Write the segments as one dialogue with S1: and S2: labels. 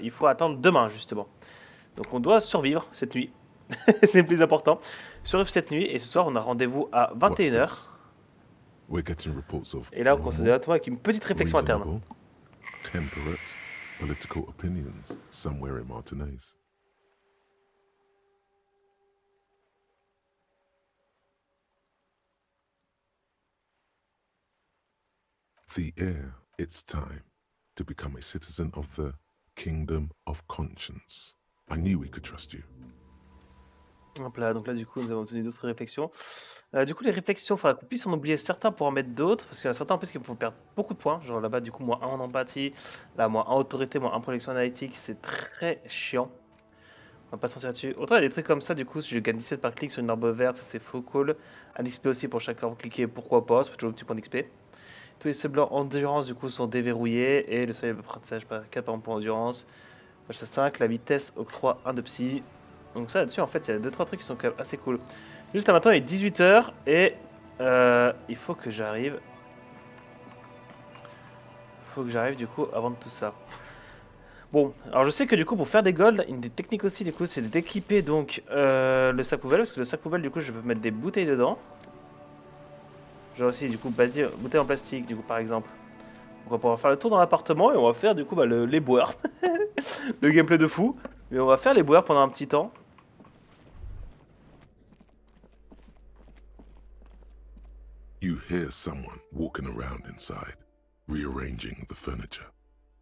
S1: Il faut attendre demain justement. Donc on doit survivre cette nuit. C'est le plus important. Survivre cette nuit et ce soir on a rendez-vous à 21h. Et là on commence directement avec une petite réflexion interne.
S2: Temperate political opinions somewhere in Martinez. The heir, it's time to become a citizen of the kingdom of conscience. I knew we could trust you.
S1: Hop là, donc là du coup nous avons obtenu d'autres réflexions. Du coup les réflexions, il faudra qu'on puisse en oublier certains pour en mettre d'autres, parce qu'il y en a certains en plus qui vont perdre beaucoup de points, genre là-bas du coup moins 1 en empathie, là moins 1 en autorité, moins 1 en projection analytique, c'est très chiant. On va pas se mentir là-dessus. Autant il y a des trucs comme ça, du coup si je gagne 17 par clic sur une arbre verte, ça c'est faux cool. Un XP aussi pour chaque arbre cliqué, pourquoi pas, ça fait toujours un petit point d'XP. Tous les seuls blancs endurance du coup sont déverrouillés, et le seuil d'apprentissage par 4 par exemple pour endurance. H 5, la vitesse octroie 1 de psy. Donc ça là-dessus en fait il y a 2-3 trucs qui sont quand même assez cool. Juste là maintenant il est 18h et il faut que j'arrive. Du coup avant de tout ça. Bon, alors je sais que du coup pour faire des golds, une des techniques aussi du coup c'est d'équiper donc le sac poubelle, parce que le sac poubelle du coup je peux mettre des bouteilles dedans. Genre aussi du coup bouteilles en plastique du coup par exemple. Donc on va pouvoir faire le tour dans l'appartement et on va faire du coup les boires. Le gameplay de fou. Mais on va faire les boires pendant un petit temps.
S2: You hear someone walking around inside, rearranging the furniture.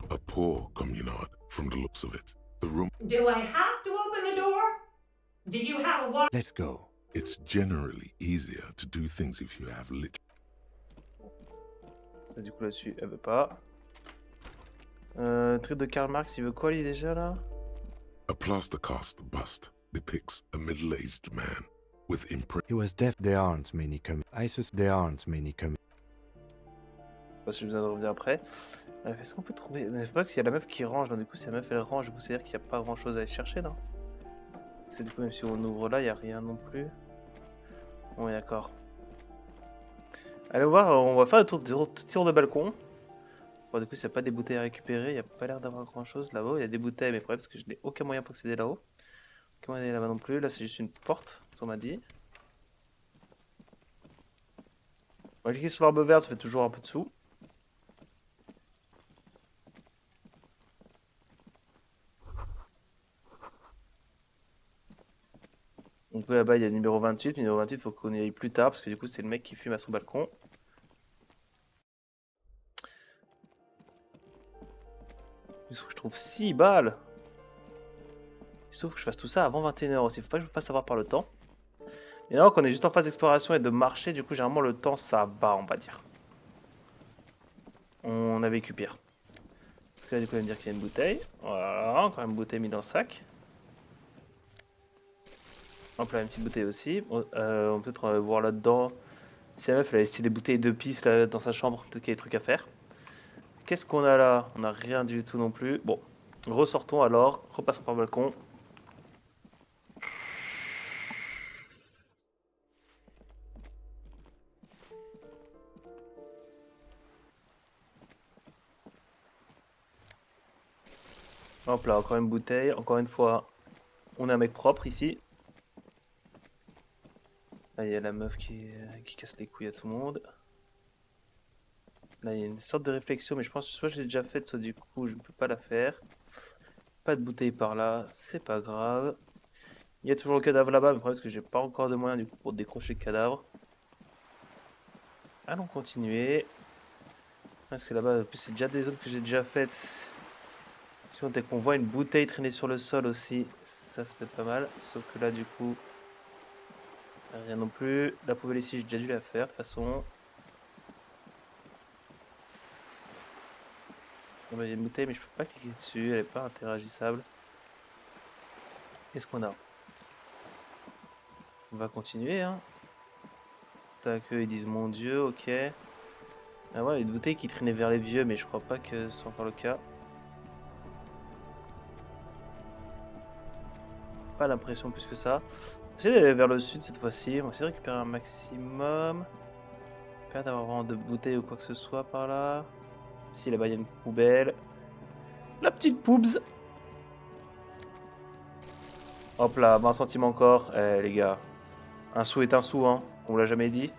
S2: A poor communard from the looks of it. The room...
S3: Do I have to open the door? Do you have a watch?
S4: Let's go.
S2: It's generally easier to do things if you have lit...
S1: Ça du coup là-dessus, elle veut pas. Truc de Karl Marx, il veut quoi lui déjà là?
S2: A plaster cast bust depicts a middle-aged man with
S4: He was deaf. There aren't many coming. ISIS. There aren't many coming.
S1: Parce que j'ai besoin de revenir après. Est-ce qu'on peut trouver... Mais je sais pas s'il y a la meuf qui range, donc du coup si la meuf elle range, du coup c'est à dire qu'il n'y a pas grand chose à aller chercher là. Parce que du coup même si on ouvre là, il n'y a rien non plus. Bon d'accord. Allez voir, on va faire le tour de balcon. Bon du coup s'il n'y a pas des bouteilles à récupérer, il n'y a pas l'air d'avoir grand chose là-haut. Il y a des bouteilles mais le problème c'est que je n'ai aucun moyen pour accéder là-haut. Aucun moyen d'aller là-bas non plus, là c'est juste une porte, ça on m'a dit. On va cliquer sur l'arbre verte, ça fait toujours un peu de sous. Donc là-bas il y a le numéro 28, le numéro 28 faut qu'on y aille plus tard parce que du coup c'est le mec qui fume à son balcon. Il faut que je trouve 6 balles. Sauf que je fasse tout ça avant 21h aussi, faut pas que je me fasse avoir par le temps. Et alors qu'on est juste en phase d'exploration et de marché, du coup généralement le temps ça va on va dire. On a vécu pire. Parce que là du coup il va me dire qu'il y a une bouteille. Voilà, encore une bouteille mise dans le sac. Hop là, une petite bouteille aussi. On peut peut-être voir là-dedans. Si la meuf elle a laissé des bouteilles de pisse là, dans sa chambre, peut-être qu'il y a des trucs à faire. Qu'est-ce qu'on a là? On a rien du tout non plus. Bon, ressortons alors, repassons par le balcon. Hop là, encore une bouteille. Encore une fois, on est un mec propre ici. Là, il y a la meuf qui casse les couilles à tout le monde. Là, il y a une sorte de réflexion, mais je pense que soit je l'ai déjà faite, soit du coup, je ne peux pas la faire. Pas de bouteille par là, c'est pas grave. Il y a toujours le cadavre là-bas, mais le problème c'est que j'ai pas encore de moyens du coup pour décrocher le cadavre. Allons continuer. Parce que là-bas, en plus, c'est déjà des zones que j'ai déjà faites. Sinon, dès qu'on voit une bouteille traîner sur le sol aussi, ça peut être pas mal. Sauf que là, du coup, rien non plus. La poubelle ici, j'ai déjà dû la faire de toute façon. Il y a une bouteille, mais je peux pas cliquer dessus, elle est pas interagisable. Qu'est-ce qu'on a? On va continuer, hein. Tac, ils disent mon dieu, ok. Ah ouais, une bouteille qui traînait vers les vieux, mais je crois pas que ce soit encore le cas. Pas l'impression plus que ça. J'essaie d'aller vers le sud cette fois-ci, on va essayer de récupérer un maximum. Pas d'avoir vraiment de bouteilles ou quoi que ce soit par là. Si là-bas il y a une poubelle. La petite poubs. Hop là, 20 centimes encore. Eh les gars, un sou est un sou, hein. On l'a jamais dit.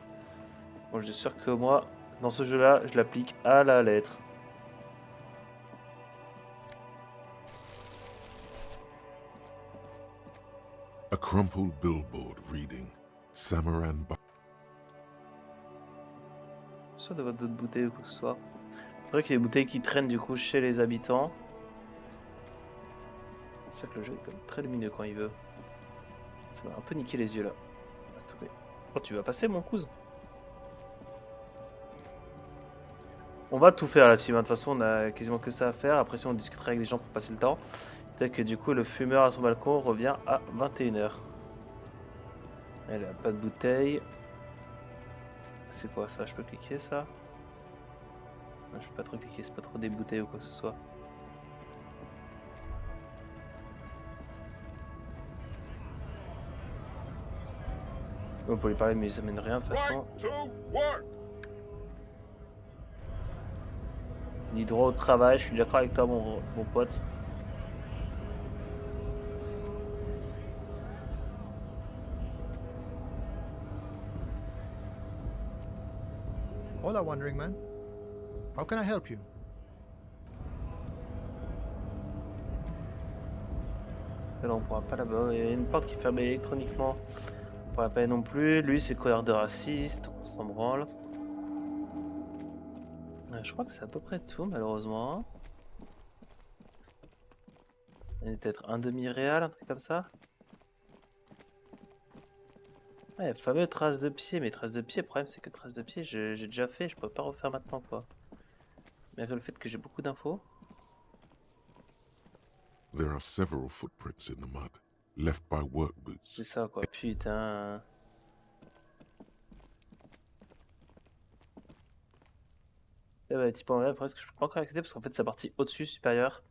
S1: Bon, je suis sûr que moi, dans ce jeu-là, je l'applique à la lettre.
S2: A crumpled billboard reading Samaran.
S1: Soit de votre d'autres bouteilles ou quoi que ce soit. C'est vrai qu'il y a des bouteilles qui traînent du coup chez les habitants. C'est vrai que le jeu est quand même très lumineux quand il veut. Ça m'a un peu niqué les yeux là. Oh, tu vas passer mon cousin. On va tout faire là, team. De toute façon, on a quasiment que ça à faire. Après, si on discutera avec des gens pour passer le temps. C'est-à-dire que du coup, le fumeur à son balcon revient à 21 h. Elle a pas de bouteille. C'est quoi ça? Je peux cliquer ça? Non, je peux pas trop cliquer, c'est pas trop des bouteilles ou quoi que ce soit. On peut lui parler, mais ça mène rien de toute façon. Ni droit au travail, je suis d'accord avec toi, mon pote.
S5: Hola, Wandering Man. How can I help you?
S1: Là, on pourra pas là-bas. Il y a une porte qui est fermée électroniquement. On pourra pas non plus. Lui, c'est coureur de raciste. On s'en branle. Je crois que c'est à peu près tout, malheureusement. Il y a peut-être un demi-réal, un truc comme ça. Ouais, fameux traces de pied. Mais traces de pied, le problème, c'est que traces de pied, j'ai déjà fait. Je peux pas refaire maintenant, quoi. Malgré le fait que j'ai beaucoup d'infos.
S2: There are several footprints in the mud, left by work boots.
S1: C'est ça, quoi. Putain. Eh bah, type en vrai, après, ce que je peux pas encore accéder parce qu'en fait, c'est la partie au-dessus, supérieure.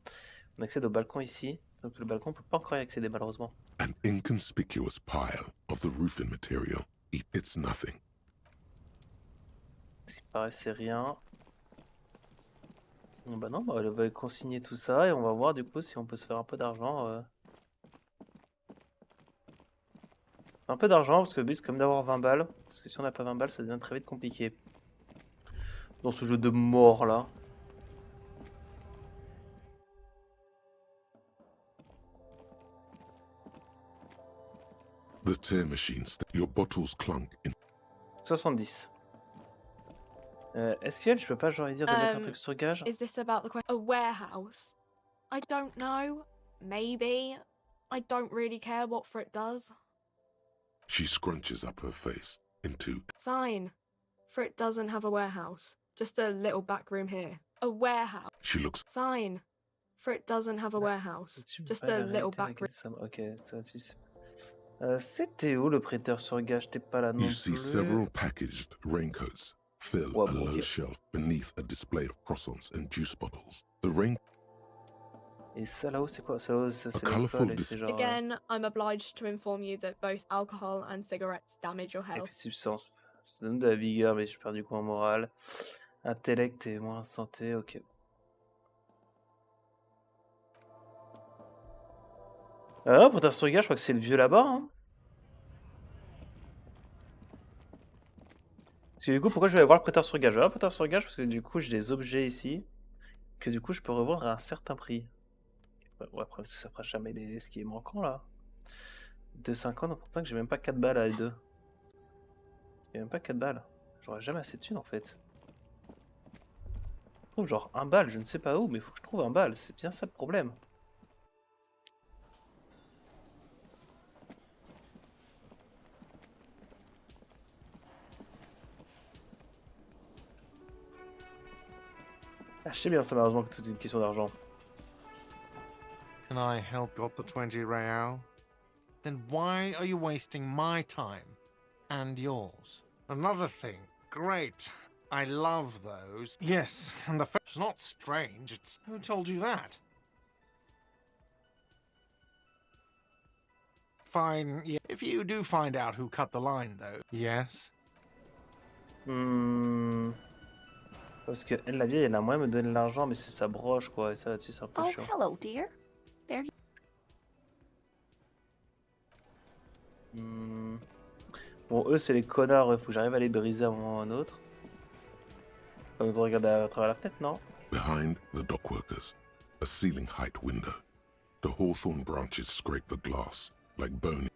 S1: On accède au balcon ici. Donc le balcon, on peut pas encore y accéder, malheureusement.
S2: An inconspicuous pile of the roofing material. It's nothing.
S1: Ce qui paraît, c'est rien. Bon, bah non, bah, on va consigner tout ça et on va voir du coup si on peut se faire un peu d'argent. Un peu d'argent parce que le but c'est comme d'avoir 20 balles. Parce que si on n'a pas 20 balles, ça devient très vite compliqué. Dans ce jeu de mort là.
S2: The tear machine. Your bottles clunk in.
S1: 70. Est-ce qu'elle, je peux pas genre lui dire de mettre un truc sur gage?
S6: Is this about the question? A warehouse? I don't know. Maybe. I don't really care what Frit does.
S2: She scrunches up her face into.
S6: Fine. Frit doesn't have a warehouse. Just a little back room here. A warehouse.
S2: She looks.
S6: Fine. Frit doesn't have a warehouse. Just a little back room.
S1: Ok, ça dessus. C'était où le prêteur sur gage? T'es pas là non
S2: You
S1: plus.
S2: see several packaged raincoats fill
S1: Ouais,
S2: a
S1: bon,
S2: low
S1: ok.
S2: shelf beneath a display of croissants and juice bottles. The rain.
S1: Et ça là-haut, c'est quoi? Ça là-haut, ça
S2: A
S1: c'est
S2: colourful
S1: l'alcool et c'est genre.
S6: Again, I'm obliged to inform you that both alcohol and cigarettes damage your health.
S1: Effet de substance. Ça donne de la vigueur, mais je perds du coup en morale. Intellect et moins santé, ok. Ah, prêteur sur gage, je crois que c'est le vieux là-bas. Hein. Parce que du coup, pourquoi je vais aller voir le prêteur sur gage? Ah, prêteur sur gage, parce que du coup, j'ai des objets ici que du coup, je peux revendre à un certain prix. Ouais, après, ça fera jamais ce qui est manquant là. 2,50 en tant que j'ai même pas 4 balles à L2. J'ai même pas 4 balles. J'aurais jamais assez de thunes en fait. Je trouve genre 1 balle, je ne sais pas où, mais il faut que je trouve 1 balle. C'est bien ça le problème. Ah, je sais bien ça malheureusement que tout est une question d'argent.
S7: Can I help? Got the 20 real? Then why are you wasting my time and yours? Another thing. Great. I love those. Yes, and the it's not strange. It's who told you that? Fine. Yeah. If you do find out who cut the line, though. Yes.
S1: Parce que elle, la vieille, elle a moyen de me donner de l'argent, mais c'est sa broche quoi, et ça là-dessus c'est un peu
S8: Oh,
S1: chiant.
S8: hello, dear. There you
S1: Hmm. Bon, eux, c'est les connards, il faut que j'arrive à les briser à un moment ou à un autre. Comme de regarder à travers la fenêtre, non?
S2: Behind the dockworkers, a ceiling height window. The hawthorn branches scrape the glass like bone.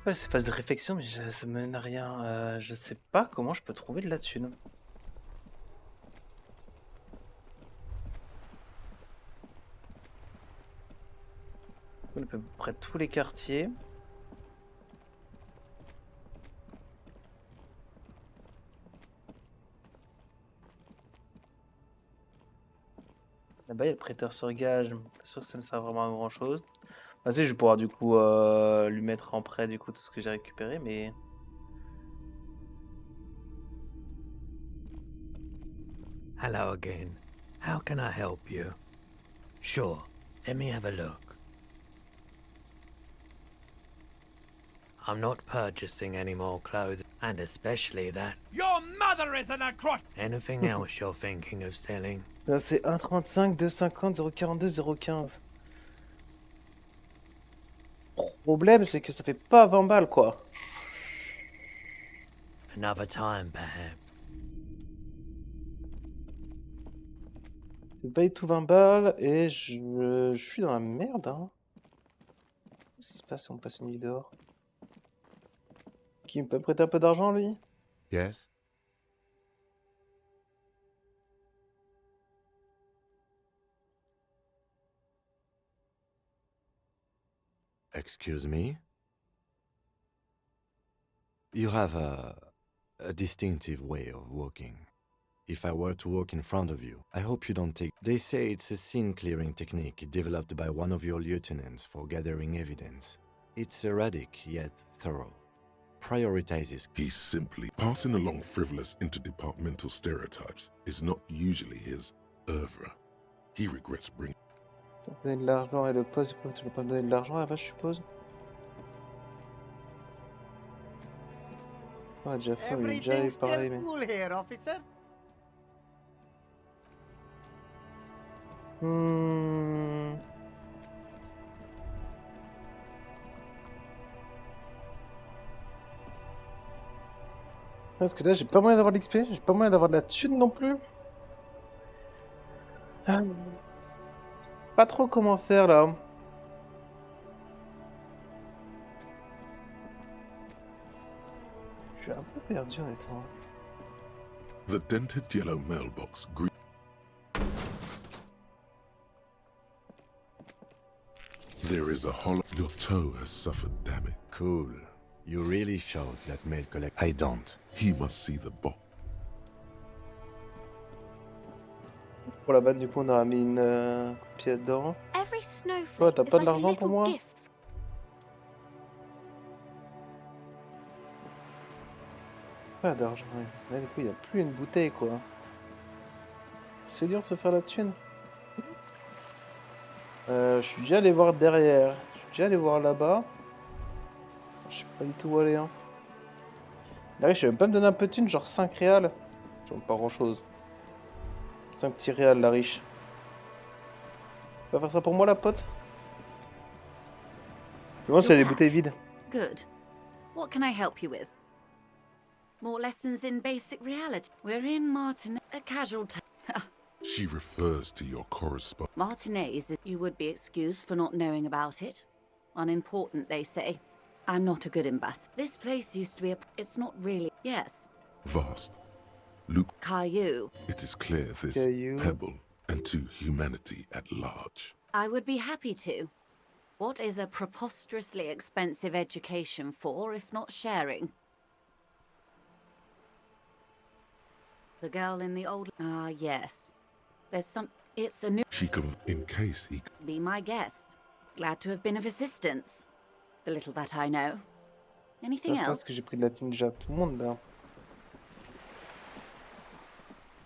S1: Ouais, c'est phase de réflexion, mais ça mène à rien. Je sais pas comment je peux trouver de la thune. On a à peu près tous les quartiers. Là-bas, il y a le prêteur sur gage. Je suis pas sûr que ça me sert vraiment à grand chose. Vas-y, je vais pouvoir du coup lui mettre en prêt du coup tout ce que j'ai récupéré, mais.
S4: Hello again. How can I help you? Sure, let me have a look. I'm not purchasing any more clothes, and especially that. Your mother is an acrot! Anything else you're thinking of selling?
S1: Là, c'est 1,35, 2,50, 0,42, 0,15. Problème, c'est que ça fait pas 20 balles quoi.
S4: Another time, perhaps.
S1: C'est pas du tout 20 balles et je suis dans la merde. Hein. Qu'est-ce qui se passe si on passe une nuit dehors? Qui peut me prêter un peu d'argent lui?
S4: Yes? Excuse me? You have a distinctive way of walking. If I were to walk in front of you, I hope you don't take... They say it's a scene-clearing technique developed by one of your lieutenants for gathering evidence. It's erratic, yet thorough. Prioritizes...
S2: He's simply passing along frivolous interdepartmental stereotypes is not usually his oeuvre. He regrets bringing.
S1: Donner de l'argent et le poste, tu veux pas me donner de l'argent là-bas, je suppose? Ouais, déjà fait, il a déjà eu pareil, mais.
S8: Cool here, officer.
S1: Parce que là, j'ai pas moyen d'avoir de l'XP, j'ai pas moyen d'avoir de la thune non plus. Ah. Pas trop comment faire là. Je suis un peu perdu honnêtement.
S2: The dented yellow mailbox greets. There is a hollow. Your toe has suffered, damn it.
S4: Cool. You really showed that mail collect... I don't.
S2: He must see the box.
S1: Pour la batte, du coup, on aura mis une copie dedans.
S6: Every
S1: Toi,
S6: snowflake
S1: t'as
S6: is
S1: pas de
S6: like a
S1: l'argent pour
S6: little
S1: moi?
S6: gift.
S1: Pas d'argent, ouais. Là, du coup, il n'y a plus une bouteille quoi. C'est dur de se faire la thune. Je suis déjà allé voir derrière. Je suis déjà allé voir là-bas. Je sais pas du tout où aller. Hein. Là, je vais pas me donner un peu de thune, genre 5 réals. Genre pas grand chose. 5 petits réals, la riche. Tu vas faire ça pour moi, la pote? Comment c'est les bouteilles vides?
S9: Good. What can I help you with? More lessons in basic reality. We're in Martin, a casual
S2: She refers to your correspondence.
S9: Martinez, you would be excused for not knowing about it. Unimportant, they say. I'm not a good ambassador. This place used to be it's not really... Yes.
S2: Vast. Luke,
S9: Caillou.
S2: it is clear this
S1: Caillou.
S2: pebble and to humanity at large.
S9: I would be happy to. What is a preposterously expensive education for, if not sharing? The girl in the old... Ah, yes. There's some... It's a new...
S2: She can, in case he...
S9: Be my guest. Glad to have been of assistance. The little that I know. Anything
S1: Je pense
S9: else?
S1: que j'ai pris de la thune déjà à tout le monde là.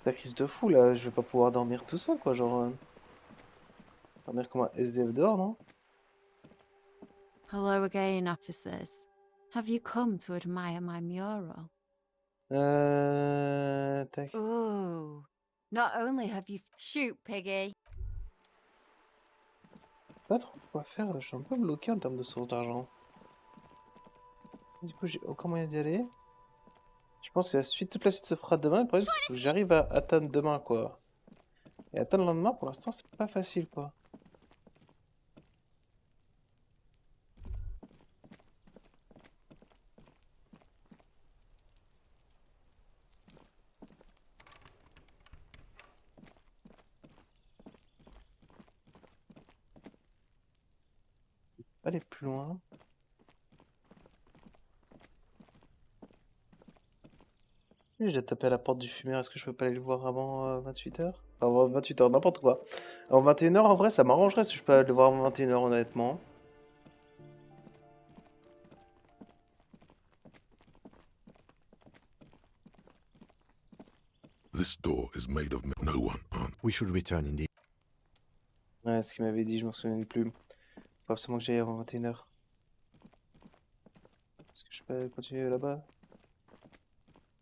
S1: La crise de fou là, je vais pas pouvoir dormir tout seul quoi, genre. Dormir comme un SDF dehors, non?
S10: Hello again, officers. Have you come to admire my mural?
S1: Tac.
S10: Oh, not only have you... Shoot, piggy.
S1: Pas trop quoi faire, là. Je suis un peu bloqué en termes de source d'argent. Du coup, j'ai aucun moyen d'y aller. Je pense que toute la suite se fera demain. Le problème, c'est que j'arrive à atteindre demain, quoi. Et atteindre le lendemain, pour l'instant, c'est pas facile, quoi. Aller plus loin. Oui, j'ai tapé à la porte du fumeur. Est-ce que je peux pas aller le voir avant 28h? Enfin, avant 28h, n'importe quoi. Avant 21h, en vrai, ça m'arrangerait si je peux aller le voir avant 21h, honnêtement.
S2: This door is made of no one answers.
S4: We should return indeed.
S1: Ouais, ce qu'il m'avait dit, je m'en souviens plus. Faut absolument que j'aille avant 21h. Est-ce que je peux continuer là-bas?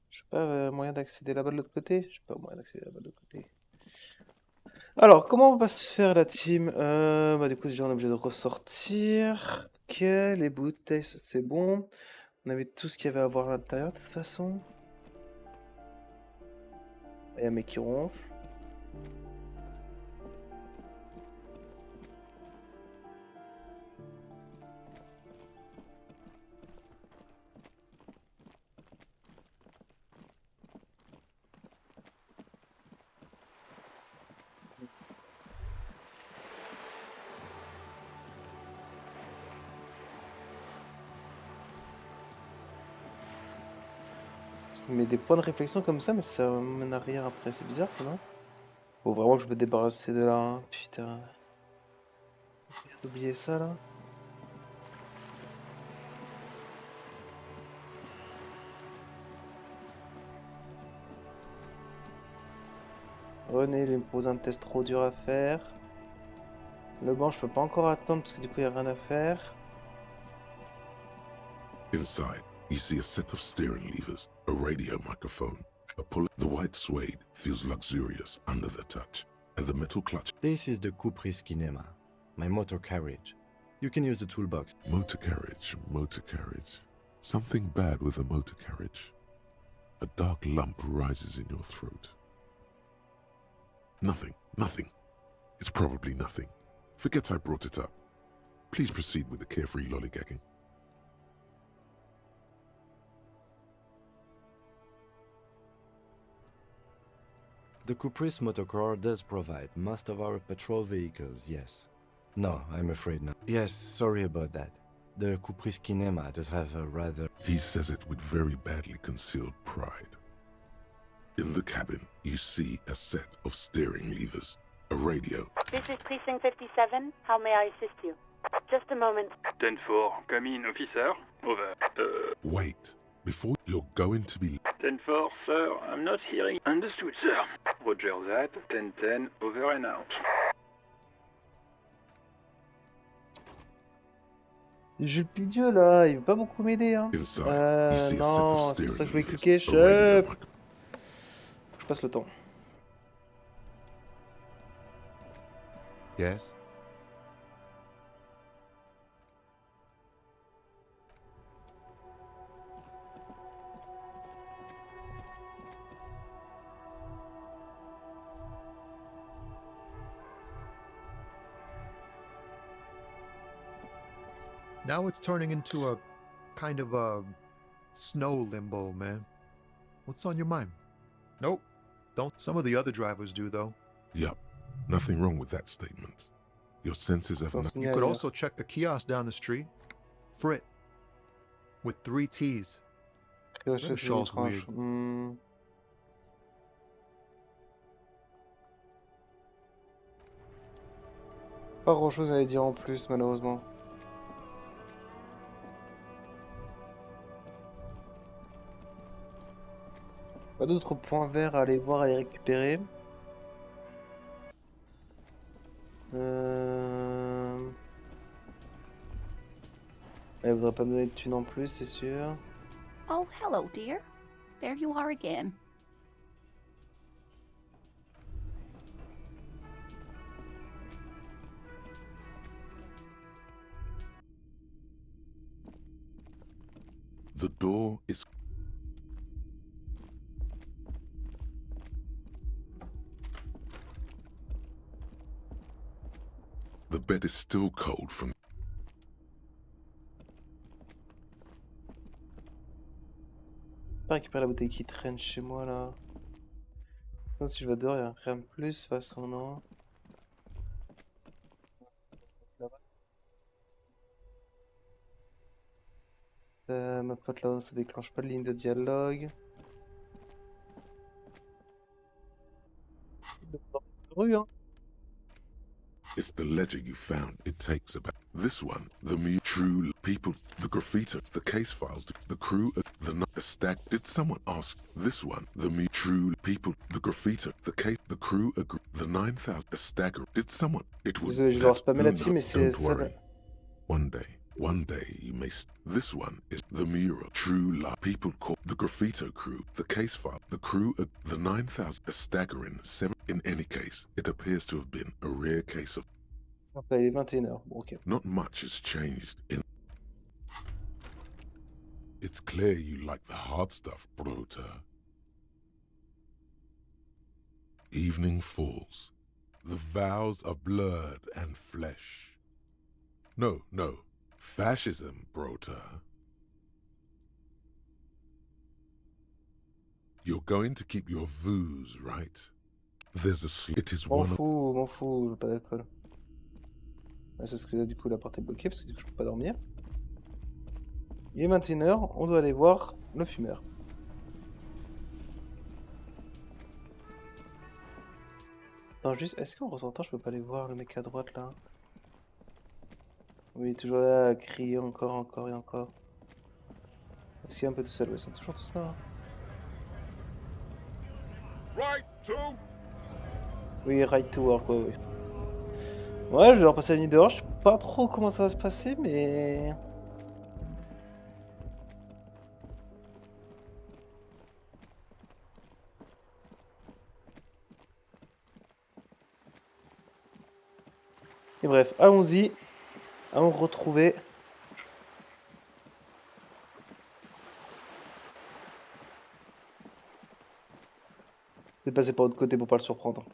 S1: Je sais pas, moyen d'accéder là-bas de l'autre côté? Je sais pas, moyen d'accéder là-bas de l'autre côté. Alors, comment on va se faire la team? Bah, du coup, déjà, on est obligé de ressortir. Ok, les bouteilles, ça, c'est bon. On avait tout ce qu'il y avait à voir à l'intérieur, de toute façon. Il y a un mec qui ronfle. Mais des points de réflexion comme ça, mais ça mène à rien après. C'est bizarre, ça, non? Faut vraiment que je me débarrasse de ces deux-là, hein. Putain. Merde d'oublier ça, là. René, il me pose un test trop dur à faire. Le banc, je peux pas encore attendre parce que du coup, il y a rien à faire.
S2: Inside, you see a set of steering levers, a radio microphone, a pull. The white suede feels luxurious under the touch, and the metal clutch.
S4: This is the Kupris Kinema, my motor carriage. You can use the toolbox.
S2: Motor carriage, motor carriage. Something bad with a motor carriage. A dark lump rises in your throat. Nothing, nothing. It's probably nothing. Forget I brought it up. Please proceed with the carefree lollygagging.
S4: The Kupris motorcar does provide most of our patrol vehicles, yes. No, I'm afraid not. Yes, sorry about that. The Kupris Kinema does have a rather...
S2: He says it with very badly concealed pride. In the cabin, you see a set of steering levers, a radio.
S8: This is Precinct 57. How may I assist you? Just a moment.
S11: 10-4, come in, officer. Over.
S2: Wait, before you're going to be...
S11: 10-4, sir, I'm not hearing. Understood, sir. Roger that. 10-10, over and out.
S1: J'ai le plus vieux là, il veut pas beaucoup m'aider, hein.
S2: Inside, you see a set
S1: Non,
S2: of
S1: c'est pour
S2: steering
S1: ça que je voulais
S2: levers,
S1: cliquer,
S2: a
S1: chef.
S2: radio microphone.
S1: Je passe le temps.
S4: Yes?
S5: Now it's turning into a kind of a snow limbo, man. What's on your mind? Nope. Don't. Some of the other drivers do, though.
S2: Yup, nothing wrong with that statement. Your senses have not...
S5: You could also check the kiosk down the street. Frit. With 3 T's. That shaw's weird.
S1: Pas grand chose à y dire en plus, malheureusement. Pas d'autres points verts à aller voir, à les récupérer. Elle voudrait pas me donner de thunes en plus, c'est sûr.
S9: Oh, hello, dear. There you are again.
S2: The door is... The bed is still cold from...
S1: Pas récupérer la bouteille qui traîne chez moi là. Non, si je vais dehors, il y a rien de plus, de toute façon, non. Ma pote là, ça déclenche pas de ligne de dialogue. Rue, hein.
S2: It's the ledger you found. It takes about this one, the true people, the graffiti, the case files, the crew, the stack. Did someone ask this one, the true people, the graffiti, the case, the crew, the 9,000, a stagger? Did someone? It would.
S1: Désolé, je dois spammer là-dessus, mais c'est
S2: Don't worry. One day you may. This one is the mural. True love. People call the graffito crew, the case file, the crew, the 9,000, a staggering 7. In any case, it appears to have been a rare case of.
S1: Enfin, il est 21h. Bon, ok.
S2: Not much has changed in. It's clear you like the hard stuff, Brota. Evening falls. The vows are blurred and flesh. No. Fascism, Brota. You're going to keep your views, right? There's a it is one.
S1: M'en fous, je veux pas d'alcool. Ouais, c'est ce que du coup la porte est bloquée parce que du coup je peux pas dormir. Il est 21h, on doit aller voir le fumeur. Attends juste, est-ce qu'en ressortant je peux pas aller voir le mec à droite là? Oui, toujours là à crier encore et encore. Est-ce qu'il est un peu tout seul? Ouais, ils sont toujours tous là. Hein.
S2: Right to.
S1: Oui, right to work, ouais, oui. Ouais, je vais leur passer la nuit dehors, je sais pas trop comment ça va se passer, mais... Et bref, allons-y. Allons retrouver... Je vais passer par l'autre côté pour pas le surprendre.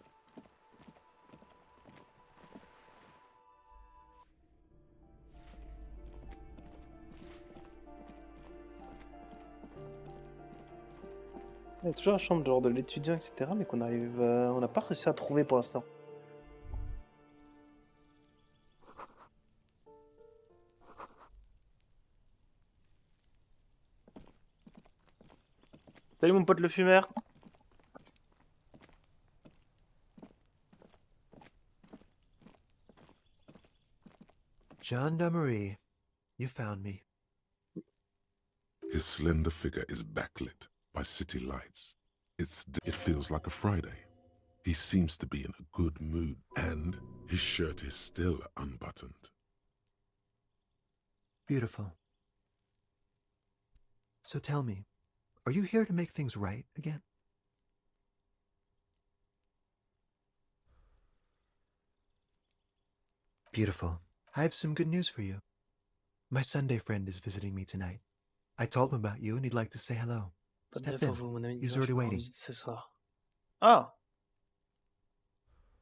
S1: Il y a toujours la chambre genre de l'étudiant, etc. Mais qu'on arrive, on n'a pas réussi à trouver pour l'instant. Salut mon pote le fumeur.
S5: Gendarmerie, you found me.
S2: His slender figure is backlit by city lights. It feels like a Friday. He seems to be in a good mood, and his shirt is still unbuttoned.
S5: Beautiful. So tell me, are you here to make things right again? Beautiful. I have some good news for you. My Sunday friend is visiting me tonight. I told him about you and he'd like to say hello. Step in. He's already waiting.
S1: Ce soir. Ah!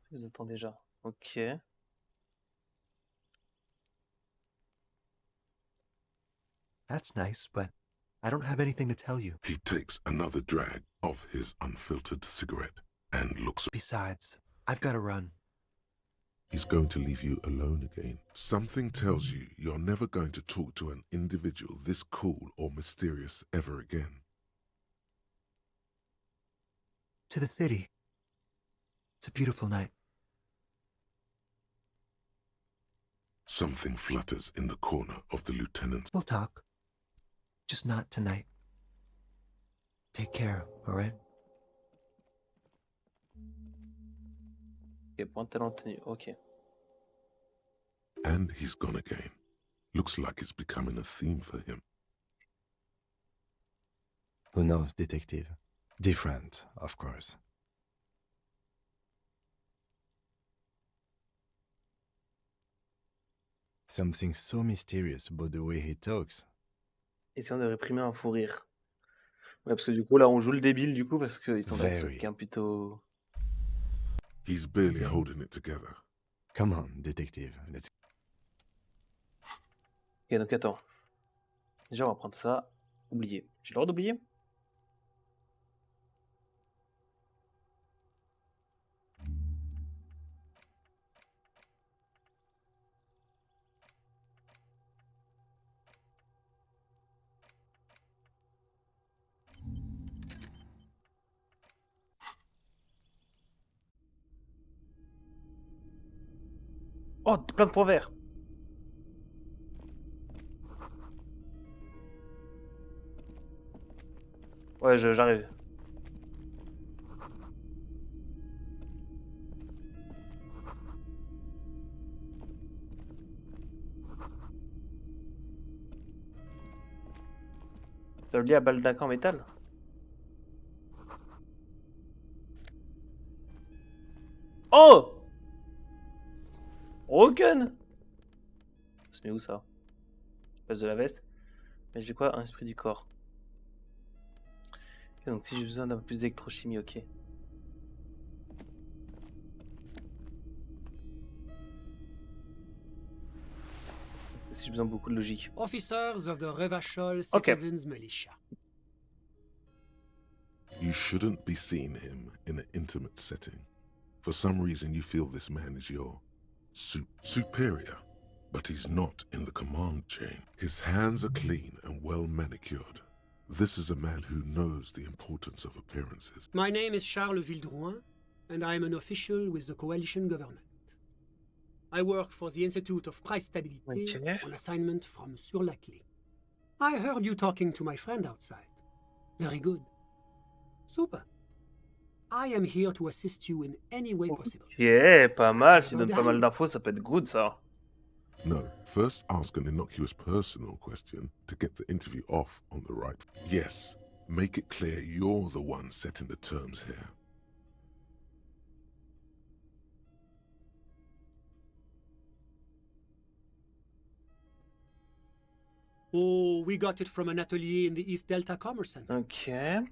S1: Je vous attends déjà. Ok.
S5: That's nice, but I don't have anything to tell you.
S2: He takes another drag of his unfiltered cigarette and looks.
S5: Besides, I've got to run.
S2: He's going to leave you alone again. Something tells you you're never going to talk to an individual this cool or mysterious ever again.
S5: To the city. It's a beautiful night.
S2: Something flutters in the corner of the lieutenant's.
S5: We'll talk. Just not tonight. Take care, alright?
S1: Ok, point talent tenu, ok.
S2: And he's gone again. Looks like it's becoming a theme for him.
S4: Who knows, detective? Different, of course. Something so mysterious about the way he talks.
S1: Essayant de réprimer un fou rire. Ouais, parce que du coup, là, on joue le débile, du coup, parce qu'ils sont dans
S4: Very.
S1: quelqu'un plutôt...
S2: He's barely holding it together.
S4: Come on, detective. Let's.
S1: Ok, donc attends. Déjà, on va prendre ça. Oublier. J'ai le droit d'oublier? Oh, plein de points verts. Ouais, j'arrive. Ça lié à baldaquin en métal? Oh! Roken! Ça se met où ça? Place de la veste. Mais j'ai quoi? Un esprit du corps. Ok, donc si j'ai besoin d'un peu plus d'électrochimie, ok. Si j'ai besoin de beaucoup de logique.
S12: Officers of the Revachol
S1: Okay.
S12: Citizens Militia.
S2: You shouldn't be seeing him in an intimate setting. For some reason, you feel this man is your superior, but he's not in the command chain. His hands are clean and well manicured. This is a man who knows the importance of appearances.
S12: My name is Charles Vildrouin, and I am an official with the coalition government. I work for the Institute of Price Stability
S1: Okay.
S12: on assignment from Sur-la-Clé. I heard you talking to my friend outside. Very good. Super. I am here to assist you in any way possible.
S1: Ok, pas mal. S'il donne pas mal d'infos, ça peut être good ça.
S2: No, first ask an innocuous personal question to get the interview off on the right. Yes, make it clear you're the one setting the terms here.
S12: Oh, we got it from an atelier in the East Delta Commerce Center.
S1: Ok.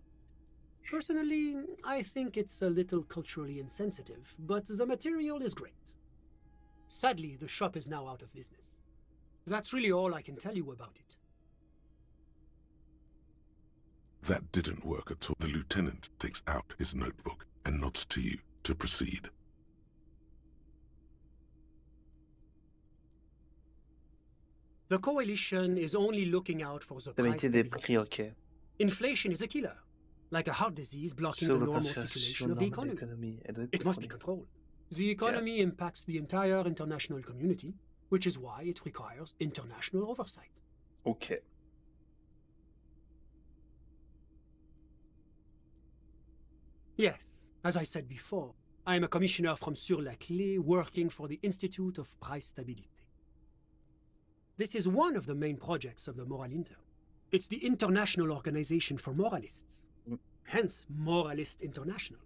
S12: Personally, I think it's a little culturally insensitive, but the material is great. Sadly, the shop is now out of business. That's really all I can tell you about it.
S2: That didn't work at all. The lieutenant takes out his notebook and nods to you to proceed.
S12: The coalition is only looking out for the price
S1: Stabilité des
S12: stability.
S1: prix, ok.
S12: Inflation is a killer, like a heart disease blocking the
S1: Sur le
S12: normal
S1: circulation
S12: circulation of the
S1: normale de
S12: economy.
S1: l'économie. Elle doit être
S12: It must be
S1: contrôlée.
S12: controlled. The economy impacts the entire international community, which is why it requires international oversight.
S1: Ok.
S12: Yes, as I said before, I am a commissioner from Sur-la-Clé working for the Institute of Price Stability. This is one of the main projects of the Moral Inter. It's the international organization for moralists, hence Moralist International.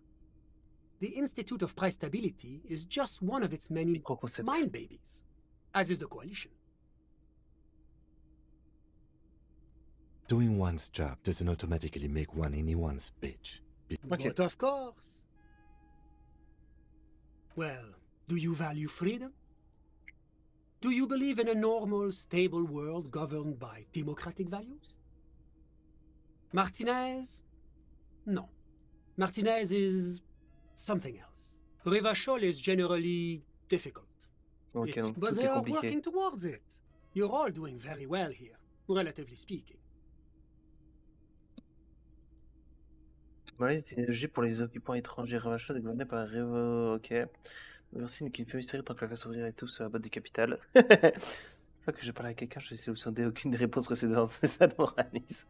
S12: The Institute of Price Stability is just one of its many mind babies, as is the coalition.
S4: Doing one's job doesn't automatically make one anyone's bitch.
S12: But of course. Well, do you value freedom? Do you believe in a normal, stable world governed by democratic values? Martinez? No. Martinez is something else. Revachol is generally difficult.
S1: Ok, donc
S12: But
S1: tout
S12: they
S1: est
S12: are
S1: compliqué.
S12: working towards it. You're all doing very well here, relatively speaking.
S1: Moyenne d'énergie pour les occupants étrangers revachés de gouverner par ok. Merci n'est qu'une feuille mystérieuse tant que la classe ouvrière et tout sur la botte du capital. Une fois que je parle à quelqu'un, je sais sonder aucune des réponses précédentes. C'est ça de moralisme.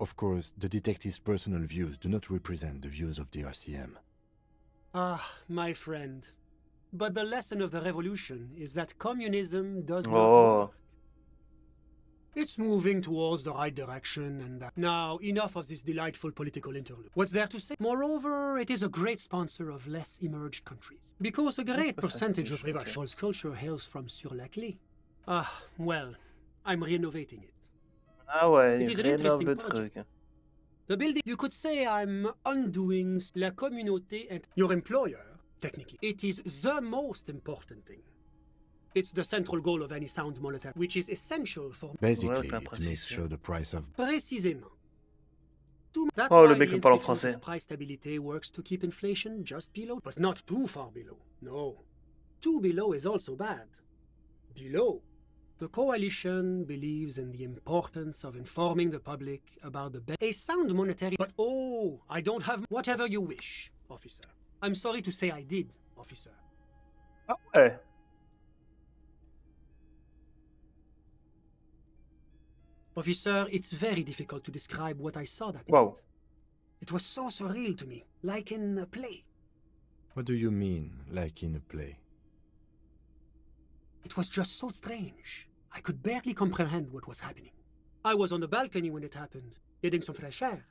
S4: Of course, the detective's personal views do not represent the views of the RCM.
S12: Ah, my friend. But the lesson of the revolution is that communism does not
S1: Oh.
S12: work. It's moving towards the right direction, and now enough of this delightful political interlude. What's there to say? Moreover, it is a great sponsor of less emerged countries, because a great percentage of Revachol's culture hails from Sur-la-Clé. Ah, well, I'm renovating it.
S1: Ah ouais,
S12: It
S1: il
S12: is an
S1: rénove
S12: interesting
S1: le
S12: project.
S1: truc.
S12: The building, you could say I'm undoing la communauté and your employer, technically. It is the most important thing. It's the central goal of any sound monetary, which is essential for...
S4: Basically, it makes sure the price of...
S12: Précisément. That's
S1: Oh,
S12: why
S1: le mec
S12: the
S1: qui parle en
S12: Institute
S1: français.
S12: of Price Stability works to keep inflation just below, but not too far below. No. Too below is also bad. Below. The coalition believes in the importance of informing the public about a sound monetary... But oh, I don't have... Whatever you wish, officer. I'm sorry to say I did, officer.
S1: Ah ouais.
S12: Officer, it's very difficult to describe what I saw that
S1: Wow.
S12: night. It was so surreal to me, like in a play.
S4: What do you mean, like in a play?
S12: It was just so strange. I could barely comprehend what was happening. I was on the balcony when it happened, getting some fresh air.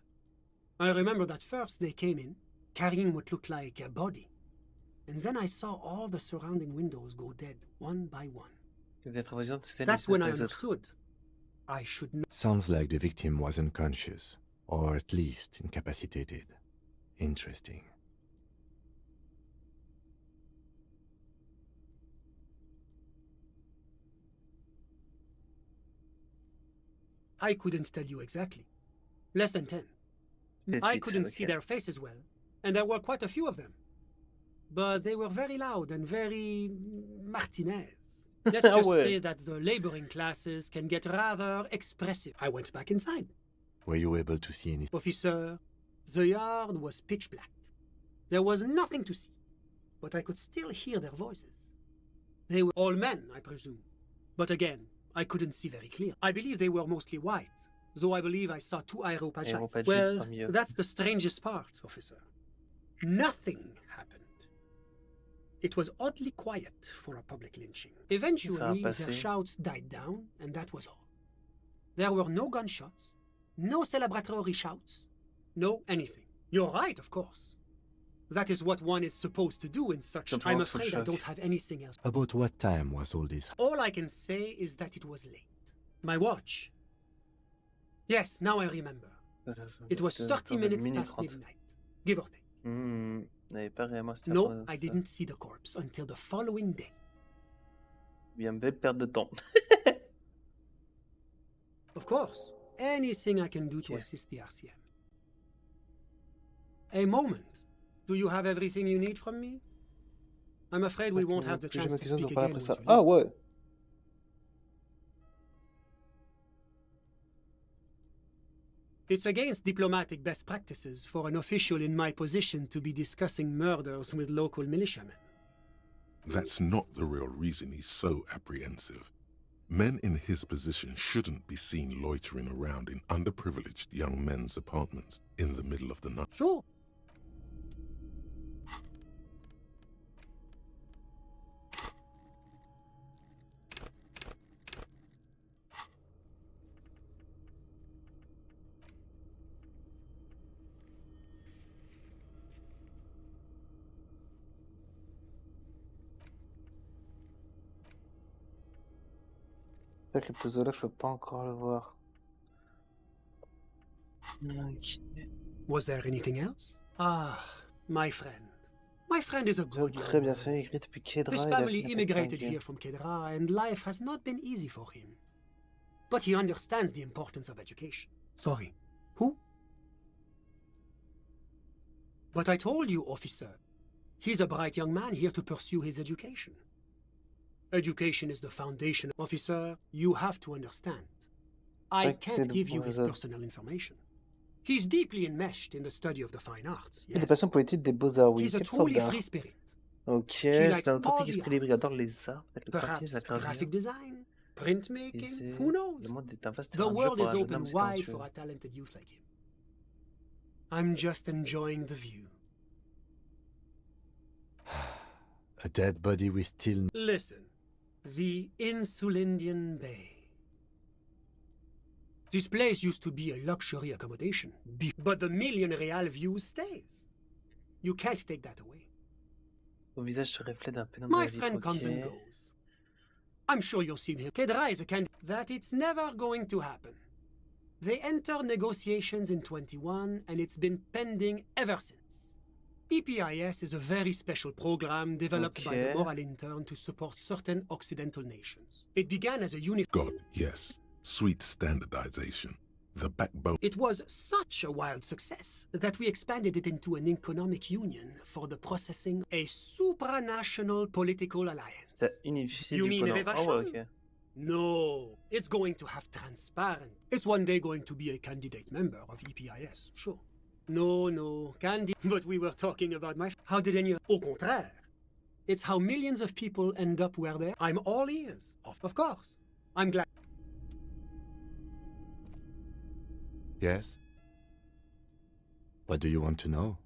S12: I remember that first they came in, carrying what looked like a body. And then I saw all the surrounding windows go dead, one by one. That's when I understood. I should not...
S4: Sounds like the victim was unconscious, or at least incapacitated. Interesting.
S12: I couldn't tell you exactly. Less than 10. I couldn't see their faces well, and there were quite a few of them. But they were very loud and very... Martinez. Let's just say that the laboring classes can get rather expressive. I went back inside.
S4: Were you able to see anything?
S12: Officer, the yard was pitch black. There was nothing to see, but I could still hear their voices. They were all men, I presume. But again, I couldn't see very clear. I believe they were mostly white, though I believe I saw 2 aeropagites. Well, that's the strangest part, officer. Nothing happened. It was oddly quiet for a public lynching. Eventually, their shouts died down, and that was all. There were no gunshots, no celebratory shouts, no anything. You're right, of course. That is what one is supposed to do in such... I'm afraid I don't have anything else.
S4: About what time was all this?
S12: All I can say is that it was late. My watch. Yes, now I remember. It was 30 minutes past midnight, give or take. No, I didn't see the corpse until the following day.
S1: Bien belle perte de temps.
S12: Of course, anything I can do to assist the RCM. A moment. Do you have everything you need from me? I'm afraid we won't have the chance to speak again once you leave.
S1: Ah ouais.
S12: It's against diplomatic best practices for an official in my position to be discussing murders with local militiamen.
S2: That's not the real reason he's so apprehensive. Men in his position shouldn't be seen loitering around in underprivileged young men's apartments in the middle of the night.
S12: Sure.
S1: Le cryptozoologue, je peux pas encore le voir.
S12: Was there anything else? Ah, my friend. My friend is a good young
S1: Très bien,
S12: man.
S1: c'est écrit depuis Kedra.
S12: His family immigrated here from Kedra, and life has not been easy for him. But he understands the importance of education. Sorry, who? But I told you, officer. He's a bright young man here to pursue his education. Education is the foundation. Officer, you have to understand. I can't give you his personal information. He's deeply enmeshed in the study of the fine arts.
S1: Des passions politiques des beaux-arts, oui.
S12: He's a
S1: Quelle sorte
S12: truly
S1: d'art?
S12: free spirit.
S1: Ok,
S12: likes
S1: c'est un authentique
S12: all
S1: esprit
S12: the
S1: libre. Il adore les arts, peut-être le papier,
S12: Perhaps
S1: la gravure.
S12: graphic design, printmaking,
S1: C'est-
S12: who knows?
S1: Le monde est un vaste
S12: The
S1: terrain de jeu
S12: world
S1: pour
S12: is
S1: un jeune
S12: open
S1: homme
S12: wide
S1: talentueux.
S12: for a talented youth like him. I'm just enjoying the view.
S4: A dead body we still...
S12: Listen, the Insulindian Bay. This place used to be a luxury accommodation, but the million real view stays. You can't take that away.
S1: Au visage se reflète d'un phénomène de
S12: My
S1: la vie.
S12: friend comes and
S1: Ok.
S12: goes. I'm sure you'll see him. Kedra is a candidate that it's never going to happen. They entered negotiations in 21 and it's been pending ever since. EPIS is a very special program developed by the Moral Intern to support certain Occidental nations. It began as a
S2: God, yes. Sweet standardization. The backbone.
S12: It was such a wild success that we expanded it into an economic union for the processing a supranational political alliance. You mean elevation?
S1: Oh, okay.
S12: No, it's going to have transparent. It's one day going to be a candidate member of EPIS, sure. No, but we were talking about my... How did any... Au contraire. It's how millions of people end up where they are. I'm all ears, of course. I'm glad...
S4: Yes? What do you want to know?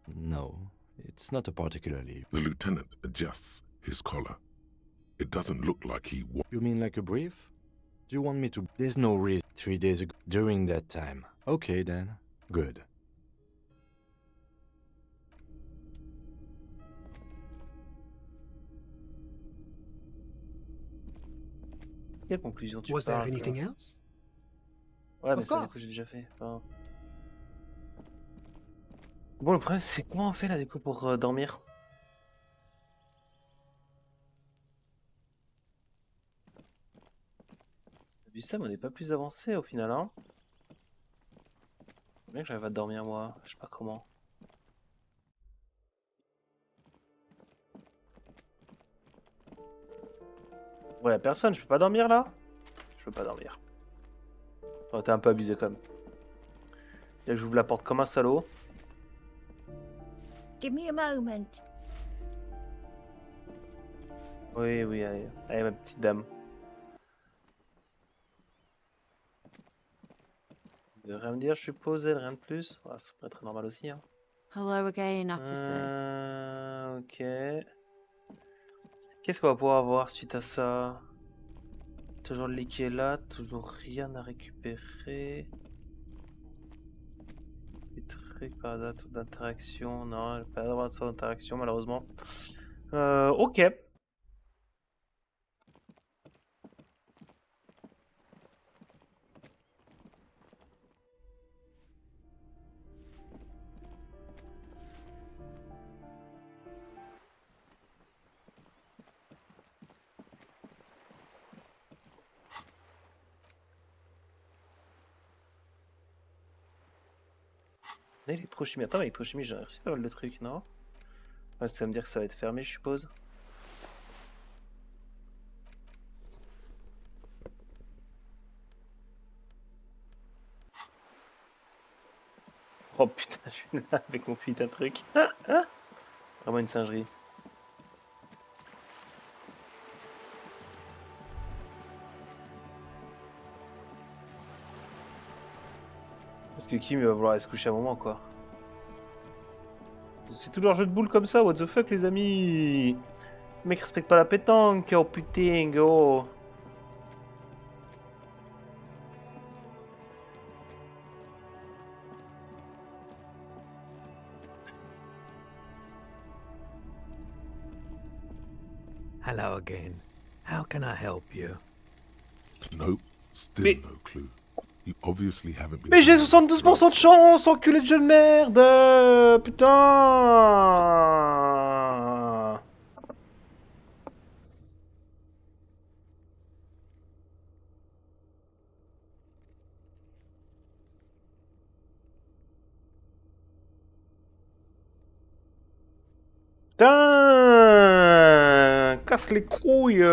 S4: No, it's not a particularly...
S2: The lieutenant adjusts his collar. It doesn't look like he...
S4: You mean like a brief? Do you want me to... There's no reason. 3 days ago, during that time. Okay then, good.
S1: Quelle conclusion tu
S12: Was there
S1: parles,
S12: anything
S1: toi?
S12: else?
S1: Ouais, mais
S12: Of
S1: ça, du coup,
S12: course.
S1: j'ai déjà fait. Enfin... Bon, le problème, c'est comment on fait là, du coup, pour dormir? Vu ça, mais on n'est pas plus avancé au final, hein? Bien que j'arrive à dormir, moi. Je sais pas comment. Ouais, y'a personne, je peux pas dormir là? Je peux pas dormir. Oh, t'es un peu abusé quand même. Là, j'ouvre la porte comme un salaud.
S13: Give me a moment.
S1: Oui, allez, allez ma petite dame. De rien me dire, je suppose, rien de plus. Ouais, ça pourrait être normal aussi, hein.
S10: Hello again, officers.
S1: Ok. Qu'est-ce qu'on va pouvoir avoir suite à ça? Toujours le lit qui est là, toujours rien à récupérer. Des trucs par date d'interaction, non, pas d'avoir de sorte d'interaction malheureusement. Ok. Électrochimie. Attends, mais électrochimie, j'ai reçu pas mal de trucs, non? Ouais, ça va me dire que ça va être fermé, je suppose. Oh putain, je suis là avec mon putain de truc. Vraiment une singerie. Parce que Kim il va vouloir aller se coucher à un moment quoi. C'est tout leur jeu de boules comme ça, what the fuck les amis. Le mec respecte pas la pétanque, oh putain, oh.
S14: Hello again. How can I help you?
S2: Nope, still no clue. You obviously haven't been...
S1: Mais j'ai 72% de chance, enculé de jeu de merde. Putain. Putain. Casse les couilles.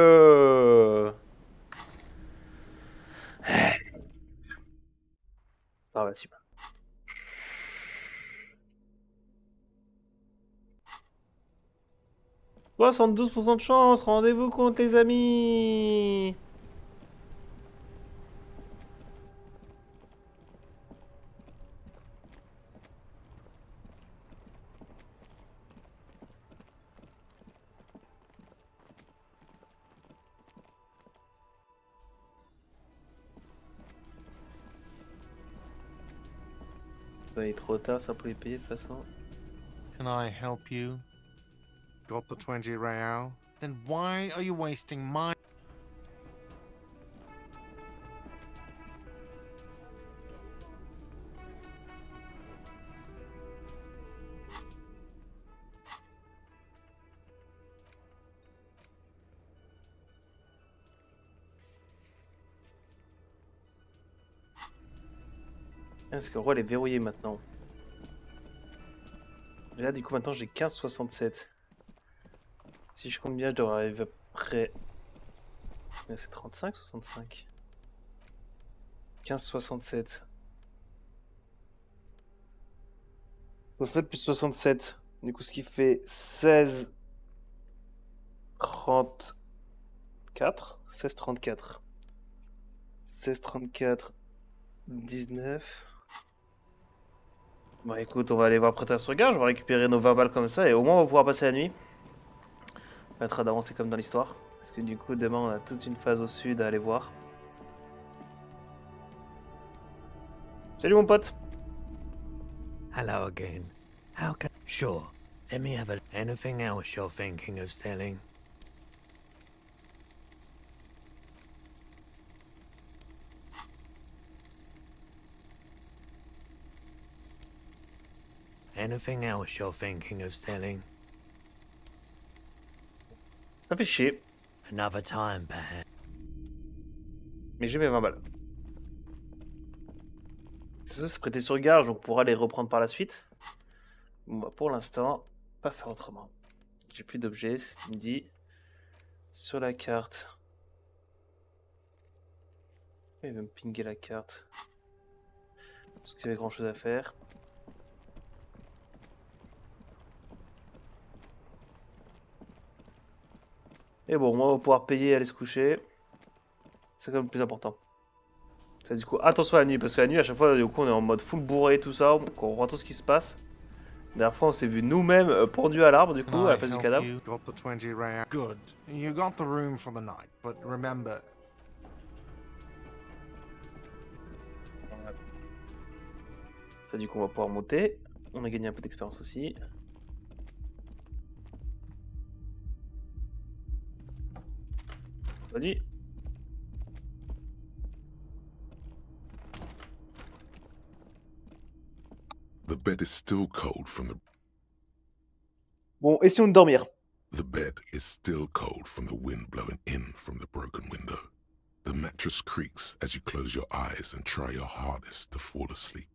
S1: Ah bah super. « 72% de chance, rendez-vous compte les amis !» Ça va être trop tard, ça pour les payer de toute façon.
S7: Can I help you? got the 20 real? Then why are you wasting my...
S1: Est-ce que le rôle est verrouillé maintenant? Et là, du coup, maintenant j'ai 15,67. Si je compte bien, je devrais arriver à peu près. C'est 35, 65. 15,67. 67 plus 67. Du coup, ce qui fait 16. 34. 16, 34. 16, 34. 19. Bon, écoute, on va aller voir prêter à ce regard. Je vais récupérer nos 20 balles comme ça et au moins on va pouvoir passer la nuit. On permettra d'avancer comme dans l'histoire. Parce que du coup, demain on a toute une phase au sud à aller voir. Salut mon pote!
S14: Hello again. How can... Sure. Let me have a... Anything else you're thinking of selling? Anything else you're thinking of selling?
S1: Ça fait chier.
S14: Another time, perhaps.
S1: Mais j'ai mes 20 balles. C'est ça, c'est prêté sur gage, donc on pourra les reprendre par la suite. Bon bah pour l'instant, pas faire autrement. J'ai plus d'objets, c'est ce qu'il me dit. Sur la carte. Il va me pinguer la carte. Parce qu'il y avait grand chose à faire. Et bon, moi on va pouvoir payer et aller se coucher. C'est quand même le plus important. Ça, du coup, attention à la nuit, parce que la nuit, à chaque fois, du coup, on est en mode full bourré, tout ça, on voit tout ce qui se passe. La dernière fois, on s'est vu nous-mêmes pendus à l'arbre, du coup, à la place du cadavre.
S7: You got the 20 real. Good. You got the room for the night, but remember...
S1: Ça, du coup, on va pouvoir monter. On a gagné un peu d'expérience aussi. Salut.
S2: The bed is still cold from the...
S1: Bon, essayons de dormir.
S2: The bed is still cold from the wind blowing in from the broken window. The mattress creaks as you close your eyes and try your hardest to fall asleep.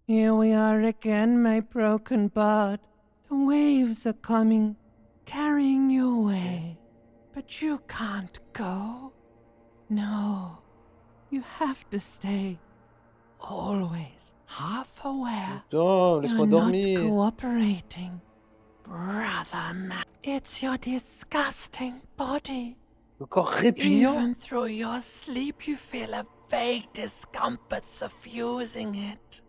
S13: Here we are again, my broken bud. The waves are coming, carrying you away. But you can't go. No, you have to stay. Always half aware.
S1: Putain, laisse-moi dormir.
S13: Not cooperating. Brother man, it's your disgusting body.
S1: Le corps répugnant.
S13: Even through your sleep you feel a vague discomfort suffusing it.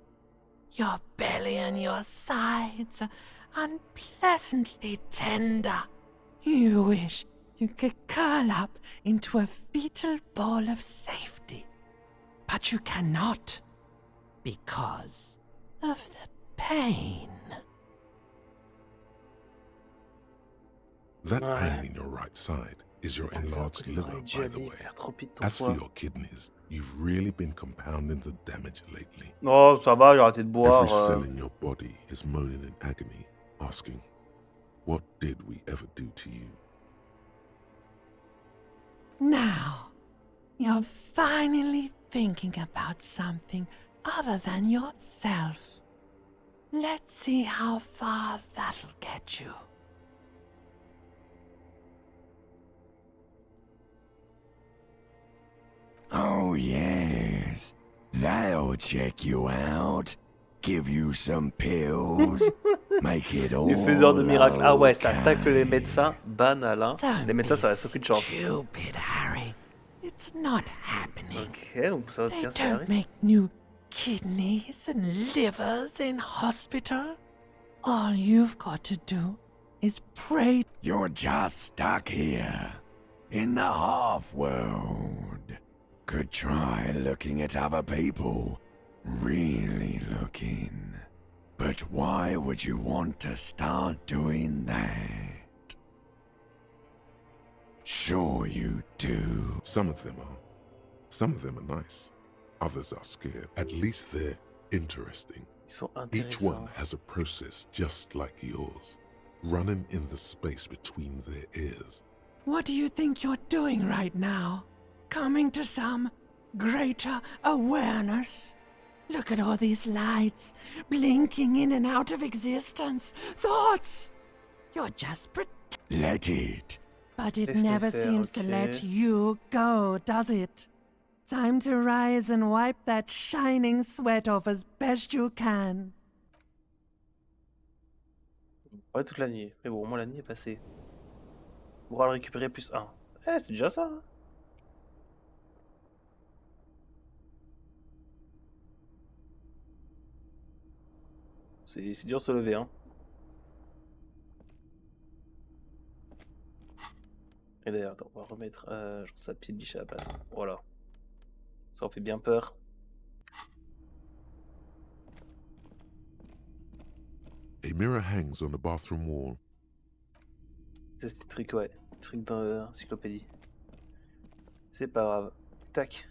S13: Your belly and your sides are unpleasantly tender. You wish you could curl up into a fetal ball of safety. But you cannot, because of the pain.
S2: That pain in your right side is your enlarged liver, by the way. As for your kidneys, you've really been compounding the damage lately.
S1: Non, ça va, j'ai arrêté de boire.
S2: Every cell in your body is moaning in agony, asking, what did we ever do to you?
S13: Now, you're finally thinking about something other than yourself. Let's see how far that'll get you.
S15: Oh, yes. That'll check you out. Give you some pills. Make it all
S1: Les faiseurs de miracles. Ah ouais, ça attaque les médecins. Banal, hein. Les médecins, ça reste aucune chance.
S13: Stupid, Harry. It's not happening.
S1: Ok, donc ça va
S13: They
S1: tiens, c'est
S13: don't
S1: Harry.
S13: make new kidneys and livers in hospital. All you've got to do is pray.
S15: You're just stuck here. In the half-world. Could try looking at other people. Really looking. But why would you want to start doing that? Sure you do.
S2: Some of them are. Some of them are nice. Others are scared. At least they're interesting.
S1: Ils sont
S2: Each one
S1: intéressants.
S2: has a process just like yours, running in the space between their ears.
S13: What do you think you're doing right now? Coming to some greater awareness? Look at all these lights, blinking in and out of existence. Thoughts! You're just
S15: Let it.
S13: But it
S1: Laisse-les
S13: never
S1: faire,
S13: seems to
S1: ok.
S13: let you go, does it? Time to rise and wipe that shining sweat off as best you can.
S1: Ouais, toute la nuit. Mais bon, au moins la nuit est passée. On pourra le récupérer plus 1. Eh, c'est déjà ça. Hein. C'est dur de se lever, hein. Et d'ailleurs, attends, on va remettre genre ça pied de biche à la place. Voilà. Ça en fait bien peur.
S2: A mirror hangs on the bathroom wall.
S1: C'est ce truc, ouais. Truc dans l'encyclopédie. C'est pas grave. Tac.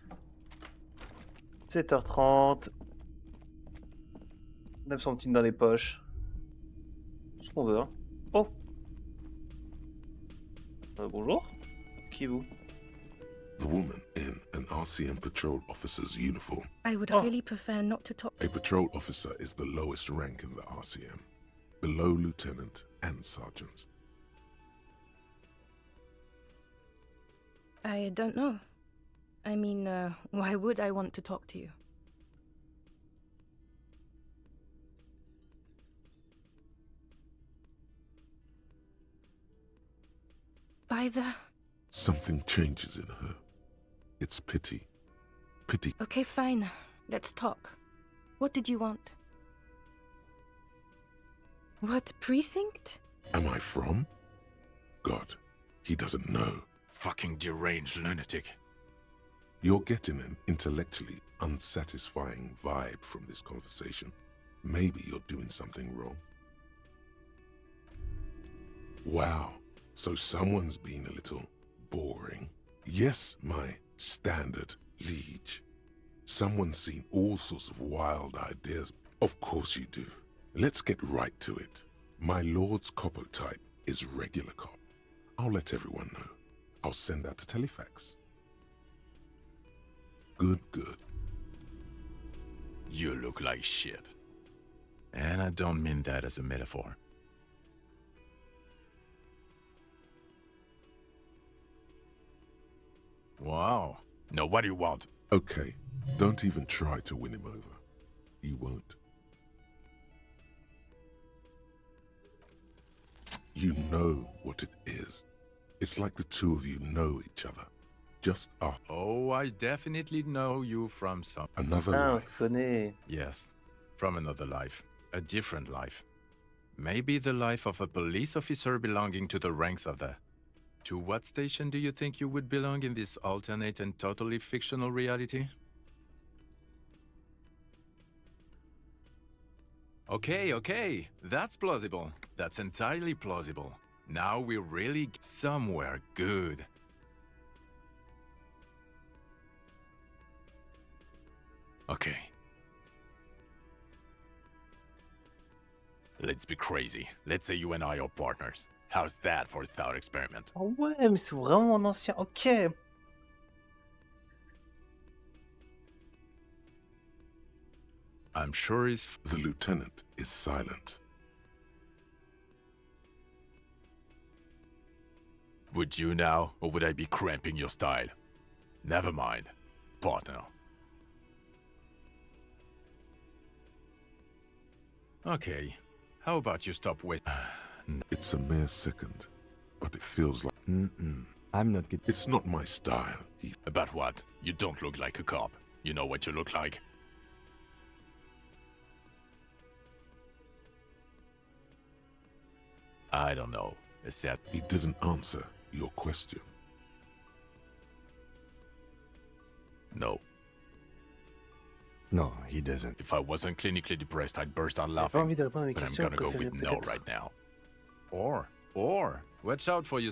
S1: 7h30. 9 centimes dans les poches. Ce qu'on veut, hein. Oh! Bonjour. Qui est vous?
S2: The woman in an RCM patrol officer's uniform.
S16: I would really prefer not to talk.
S2: A patrol officer is the lowest rank in the RCM, below lieutenant and sergeant.
S16: I don't know. I mean, why would I want to talk to you? By the...
S2: Something changes in her. It's pity. Pity.
S16: Okay, fine. Let's talk. What did you want? What precinct?
S2: Am I from? God, he doesn't know.
S17: Fucking deranged lunatic.
S2: You're getting an intellectually unsatisfying vibe from this conversation. Maybe you're doing something wrong. Wow, so someone's been a little boring. Yes, my standard liege. Someone's seen all sorts of wild ideas. Of course you do. Let's get right to it. My lord's coppo type is regular cop. I'll let everyone know. I'll send out a telefax. Good, good.
S17: You look like shit. And I don't mean that as a metaphor. Wow. Now what do you want?
S2: Okay, don't even try to win him over. You won't. You know what it is. It's like the two of you know each other. Just up.
S17: Oh, I definitely know you from some...
S2: Another
S1: Ah, on
S2: life.
S1: se connaît.
S17: Yes, from another life. A different life. Maybe the life of a police officer belonging to the ranks of the... To what station do you think you would belong in this alternate and totally fictional reality? Okay, that's plausible. That's entirely plausible. Now we're really somewhere good. Okay. Let's be crazy. Let's say you and I are partners. How's that for a thought experiment?
S1: Oh ouais, mais c'est vraiment un ancien. Ok.
S17: I'm sure he's...
S2: The lieutenant is silent.
S17: Would you now, or would I be cramping your style? Never mind, partner. Okay, how about you stop with...
S2: It's a mere second, but it feels like...
S4: I'm not good.
S2: It's not my style.
S17: About what? You don't look like a cop. You know what you look like? I don't know. Is that...
S2: He didn't answer your question.
S17: No.
S4: No, he doesn't.
S17: If I wasn't clinically depressed, I'd burst out
S1: Pas
S17: laughing.
S1: envie de répondre à mes
S17: But I'm
S1: questions.
S17: gonna go
S1: Préférez
S17: with no
S1: peut-être.
S17: right now. Or, watch out for you.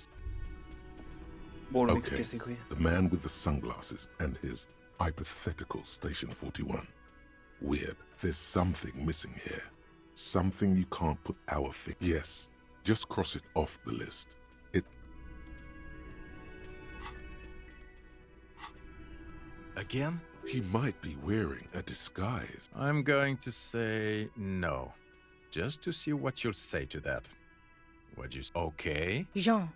S1: Bon, le mec qui
S2: Okay,
S1: casse les couilles.
S2: the man with the sunglasses and his hypothetical Station 41. Weird. There's something missing here. Something you can't put our finger. Yes, just cross it off the list. It.
S17: Again?
S2: He might be wearing a disguise.
S17: I'm going to say no. Just to see what you'll say to that. What you okay?
S16: Jean,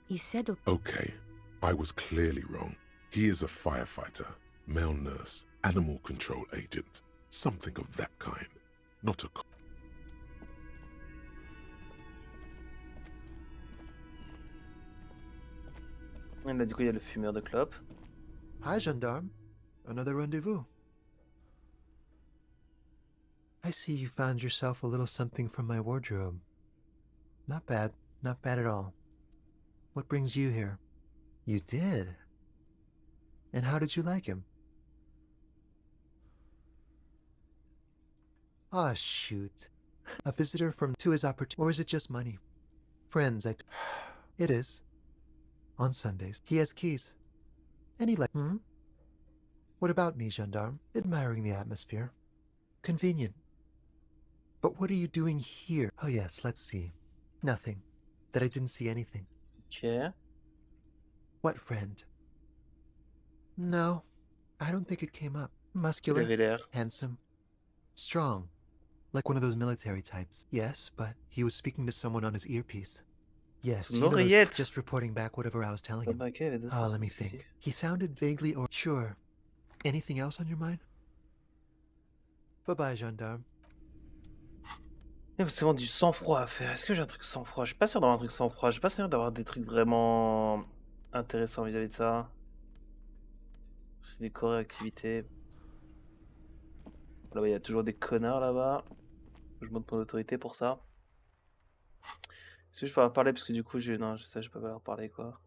S16: he said
S2: Okay, I was clearly wrong. He is a firefighter, male nurse, animal control agent, something of that kind. Not a
S1: Et là, du coup, il y a le fumeur de clope.
S5: Hi, gendarme. Another rendezvous. I see you found yourself a little something from my wardrobe. Not bad. Not bad at all. What brings you here? You did? And how did you like him? Ah, shoot. A visitor from to his opportunity. Or is it just money? Friends, It is. On Sundays. He has keys. And he What about me, gendarme? Admiring the atmosphere. Convenient. But what are you doing here? Oh yes, let's see. Nothing. That I didn't see anything.
S1: Okay.
S5: What friend? No, I don't think it came up.
S1: Il
S5: Muscular,
S1: avait l'air.
S5: handsome, strong. Like one of those military types. Yes, but he was speaking to someone on his earpiece. Yes,
S1: Son
S5: you know,
S1: oreillette.
S5: just reporting back whatever I was telling him.
S1: Ok, les deux
S5: Oh,
S1: sont
S5: let me
S1: sensitifs.
S5: think. He sounded vaguely or sure. Anything else on your mind? Bye-bye, gendarme.
S1: C'est vraiment du sang-froid à faire. Est-ce que j'ai un truc sang-froid? Je suis pas sûr d'avoir un truc sang-froid. Je suis pas sûr d'avoir des trucs vraiment intéressants vis-à-vis de ça. J'ai décoré activité. Là-bas, il y a toujours des connards là-bas. Je monte mon autorité pour ça. Est-ce que je peux leur parler? Parce que du coup, non, je sais, je peux pas leur parler quoi.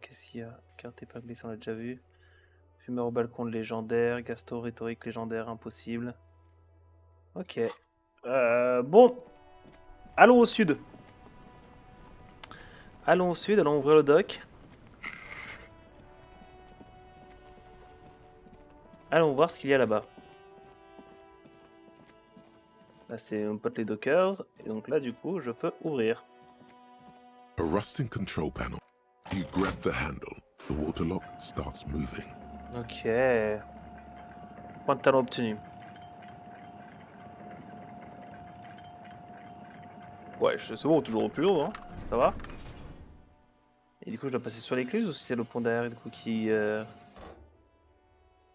S1: Qu'est-ce qu'il y a? Carte épinglée, ça on l'a déjà vu. Fumeur au balcon de légendaire. Gasto rhétorique légendaire, impossible. Ok. Bon. Allons au sud. Allons au sud, allons ouvrir le dock. Allons voir ce qu'il y a là-bas. Là, c'est mon pote les dockers. Et donc là, du coup, je peux ouvrir.
S2: A rusting control panel. You grab the handle. The water lock starts moving.
S1: Ok. Point de talent obtenu. Ouais, c'est bon, toujours au plus haut, hein. Ça va? Et du coup, je dois passer sur l'écluse ou si c'est le pont derrière du coup qui...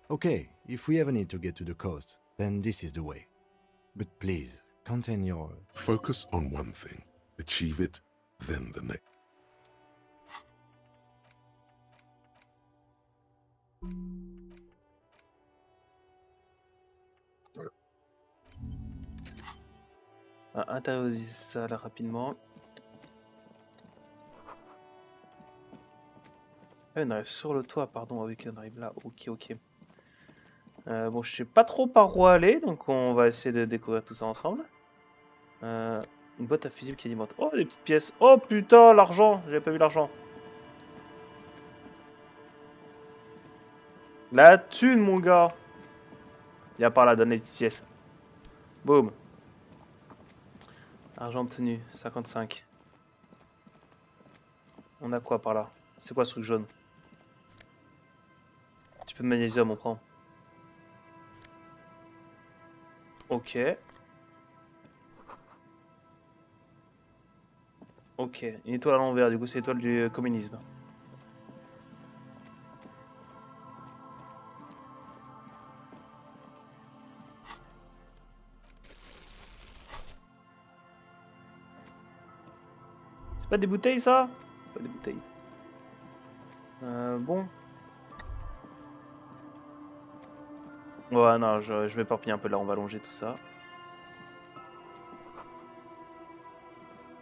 S4: Okay, if we ever need to get to the coast, then this is the way. But please, contain your...
S2: Focus on one thing. Achieve it, then the next.
S1: Intérioriser ça là rapidement. Ah, on arrive sur le toit, pardon. Ah oui, on arrive là. Ok, ok. Bon, je sais pas trop par où aller, donc on va essayer de découvrir tout ça ensemble. Une boîte à fusibles qui alimente. Oh, des petites pièces. Oh putain, l'argent. J'avais pas vu l'argent. La thune, mon gars. Viens par là, donne les petites pièces. Boum. Argent obtenu, 55. On a quoi par là? C'est quoi ce truc jaune? Un petit peu de magnésium, on prend. Ok. Ok, une étoile à l'envers, du coup c'est l'étoile du communisme. C'est pas des bouteilles ça? Pas des bouteilles. Bon. Ouais, non, je vais éparpiller un peu là, on va allonger tout ça.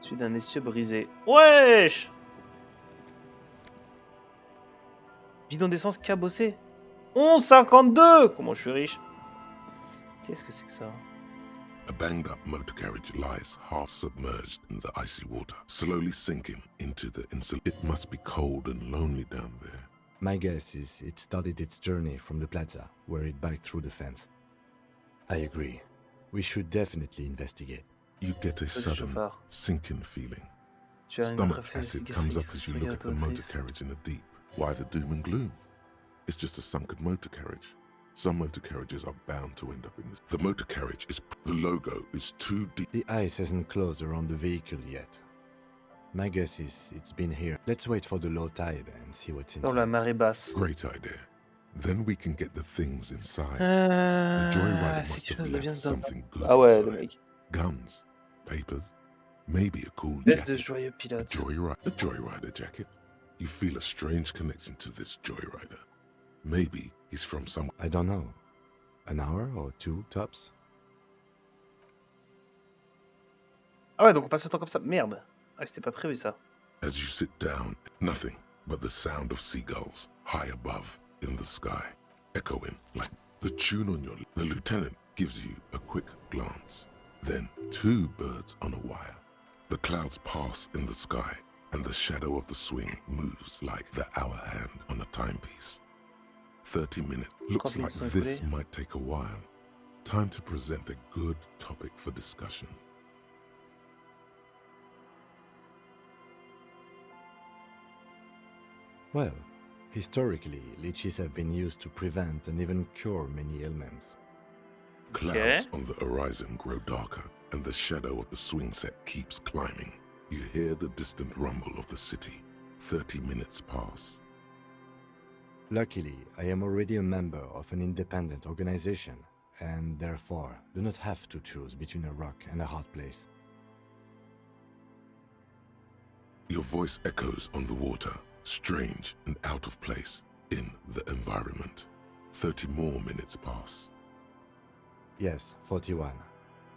S1: Celui d'un essieu brisé. Wesh! Bidon d'essence cabossé. 11,52. Comment je suis riche. Qu'est-ce que c'est que ça?
S2: A banged up motor carriage lies half submerged in the icy water, slowly sinking into the insul. It must be cold and lonely down there.
S4: My guess is it started its journey from the plaza, where it backed through the fence. I agree. We should definitely investigate.
S2: You get a sudden, sinking feeling.
S1: Tu as une
S2: Stomach
S1: préférence
S2: acid comes up as you look at the motor carriage in the deep. Why the doom and gloom? It's just a sunken motor carriage. Some motor carriages are bound to end up in this. The motor carriage is... The logo is too deep.
S4: The ice hasn't closed around the vehicle yet. My guess is it's been here. Let's wait for the low tide and see what's inside.
S1: Dans la marée basse.
S2: Great idea. Then we can get the things inside. The joyrider must have left something good inside. Guns, papers, maybe a cool jacket.
S1: De joyeux pilote.
S2: A joyrider jacket. You feel a strange connection to this joyrider. Maybe he's from some...
S4: I don't know. An hour or two, tops?
S1: Ah ouais, donc on passe le temps comme ça. Merde. Ah, c'était pas prévu ça.
S2: As you sit down, nothing but the sound of seagulls high above in the sky, echoing like the tune on your... The lieutenant gives you a quick glance. Then 2 birds on a wire. The clouds pass in the sky, and the shadow of the swing moves like the hour hand on a timepiece. 30 minutes. Looks like this might take a while. Time to present a good topic for discussion.
S4: Well, historically, lychees have been used to prevent and even cure many ailments.
S2: Clouds on the horizon grow darker, and the shadow of the swing set keeps climbing. You hear the distant rumble of the city. 30 minutes pass.
S4: Luckily, I am already a member of an independent organization, and therefore do not have to choose between a rock and a hard place.
S2: Your voice echoes on the water, strange and out of place in the environment. 30 more minutes pass.
S4: Yes, 41.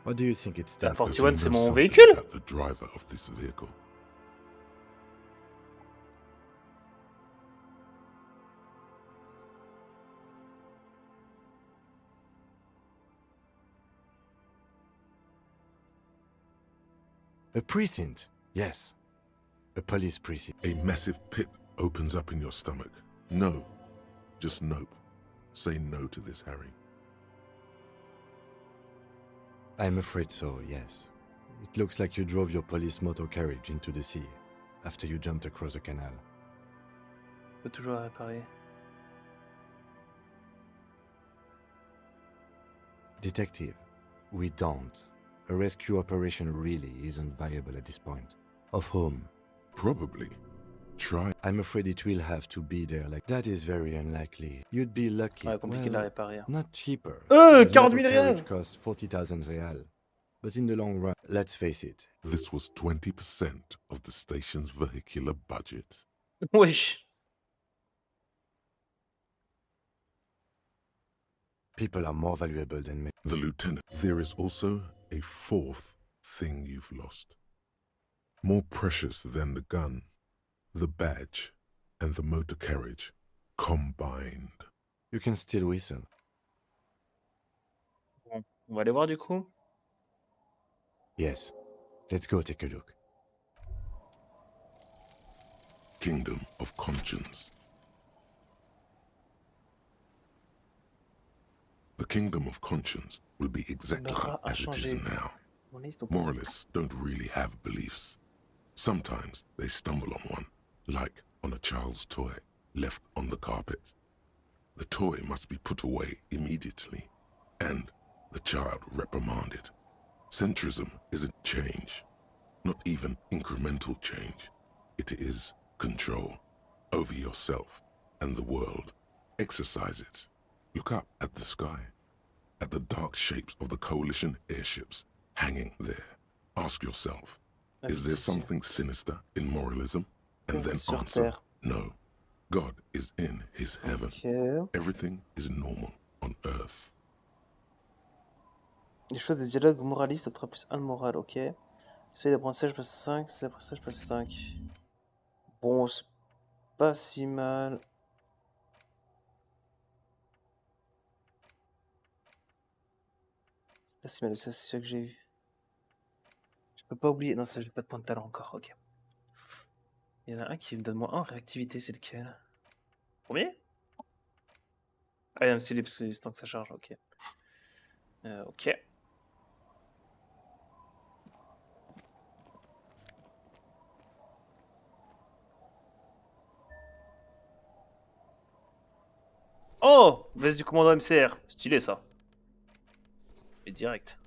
S4: What do you think it's done?
S1: 41, c'est mon véhicule?
S2: About the driver of this vehicle.
S4: A precinct, yes. A police precinct.
S2: A massive pit opens up in your stomach. No. Just nope. Say no to this, Harry.
S4: I'm afraid so, yes. It looks like you drove your police motor carriage into the sea after you jumped across the canal.
S1: Faut toujours réparer.
S4: Detective, we don't. A rescue operation really isn't viable at this point. Of whom?
S2: Probably. Try.
S4: I'm afraid it will have to be there like that is very unlikely. You'd be lucky.
S1: Ouais, compliqué de la réparer.
S4: Not cheaper.
S1: 40 000 reals!
S4: Cost 40,000 real. But in the long run, let's face it.
S2: This was 20% of the station's vehicular budget.
S1: Wesh.
S4: People are more valuable than me.
S2: The lieutenant. There is also a 4th thing you've lost. More precious than the gun, the badge, and the motor carriage combined.
S4: You can still whistle.
S1: Bon, on va aller voir du coup.
S4: Yes. Let's go take a look.
S2: Kingdom of Conscience. The Kingdom of Conscience will be exactly as it is now. Moralists don't really have beliefs. Sometimes they stumble on one, like on a child's toy left on the carpet. The toy must be put away immediately, and the child reprimanded. Centrism isn't change, not even incremental change. It is control over yourself and the world. Exercise it. Look up at the sky, at the dark shapes of the coalition airships hanging there. Ask yourself, is there something sinister in moralism? And then answer, no. God is in his heaven. Everything is normal on earth.
S1: Les choses de dialogue moraliste, octroie plus 1 de morale, ok. Seuil d'apprentissage passe 5, seuil d'apprentissage passe 5. Bon, c'est pas si mal. pas si mal, ça c'est celui que j'ai eu. Je peux pas oublier. Non, ça j'ai pas de point de talent encore. Ok. Il y en a un qui me donne moins 1 en réactivité, c'est lequel? Premier? Ah, il y a un stylé parce que c'est temps que ça charge. Ok. Ok. Oh! Veste du commandant MCR. Stylé ça. Et direct.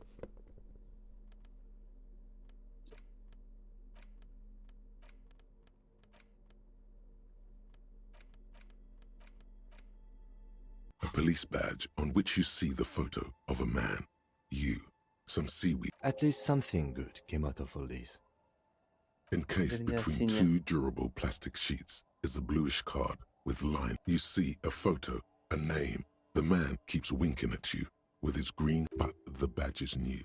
S2: A police badge on which you see the photo of a man, you, some seaweed.
S4: At least something good came out of all this.
S2: Encased between two durable plastic sheets is a bluish card with line. You see a photo, a name. The man keeps winking at you with his green, but the badge is new.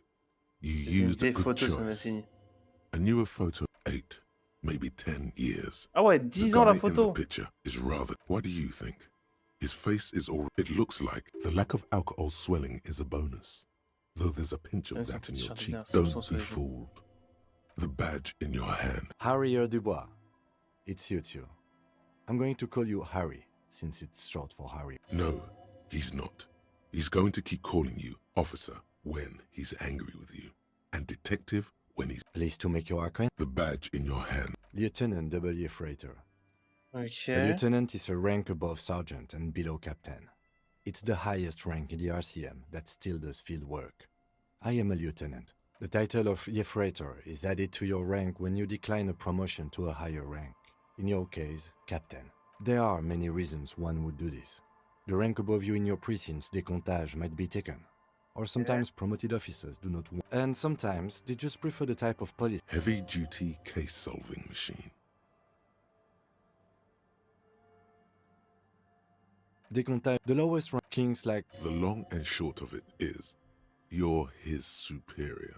S2: You used a good choice. A newer photo, 8, maybe 10 years.
S1: Ah ouais, 10 ans la photo.
S2: The picture is rather. What do you think? His face is all. It looks like the lack of alcohol swelling is a bonus. Though there's a pinch of that in your cheek. Don't be fooled. The badge in your hand.
S4: Harry Dubois. It's you two. I'm going to call you Harry, since it's short for Harry.
S2: No, he's not. He's going to keep calling you officer when he's angry with you, and detective when he's...
S4: Pleased to make your acquaintance.
S2: The badge in your hand.
S4: Lieutenant W. Freighter.
S1: Okay.
S4: A lieutenant is a rank above sergeant and below captain. It's the highest rank in the RCM that still does field work. I am a lieutenant. The title of Freighter is added to your rank when you decline a promotion to a higher rank. In your case, captain. There are many reasons one would do this. The rank above you in your precinct's décomptage might be taken. Or sometimes promoted officers do not want. And sometimes they just prefer the type of police.
S2: Heavy-duty case-solving machine.
S4: Décomptage, the lowest rankings like...
S2: The long and short of it is, you're his superior.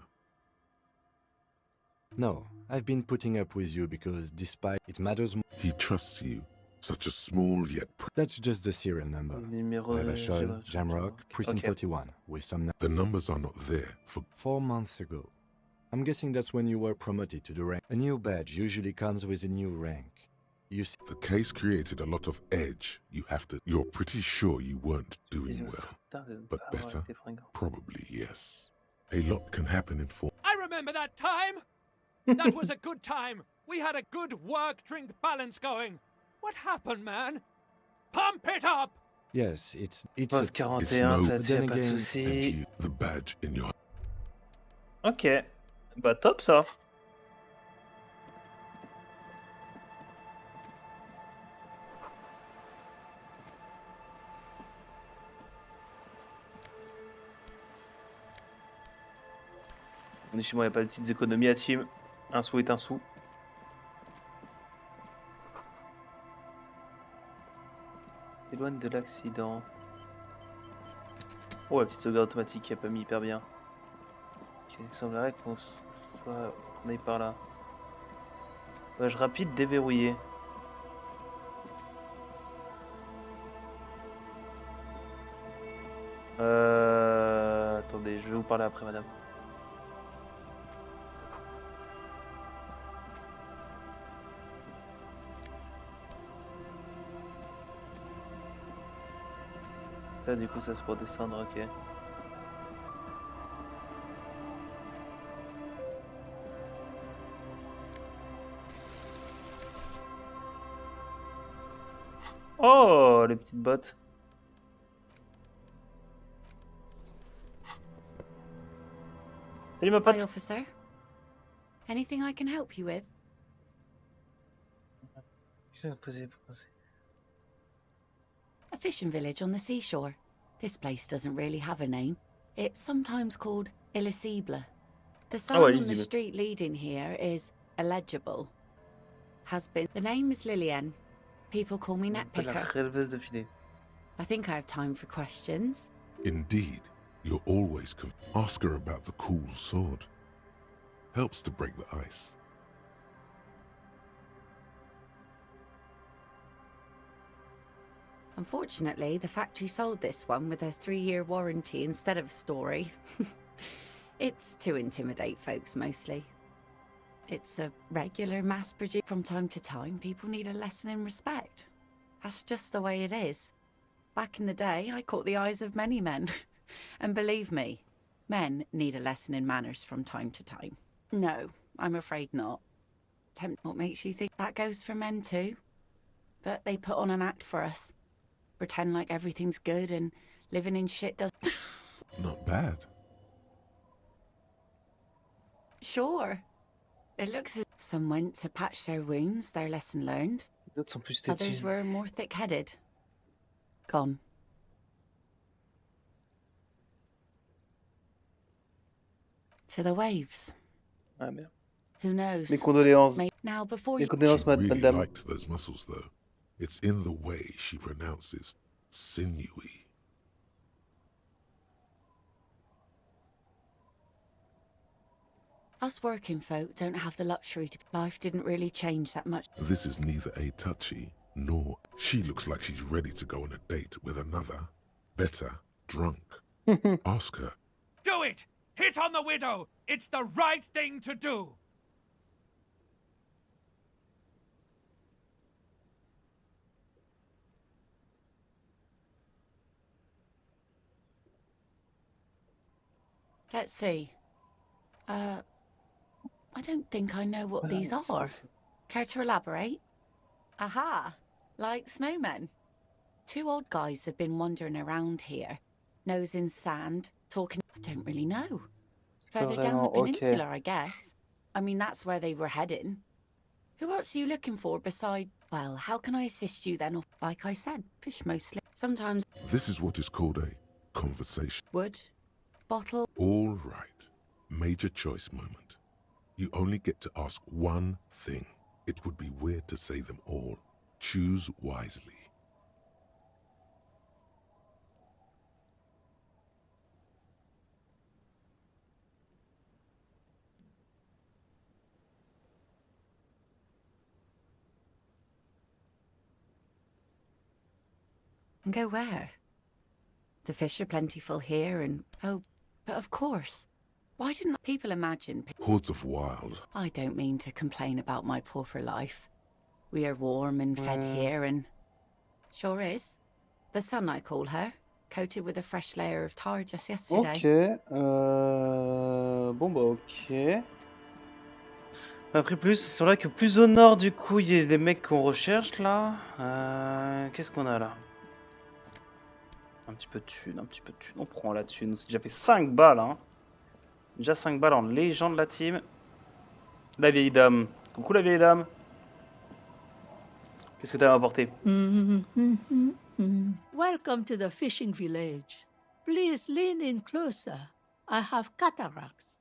S4: No, I've been putting up with you because despite it matters more...
S2: He trusts you. Such a small yet...
S4: That's just the serial number. Revachol, Jamrock, Precinct 41, with some...
S2: The numbers are not there for...
S4: 4 months ago. I'm guessing that's when you were promoted to the rank. A new badge usually comes with a new rank. You see...
S2: The case created a lot of edge. You have to... You're pretty sure you weren't doing well. But better? Probably yes. A lot can happen in 4...
S18: I remember that time! That was a good time! We had a good work-drink balance going! What happened, man? Pump it up!
S4: Yes, it's
S1: Post 41, ça y a pas de soucis.
S2: The badge in your...
S1: Ok. Bah top ça. On est chez moi, il n'y a pas de petites économies à team. Un sou est un sou. Éloigne de l'accident. Oh, la petite sauvegarde automatique qui a pas mis hyper bien. Ok, il semblerait qu'on aille par là. Voyage rapide déverrouillé. Attendez, je vais vous parler après, madame. Là, du coup, ça c'est pour descendre, ok. Oh, les petites bottes. Salut ma pote.
S9: Hi, officer. Anything I can help you with? A fishing village on the seashore. This place doesn't really have a name. It's sometimes called Illisible. The sign on the street leading here is illegible. Has been. The name is Lillian. People call me Netpicker. I think I have time for questions.
S2: Indeed. You're always ask her about the cool sword. Helps to break the ice.
S9: Unfortunately, the factory sold this one with a 3-year warranty instead of a story. It's to intimidate folks mostly. It's a regular mass produce. From time to time, people need a lesson in respect. That's just the way it is. Back in the day, I caught the eyes of many men. And believe me, men need a lesson in manners from time to time. No, I'm afraid not. What makes you think that goes for men too? But they put on an act for us. Pretend like everything's good and living in shit does.
S2: Not bad.
S9: Sure. It looks as some went to patch their wounds, their lesson learned.
S1: D'autres sont plus
S9: Others
S1: têtus.
S9: were more thick-headed. Gone. To the waves.
S1: Ah merde.
S9: Who knows?
S1: Mes condoléances.
S9: Now before
S1: Mes
S9: you...
S1: condoléances,
S2: She really
S1: madame.
S2: liked those muscles, though. It's in the way she pronounces sinewy.
S9: Us working folk don't have the luxury to... Life didn't really change that much.
S2: This is neither a touchy nor... She looks like she's ready to go on a date with another, better, drunk. Ask her.
S18: Do it! Hit on the widow! It's the right thing to do!
S9: Let's see. I don't think I know what these are. Care to elaborate? Aha! Like snowmen. Two old guys have been wandering around here, nose in sand, talking... I don't really know. Further down the peninsula, I guess. I mean, that's where they were heading. Who else are you looking for beside... Well, how can I assist you then? Like I said, fish mostly. Sometimes...
S2: This is what is called a conversation.
S9: Wood. Bottle.
S2: All right. Major choice moment. You only get to ask one thing. It would be weird to say them all. Choose wisely.
S9: And go where? The fish are plentiful here and... Oh, but of course. Why didn't people imagine...
S2: Hordes of wild.
S9: I don't mean to complain about my pauper life. We are warm and fed here and... Sure is. The sun, I call her. Coated with a fresh layer of tar just yesterday.
S1: Ok. Bon bah ok. Après plus, c'est vrai que plus au nord du coup il y a des mecs qu'on recherche là. Qu'est-ce qu'on a là? Un petit peu de thune, un petit peu de thune. On prend la thune. On s'est déjà fait 5 balles hein. Déjà 5 balles en légende de la team. La vieille dame. Coucou la vieille dame. Qu'est-ce que t'as apporté?
S19: Welcome to the fishing village. Please lean in closer. I have cataracts.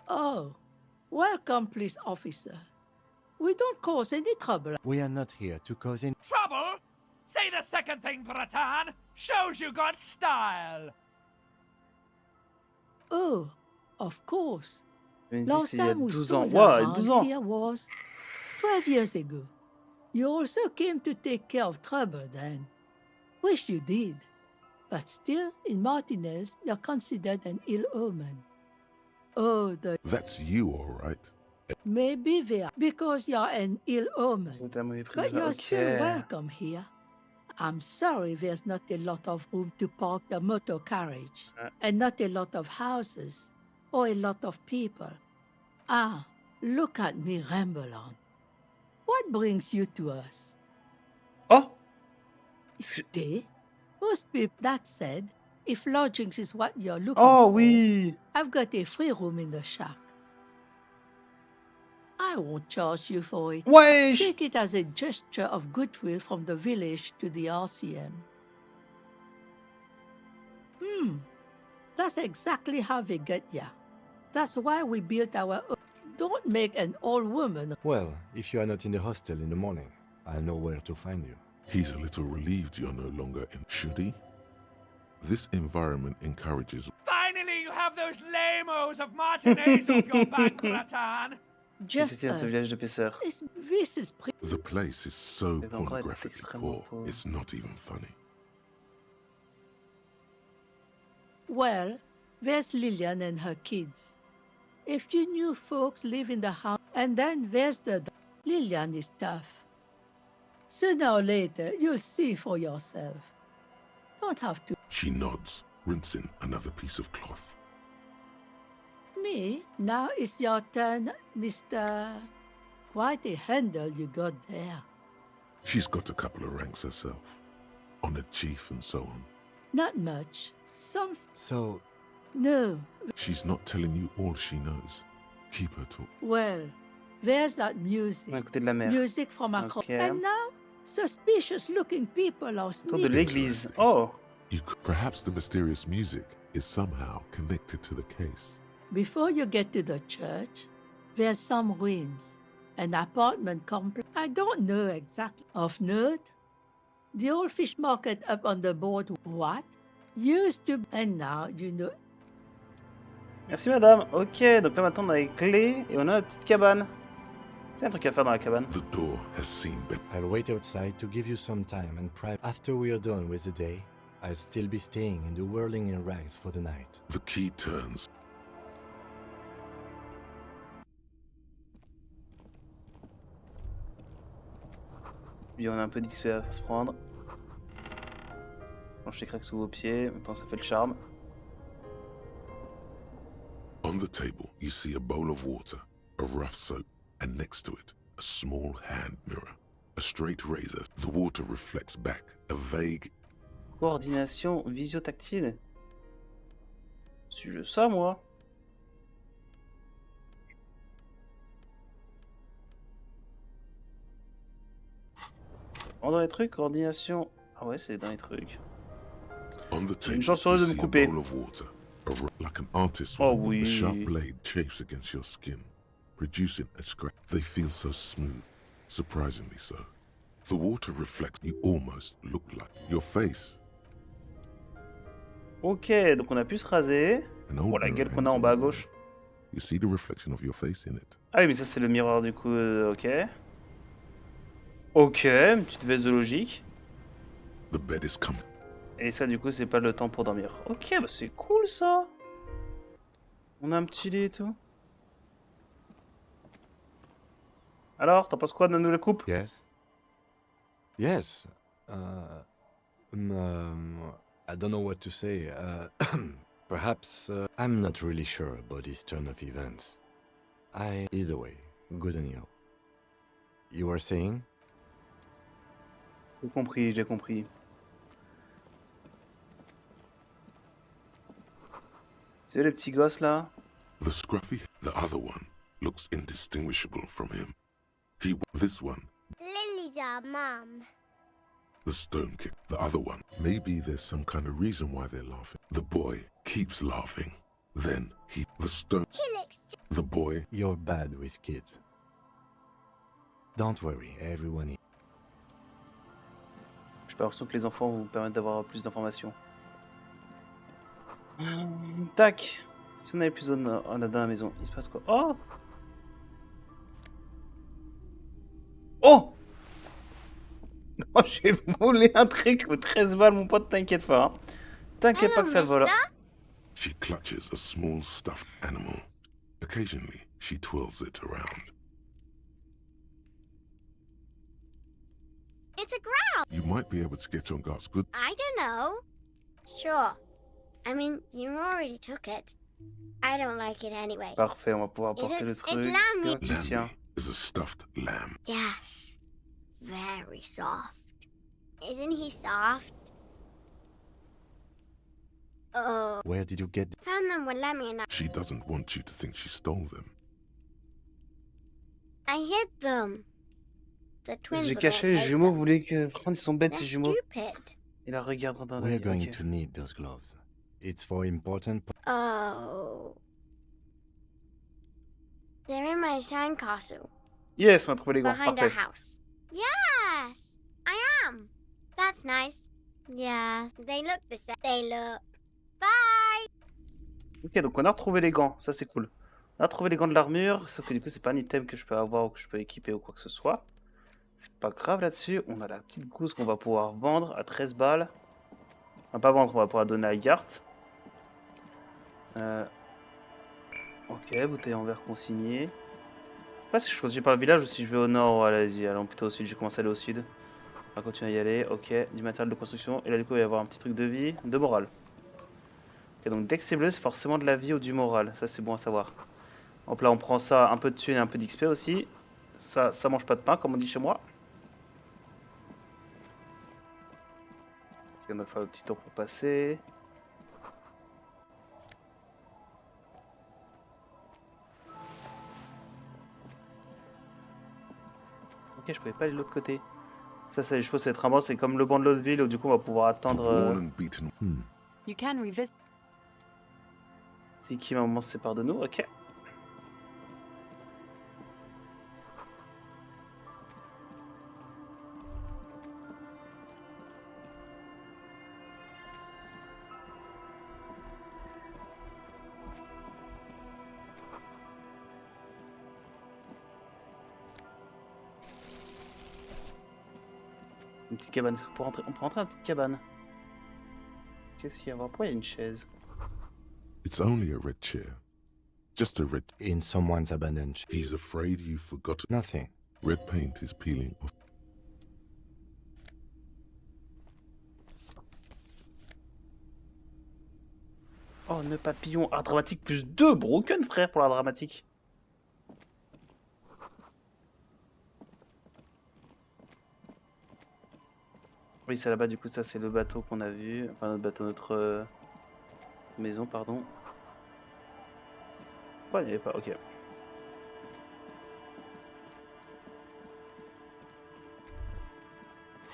S19: Oh, welcome, police officer. We don't cause any trouble.
S4: We are not here to cause any...
S18: Trouble? Say the second thing, Bratan! Shows you got style!
S19: Oh, of course.
S1: Last time we saw you
S19: 12
S1: ans.
S19: here was 12 years ago. You also came to take care of trouble then. Wish you did. But still, in Martinez, you're considered an ill omen. Oh,
S2: That's you, all right.
S19: maybe they are, because you're an ill omen.
S1: C'est un mauvais
S19: But
S1: président.
S19: you're
S1: Ok.
S19: still welcome here. I'm sorry there's not a lot of room to park the motor carriage, and not a lot of houses, or a lot of people. Ah, look at me ramble on. What brings you to us?
S1: Oh!
S19: Stay? Most people, that said, if lodgings is what you're looking
S1: Oh
S19: for,
S1: oui!
S19: I've got a free room in the shack. I won't charge you for it.
S1: Wesh!
S19: Take it as a gesture of goodwill from the village to the RCM. That's exactly how they get ya. That's why we built our own. Don't make an old woman.
S4: Well, if you are not in the hostel in the morning, I'll know where to find you.
S2: He's a little relieved you're no longer in. Should he? This environment encourages...
S18: Finally, you have those lamos of Martinez off your back, Bratan!
S19: Just
S1: C'était ce village de pêcheurs.
S19: This is
S2: The place is so
S1: Les endroits étaient
S2: pornographically
S1: extrêmement
S2: poor,
S1: pauvres.
S2: it's not even funny.
S19: Well, there's Lillian and her kids. If you new folks live in the house, and then there's the Lillian is tough. Sooner or later, you'll see for yourself. Don't have to.
S2: She nods, rinsing another piece of cloth.
S19: Me? Now it's your turn, Mr. Quite a handle you got there.
S2: She's got a couple of ranks herself. Honored chief and so on.
S19: Not much. Some...
S4: So...
S19: No.
S2: She's not telling you all she knows. Keep her talk.
S19: Well, there's that music.
S1: À côté de la mer.
S19: Music from a
S1: Ok.
S19: And now, suspicious-looking people are
S1: Autour de
S19: sneaking.
S1: l'église. Oh!
S2: Perhaps the mysterious music is somehow connected to the case.
S19: Before you get to the church, there's some ruins. An apartment complex. I don't know exactly. Of note, the old fish market up on the board. What? Used to. And now, you know.
S1: Merci madame. Ok, donc là maintenant on a les clés et on a la petite cabane. C'est un truc à faire dans la cabane.
S2: The door has seen better.
S4: I'll wait outside to give you some time and after we are done with the day, I'll still be staying in the whirling in rags for the night.
S2: The key turns.
S1: Puis on a un peu d'XP à se prendre. Plancher craque sous vos pieds, maintenant ça fait le charme.
S2: On the table, you see a bowl of water, a rough soap, and next to it, a small hand mirror, a straight razor. The water reflects back a vague...
S1: Coordination visio-tactile. Suis-je ça moi? Oh, dans les trucs, coordination. Ah ouais, c'est dans les trucs.
S2: On the table,
S1: Une chance sur deux de me couper.
S2: bowl of water, like an artist
S1: Oh
S2: would.
S1: oui.
S2: The sharp blade chafes against your skin, producing a scratch. They feel so smooth, surprisingly so. The water reflects. You almost look like your face.
S1: Ok, donc on a pu se raser. Oh la gueule qu'on a en bas à gauche.
S2: You see the reflection of your face in it.
S1: Ah oui, mais ça c'est le miroir du coup, ok. Ok, une petite veste de logique.
S2: The bed is comfy.
S1: Et ça du coup c'est pas le temps pour dormir. Ok, bah c'est cool ça. On a un petit lit et tout. Alors, t'en penses quoi de la nouvelle coupe?
S4: Yes. Yes. I don't know what to say. Perhaps I'm not really sure about this turn of events. Either way, good on you. You were saying?
S1: J'ai compris, j'ai compris. C'est les petits gosses là?
S2: The scruffy, the other one, looks indistinguishable from him. This one.
S20: Lily's our mum.
S2: The stone kick, the other one. Maybe there's some kind of reason why they're laughing. The boy keeps laughing. Then the stone. The boy.
S4: You're bad with kids. Don't worry, everyone.
S1: J'ai pas l'impression que les enfants vous permettent d'avoir plus d'informations. Tac. Si on avait plus dans la maison, il se passe quoi? Oh! Oh! Oh, j'ai volé un truc aux 13 balles, mon pote, t'inquiète pas. Hein. T'inquiète pas que ça vole.
S2: She clutches a small stuffed animal. Occasionally, she twirls it around.
S20: It's a growl.
S2: You might be able to get on Gart's good.
S20: I don't know. Sure. I mean, you already took it. I don't like it anyway.
S1: Parfait, on va pouvoir porter le truc.
S20: Lamb
S2: is a stuffed lamb.
S20: Yes. Very soft. Isn't he soft? Oh.
S4: Where did you get?
S20: Found them with Lemmy and I.
S2: She doesn't want you to think she stole them.
S20: I hid them. The twins.
S1: J'ai caché les jumeaux, vous voulez que Franck ils sont bêtes ces jumeaux.
S20: Stupid.
S1: Il la regarde dans
S4: We're going to need those gloves. It's for important.
S20: Oh. They're in my sandcastle.
S1: Yes, on a trouvé les gants.
S20: Behind
S1: Parfait.
S20: our house. Yes, I am. That's nice. Yeah, they look the same. They look. Bye.
S1: Ok, donc on a retrouvé les gants, ça c'est cool. On a retrouvé les gants de l'armure, sauf que du coup c'est pas un item que je peux avoir ou que je peux équiper ou quoi que ce soit. C'est pas grave là-dessus. On a la petite gousse qu'on va pouvoir vendre à 13 balles. Enfin pas vendre, on va pouvoir donner à Gart. Ok, bouteille en verre consignée. Je sais pas si je choisis par le village ou si je vais au nord. Allez-y, allons plutôt au sud. J'ai commencé à aller au sud. On va continuer à y aller. Ok, du matériel de construction. Et là, du coup, il va y avoir un petit truc de vie, de morale. Ok, donc dès que c'est bleu, c'est forcément de la vie ou du moral. Ça, c'est bon à savoir. Hop là, on prend ça, un peu de thunes et un peu d'XP aussi. Ça mange pas de pain, comme on dit chez moi. Ok, on va faire le petit tour pour passer. Ok, je pouvais pas aller de l'autre côté. Ça, je pense que c'est vraiment, c'est comme le banc de l'autre ville où du coup on va pouvoir attendre.
S10: You can revisit.
S1: Si qui à un moment se sépare de nous, ok. Une petite cabane, on peut rentrer dans une petite cabane. Qu'est-ce qu'il y a à voir? Pourquoi il y a une chaise?
S2: It's only a red chair. Just a red...
S4: In someone's abandoned...
S2: He's afraid you've forgotten...
S4: Nothing.
S2: Red paint is peeling off.
S1: Oh, nœud papillon, art dramatique plus 2 broken, frère, pour la dramatique. Oui, c'est là-bas, du coup, ça, c'est le bateau qu'on a vu. Enfin, notre bateau, notre maison, pardon. Ouais, il n'y avait pas, ok.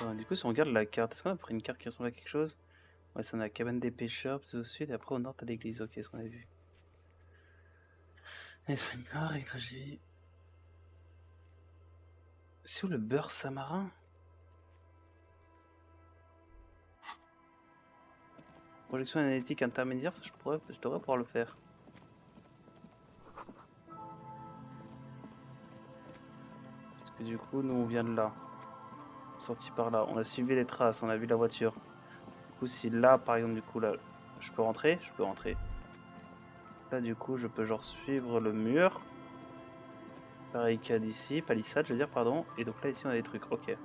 S1: Alors, du coup, si on regarde la carte, est-ce qu'on a pris une carte qui ressemble à quelque chose? Ouais, c'est la cabane des pêcheurs, plus au sud, et après au nord, t'as l'église. Ok, est-ce qu'on a vu? Esprit de nord, électrogé. C'est où le beurre samarin? Projection analytique intermédiaire, ça je devrais pouvoir le faire. Parce que du coup, nous on vient de là. Sorti par là, on a suivi les traces, on a vu la voiture. Du coup, si là, par exemple, du coup, là, je peux rentrer? Je peux rentrer. Là, du coup, je peux genre suivre le mur. Barricade ici, palissade, je veux dire, pardon. Et donc là, ici, on a des trucs, ok.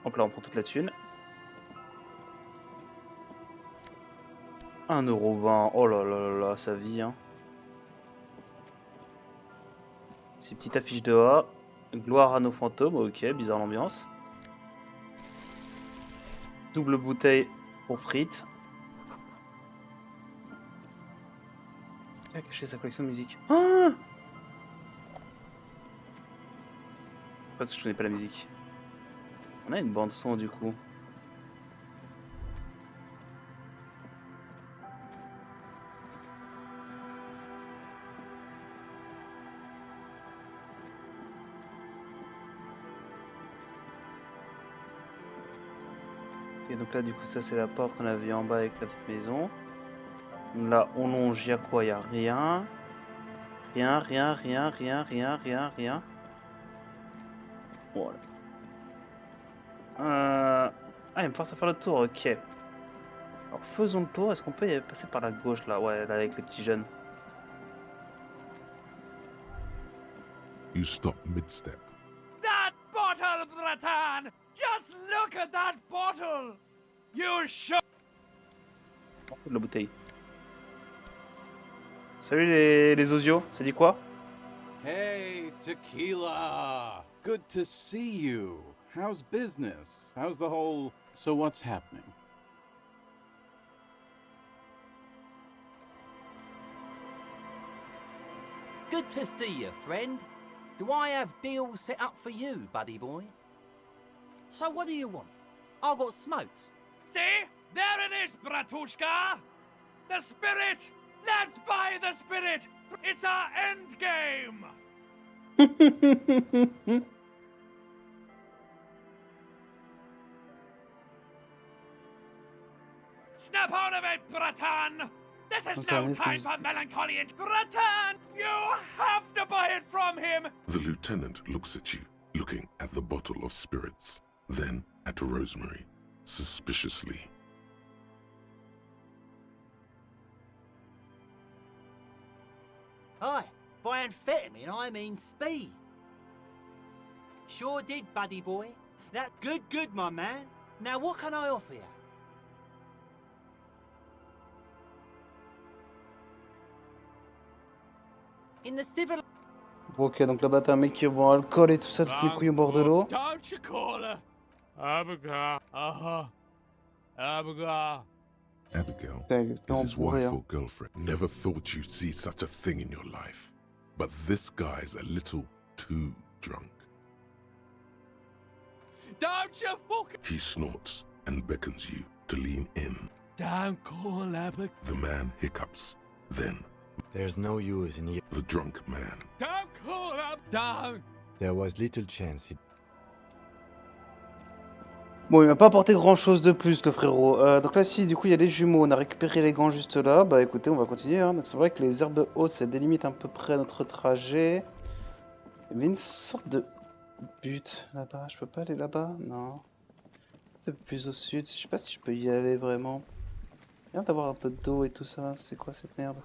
S1: Hop là, on prend toute la thune. 1,20€, oh là là là là, ça vit hein. Ces petites affiches dehors. Gloire à nos fantômes, ok, bizarre l'ambiance. Double bouteille pour frites. Il a caché sa collection de musique. Ah, parce que je connais pas la musique. On a une bande son du coup. Et donc là du coup ça c'est la porte qu'on a vue en bas avec la petite maison. Là on longe, il y a quoi? Il y a rien. Rien. Voilà. Ah, il me force à faire le tour, ok. Alors faisons le tour, est-ce qu'on peut y passer par la gauche là? Ouais, là avec les petits jeunes.
S2: You stop mid-step.
S18: That bottle, Bratan! Just look at that bottle! You should...
S1: De la bouteille. Salut les osios, ça dit quoi?
S21: Hey, Tequila! Good to see you. How's business? How's the whole... So what's happening?
S22: Good to see you, friend. Do I have deals set up for you, buddy boy? So what do you want? I've got smokes.
S18: See? There it is, Bratushka! The spirit! Let's buy the spirit! It's our end game! Snap out of it, Bratan! This is no time for melancholy and Bratan! You have to buy it from him!
S2: The lieutenant looks at you, looking at the bottle of spirits, then at Rosemary, suspiciously.
S22: Aye, by amphetamine I mean speed. Sure did, buddy boy. That good, my man. Now what can I offer you? In the civil...
S1: Bon, ok, donc là-bas t'as un mec qui vend alcool et tout ça, toutes les couilles au bord de l'eau.
S18: Don't you call her? Abigail. Abigail.
S2: Abigail,
S1: Putain,
S2: is his
S1: bourré,
S2: wife
S1: hein.
S2: or girlfriend. Never thought you'd see such a thing in your life. But this guy's a little too drunk.
S18: Don't you fucking...
S2: He snorts and beckons you to lean in.
S18: Don't call Abigail.
S2: The man hiccups. Then,
S4: There's no use in you.
S2: the drunk man.
S18: Don't call her down.
S4: There was little chance he...
S1: Bon, il m'a pas apporté grand chose de plus, le frérot. Donc là, si, du coup, il y a les jumeaux. On a récupéré les gants juste là. Bah écoutez, on va continuer. Hein. Donc c'est vrai que les herbes hautes, ça délimite à peu près notre trajet. Il y avait une sorte de but là-bas. Je peux pas aller là-bas? Non. Un peu plus au sud. Je sais pas si je peux y aller vraiment. Il y a l'air d'avoir un peu d'eau et tout ça. C'est quoi cette merde?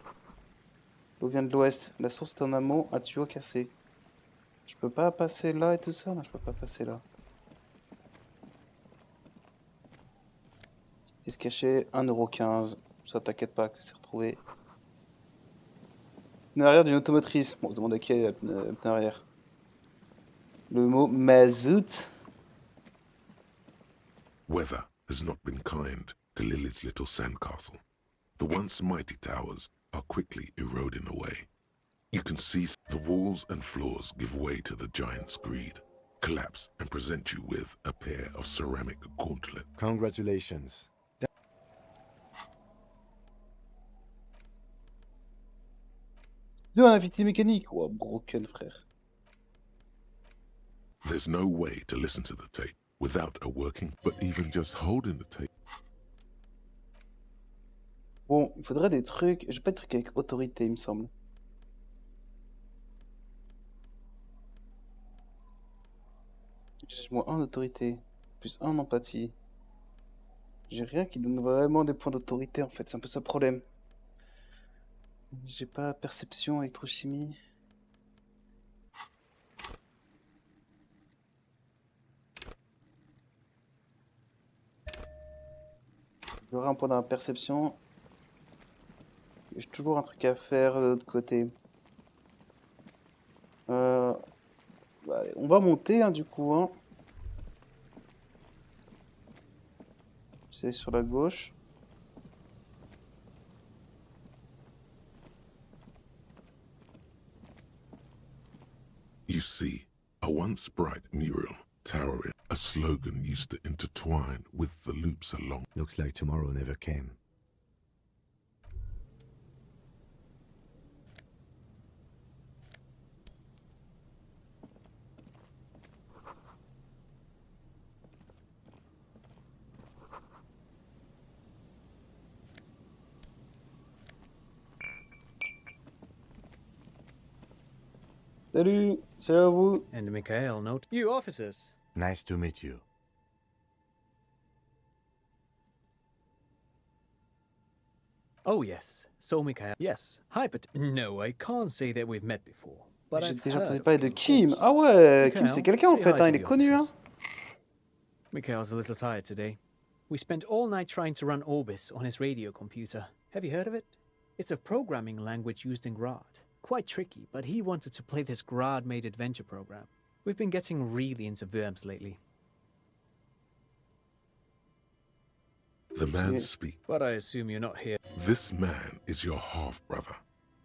S1: L'eau vient de l'ouest. La source est en amont. Un tuyau cassé. Je peux pas passer là et tout ça? Non, je peux pas passer là. Il se cachait 1,15 €. Ça t'inquiète pas que c'est retrouvé. Pneu arrière d'une automotrice. Bon, on se demande à qui est le pneu arrière. Le mot mazout.
S2: Weather has not been kind to Lily's little sandcastle. The once mighty towers are quickly eroding away. You can see the walls and floors give way to the giant's greed, collapse and present you with a pair of ceramic gauntlets.
S4: Congratulations.
S1: Deux invité mécanique. Oh, broken, frère.
S2: There's no way to listen to the tape without a working, but even just holding the tape.
S1: Bon, il faudrait des trucs. J'ai pas de trucs avec autorité, il me semble. J'ai moins 1 d'autorité, plus 1 en empathie. J'ai rien qui donne vraiment des points d'autorité en fait, c'est un peu ça le problème. J'ai pas perception, électrochimie. J'aurai un point dans la perception. J'ai toujours un truc à faire de l'autre côté. Bah, on va monter hein, du coup. Hein. C'est sur la gauche.
S2: You see, a once bright mural towering, a slogan used to intertwine with the loops along.
S4: Looks like tomorrow never came.
S1: Salut, salut à vous.
S3: And Mikhail, note. You officers.
S4: Nice to meet you.
S3: Oh, yes. So, Mikhail. Yes. Hi, but no, I can't say that we've met before. But
S1: J'ai
S3: I've
S1: déjà
S3: heard
S1: entendu
S3: of
S1: parler de
S3: Kim,
S1: Kim.
S3: of course.
S1: Ah ouais, Kim
S3: Mikhail,
S1: c'est quelqu'un en
S3: say
S1: fait,
S3: hi
S1: hein,
S3: to
S1: il est
S3: the
S1: connu. Hein.
S3: officers. Mikhail's a little tired today. We spent all night trying to run Orbis on his radio computer. Have you heard of it? It's a programming language used in Grad. Quite tricky, but he wanted to play this Grad-made adventure program. We've been getting really into Worms lately.
S2: The man speaks.
S3: But I assume you're not here.
S2: This man is your half-brother.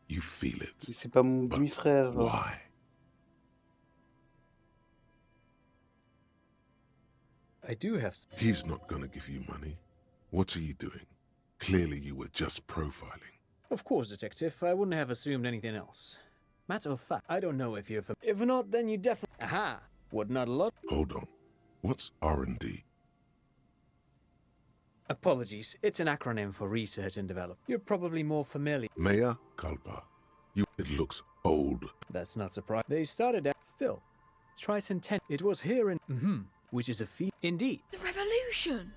S2: You feel it.
S1: C'est pas mon demi-frère.
S2: Why?
S3: I do have...
S2: He's not gonna give you money. What are you doing? Clearly you were just profiling.
S3: Of course, Detective. I wouldn't have assumed anything else. Matter of fact, I don't know if you're... If not, then you definitely... Aha! What, not a lot?
S2: Hold on. What's R&D?
S3: Apologies. It's an acronym for research and development. You're probably more familiar.
S2: Mea culpa. It looks old.
S3: That's not surprising. They started out... Still. Tricentennial. It was here in... which is a feat. Indeed.
S16: The revolution!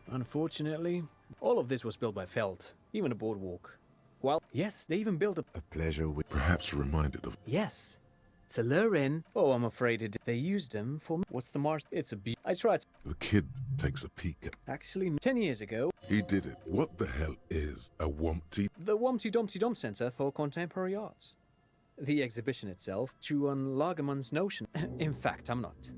S3: Unfortunately, all of this was built by Feld. Even a boardwalk. Well, Yes, they even built
S4: a pleasure with...
S2: Perhaps reminded of...
S3: Yes. To lure in... Oh, I'm afraid they used them for... What's the marsh? It's a bee. I tried...
S2: The kid takes a peek at...
S3: Actually, 10 years ago...
S2: He did it. What the hell is a Wumpty?
S3: The Wumpty Dumpty Dump Center for Contemporary Arts. The exhibition itself drew on Lagerman's notion. In fact, I'm not.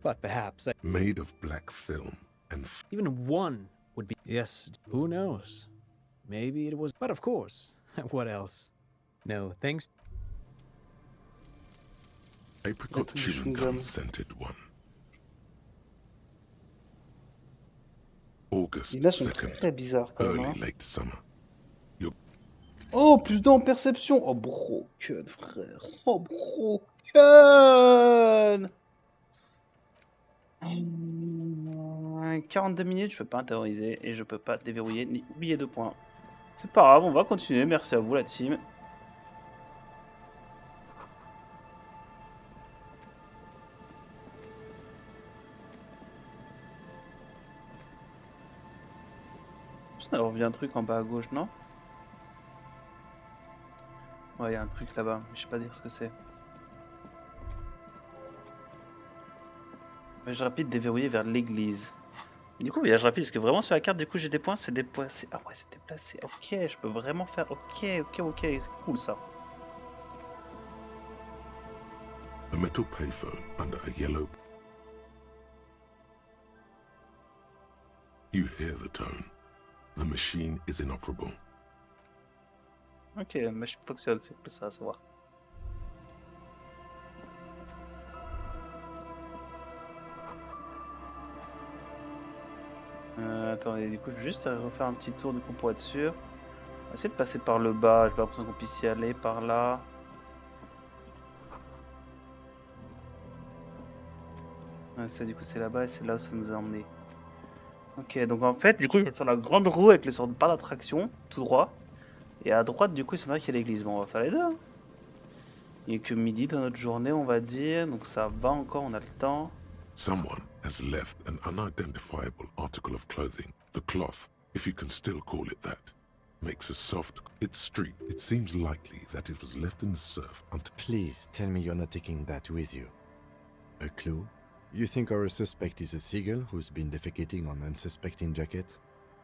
S3: But perhaps
S2: Made of black film and...
S3: Even one would be... Yes, who knows? Maybe it was... But of course, what else? No, thanks...
S2: Apricot chewing gum scented one. August 2nd, early late summer.
S1: Oh, plus d'un en perception. Oh, broken, frère. Oh, broken. 42 minutes, je peux pas intérioriser et je peux pas déverrouiller ni oublier 2 points. C'est pas grave, on va continuer. Merci à vous, la team. Ça revient un truc en bas à gauche, non? Ouais, il y a un truc là-bas, mais je sais pas dire ce que c'est. Voyage rapide déverrouillé vers l'église. Du coup, voyage rapide, parce que vraiment sur la carte, du coup, j'ai des points, c'est déplacé. Ah ouais, c'est déplacé. Ok, je peux vraiment faire. Ok, c'est cool ça.
S2: A metal payphone under a yellow. You hear the tone. The machine is inoperable.
S1: Ok, la machine fonctionne, c'est cool ça à savoir. Attendez, du coup, je vais juste refaire un petit tour du coup pour être sûr. On va essayer de passer par le bas, j'ai pas l'impression qu'on puisse y aller par là. Ouais, ça du coup c'est là-bas et c'est là où ça nous a emmené. Ok, donc en fait, du coup, je vais faire la grande roue avec les sortes de barres d'attraction, tout droit. Et à droite, du coup, il semblerait qu'il y a l'église. Bon, on va faire les deux. Hein. Il n'y a que midi dans notre journée, on va dire. Donc ça va encore, on a le temps.
S2: Someone has left an unidentifiable article of clothing. The cloth, if you can still call it that, makes a soft... It's streaked. It seems likely that it was left in the surf until...
S4: Please tell me you're not taking that with you. A clue? You think our suspect is a seagull who's been defecating on unsuspecting jacket?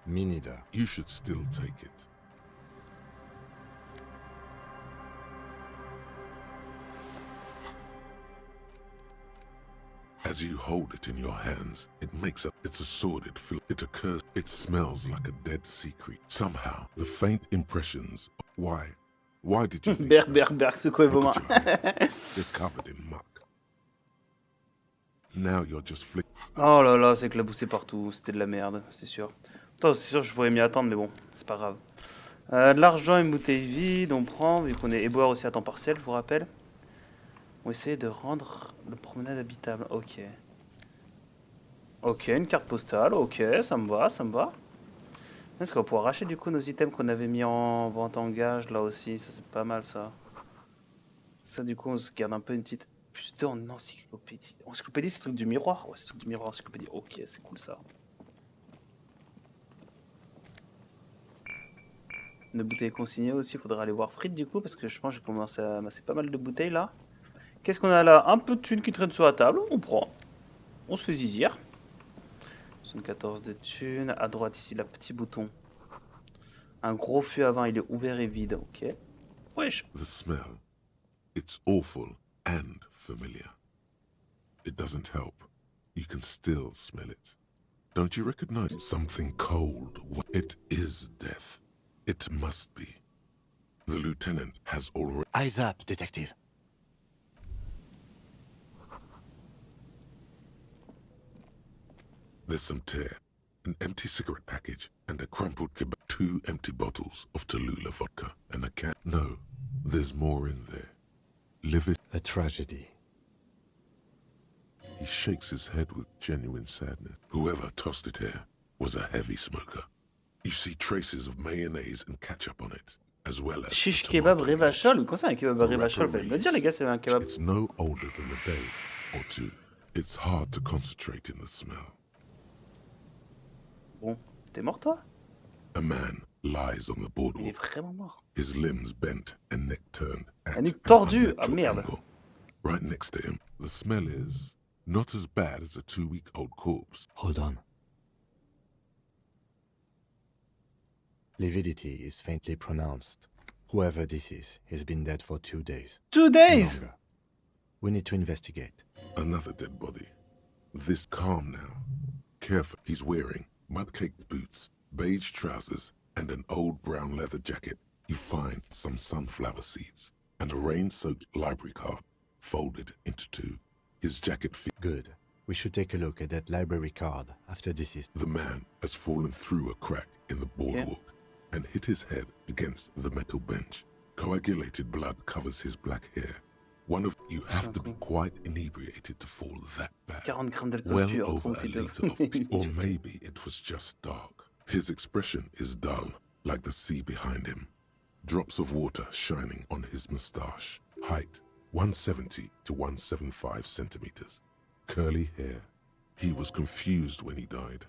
S4: Me neither.
S2: You should still take it. As you hold it in your hands, it makes up. It's a sordid feel. It occurs. It smells like a dead sea creature. Somehow, the faint impressions. Why? Why did you think?
S1: Berg, c'est quoi vos mains?
S2: They're covered in muck. Now you're just flick.
S1: Oh là là, c'est éclaboussé partout. C'était de la merde, c'est sûr. Attends, c'est sûr que je pourrais m'y attendre, mais bon, c'est pas grave. De l'argent et une bouteille vide, on prend, vu qu'on est éboueur aussi à temps partiel, je vous rappelle. On va essayer de rendre le promenade habitable. Ok. Ok, une carte postale. Ok, ça me va, ça me va. Est-ce qu'on va pouvoir racheter du coup nos items qu'on avait mis en vente en gage là aussi? Ça c'est pas mal ça. Ça du coup on se garde un peu une petite... Plus de en encyclopédie. Encyclopédie c'est le truc du miroir? Ouais, c'est le truc du miroir, encyclopédie. Ok, c'est cool ça. Une bouteille consignée aussi, il faudra aller voir Frites du coup parce que je pense que j'ai commencé à amasser pas mal de bouteilles là. Qu'est-ce qu'on a là? Un peu de thunes qui traînent sur la table, on prend. On se fait zizir. 74 de thunes. À droite ici, là, petit bouton. Un gros fût à vin, il est ouvert et vide, ok. Wesh.
S2: The smell. It's awful and familiar. It doesn't help. You can still smell it. Don't you recognize something cold? It is death. It must be. The lieutenant has already...
S4: Eyes up, detective.
S2: There's some tear, an empty cigarette package, and a crumpled kebab. 2 empty bottles of Tallulah vodka, and a can. No, there's more in there. Livid.
S4: A tragedy.
S2: He shakes his head with genuine sadness. Whoever tossed it here was a heavy smoker. You see traces of mayonnaise and ketchup on it, as well as...
S1: Shish kebab Revachol? Quoi c'est un kebab Revachol? Fallait me dire les gars, c'est un kebab.
S2: It's no older than a day or two. It's hard to concentrate in the smell.
S1: Bon, t'es mort toi?
S2: A man lies on the
S1: Il est
S2: boardwalk.
S1: vraiment mort.
S2: His limbs bent and neck turned at
S1: La nuque
S2: an
S1: tordue. Ah
S2: unnatural
S1: merde.
S2: angle. Right next to him, the smell is not as bad as a 2-week-old corpse.
S4: Hold on. Lividity is faintly pronounced. Whoever this is has been dead for 2 days.
S1: 2 days?
S4: Longer. We need to investigate.
S2: Another dead body. This calm now. Careful. He's wearing mud-caked boots, beige trousers, and an old brown leather jacket. You find some sunflower seeds and a rain-soaked library card folded into 2. His jacket fit.
S4: Good. We should take a look at that library card after this is...
S2: The man has fallen through a crack in the boardwalk and hit his head against the metal bench. Coagulated blood covers his black hair. One of you have to be quite inebriated to fall that bad.
S1: 40 grammes d'alcool
S2: Well
S1: pur.
S2: over a liter of or maybe it was just dark. His expression is dull, like the sea behind him. Drops of water shining on his moustache. Height 170 to 175 centimeters. Curly hair. He was confused when he died.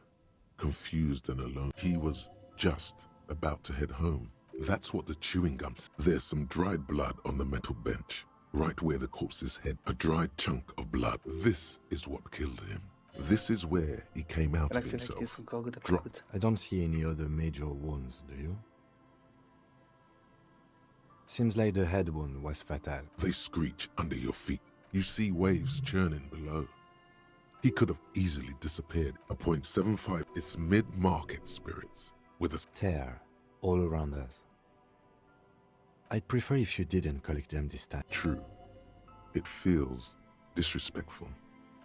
S2: Confused and alone. He was just about to head home. That's what the chewing gum. There's some dried blood on the metal bench, right where the corpse's head. A dried chunk of blood. This is what killed him. This is where he came out of himself.
S4: I don't see any other major wounds, do you? Seems like the head wound was fatal.
S2: They screech under your feet. You see waves churning below. He could have easily disappeared. A .75. It's mid-market spirits with a
S4: tear all around us. I'd prefer if you didn't collect them this time.
S2: True. It feels disrespectful.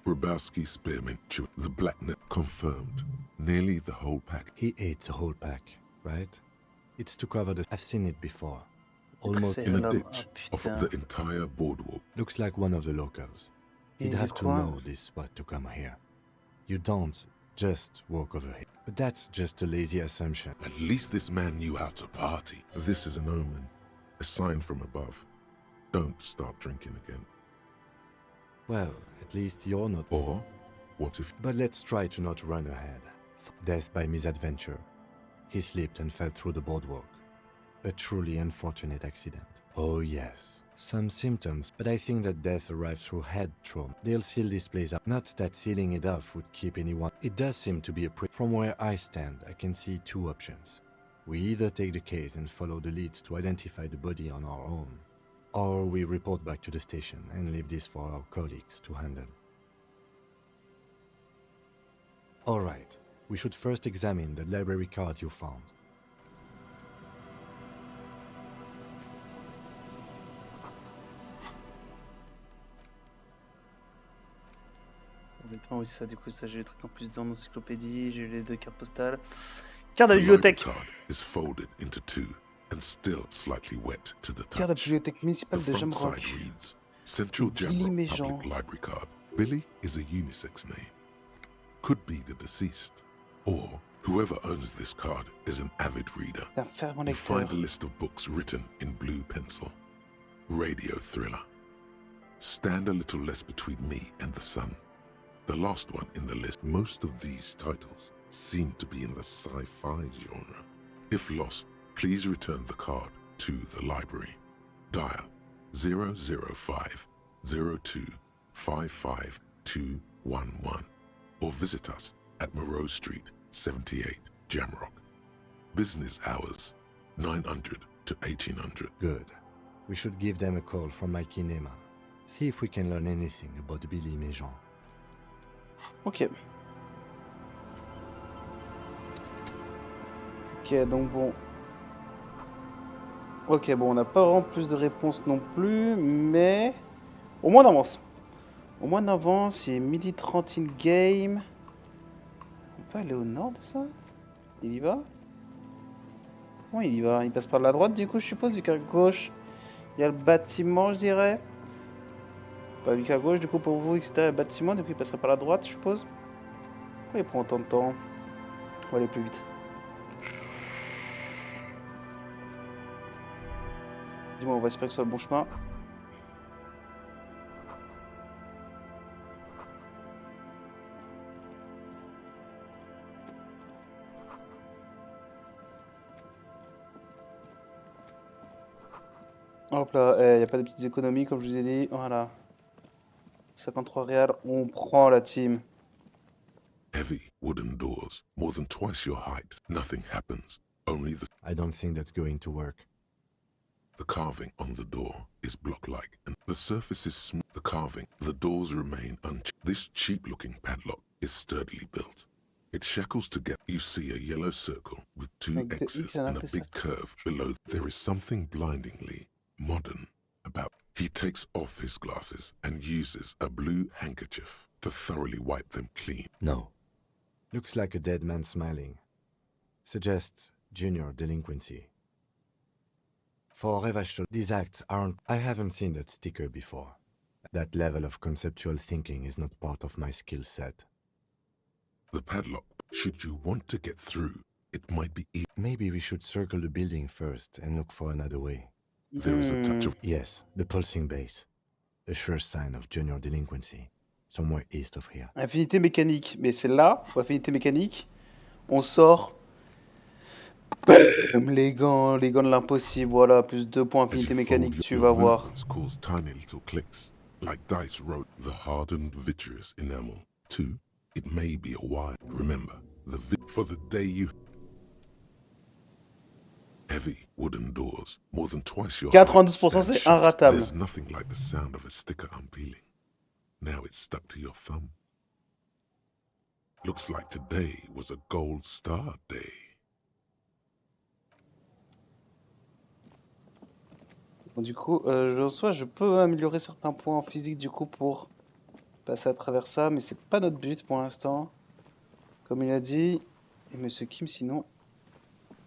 S2: Grabowski spearmint chew. The blackness confirmed. Nearly the whole pack.
S4: He ate the whole pack, right? It's to cover the... I've seen it before. Almost
S2: in a ditch off the entire boardwalk.
S4: Looks like one of the locals. He'd have to know this spot to come here. You don't just walk over here. But that's just a lazy assumption.
S2: At least this man knew how to party. This is an omen. A sign from above. Don't start drinking again.
S4: Well, at least you're not.
S2: Or, what if...
S4: But let's try to not run ahead. Death by misadventure. He slipped and fell through the boardwalk. A truly unfortunate accident. Oh yes, some symptoms, but I think that death arrived through head trauma. They'll seal this place up. Not that sealing it off would keep anyone. It does seem to be a From where I stand, I can see 2 options. We either take the case and follow the leads to identify the body on our own, or we report back to the station and leave this for our colleagues to handle. Alright, we should first examine the library card you found.
S1: Honnêtement, oui, c'est ça. Du coup, ça, j'ai les trucs en plus dans l'encyclopédie. J'ai les 2 cartes postales. Carte de la bibliothèque.
S2: card is folded into 2 and still slightly wet to the touch.
S1: Carte de la bibliothèque municipale
S2: The
S1: de
S2: front
S1: Jamrock.
S2: side reads Central
S1: Billy
S2: Jamrock
S1: Méjean.
S2: Public Library Card. Billy is a unisex name. Could be the deceased. Or whoever owns this card is an avid reader. You find a list of books written in blue pencil. Radio thriller. Stand a little less between me and the sun. The last one in the list. Most of these titles seem to be in the sci-fi genre. If lost, please return the card to the library. Dial 005 02 55 211 or visit us at Moreau Street, 78, Jamrock. Business hours 900 to 1800.
S4: Good. We should give them a call from my kinema. See if we can learn anything about Billy Méjean.
S1: Ok. Ok, donc bon. Ok, bon, on n'a pas vraiment plus de réponses non plus, mais au moins on avance. Au moins on avance, il est 12h30 in game. On peut aller au nord de ça? Il y va? Oui, il y va. Il passe par la droite du coup, je suppose, vu qu'à gauche, il y a le bâtiment, je dirais. Pas vu qu'à gauche, du coup, pour vous, c'était un bâtiment, du coup, il passerait par la droite, je suppose. Pourquoi il prend autant de temps? On va aller plus vite. Dis-moi, on va espérer que ce soit le bon chemin. Hop là, il n'y a pas de petites économies comme je vous ai dit. Voilà. 53 réals, on prend la team.
S2: Heavy wooden doors, more than twice your height. Nothing happens. Only the...
S4: I don't think that's going to work.
S2: The carving on the door is block-like, and the surface is smooth. The carving, the doors remain unchanged. This cheap-looking padlock is sturdily built. It shackles together. You see a yellow circle with two X's and a big curve below. There is something blindingly modern about. He takes off his glasses and uses a blue handkerchief to thoroughly wipe them clean.
S4: No. Looks like a dead man smiling. Suggests junior delinquency. For Revachol, these acts aren't... I haven't seen that sticker before. That level of conceptual thinking is not part of my skill set.
S2: The padlock, should you want to get through, it might be easy.
S4: Maybe we should circle the building first and look for another way.
S2: There is a touch of...
S4: Yes, the pulsing base. A sure sign of junior delinquency. Somewhere east of here.
S1: Affinité mécanique. Mais c'est là, pour affinité mécanique, on sort... Bam, les gants de l'impossible. Voilà, plus 2 points affinité mécanique, tu vas voir.
S2: Cause tiny little clicks, like dice rolled. The hardened vitreous enamel. 2. It may be a while. Remember, for the day you... Heavy wooden doors, more than twice your
S1: 92% c'est inratable.
S2: There's nothing like the sound of a sticker unpeeling. Now it's stuck to your thumb. Looks like today was a gold star day.
S1: Bon, du coup, je peux améliorer certains points en physique du coup pour passer à travers ça, mais c'est pas notre but pour l'instant. Comme il a dit, et Monsieur Kim, sinon,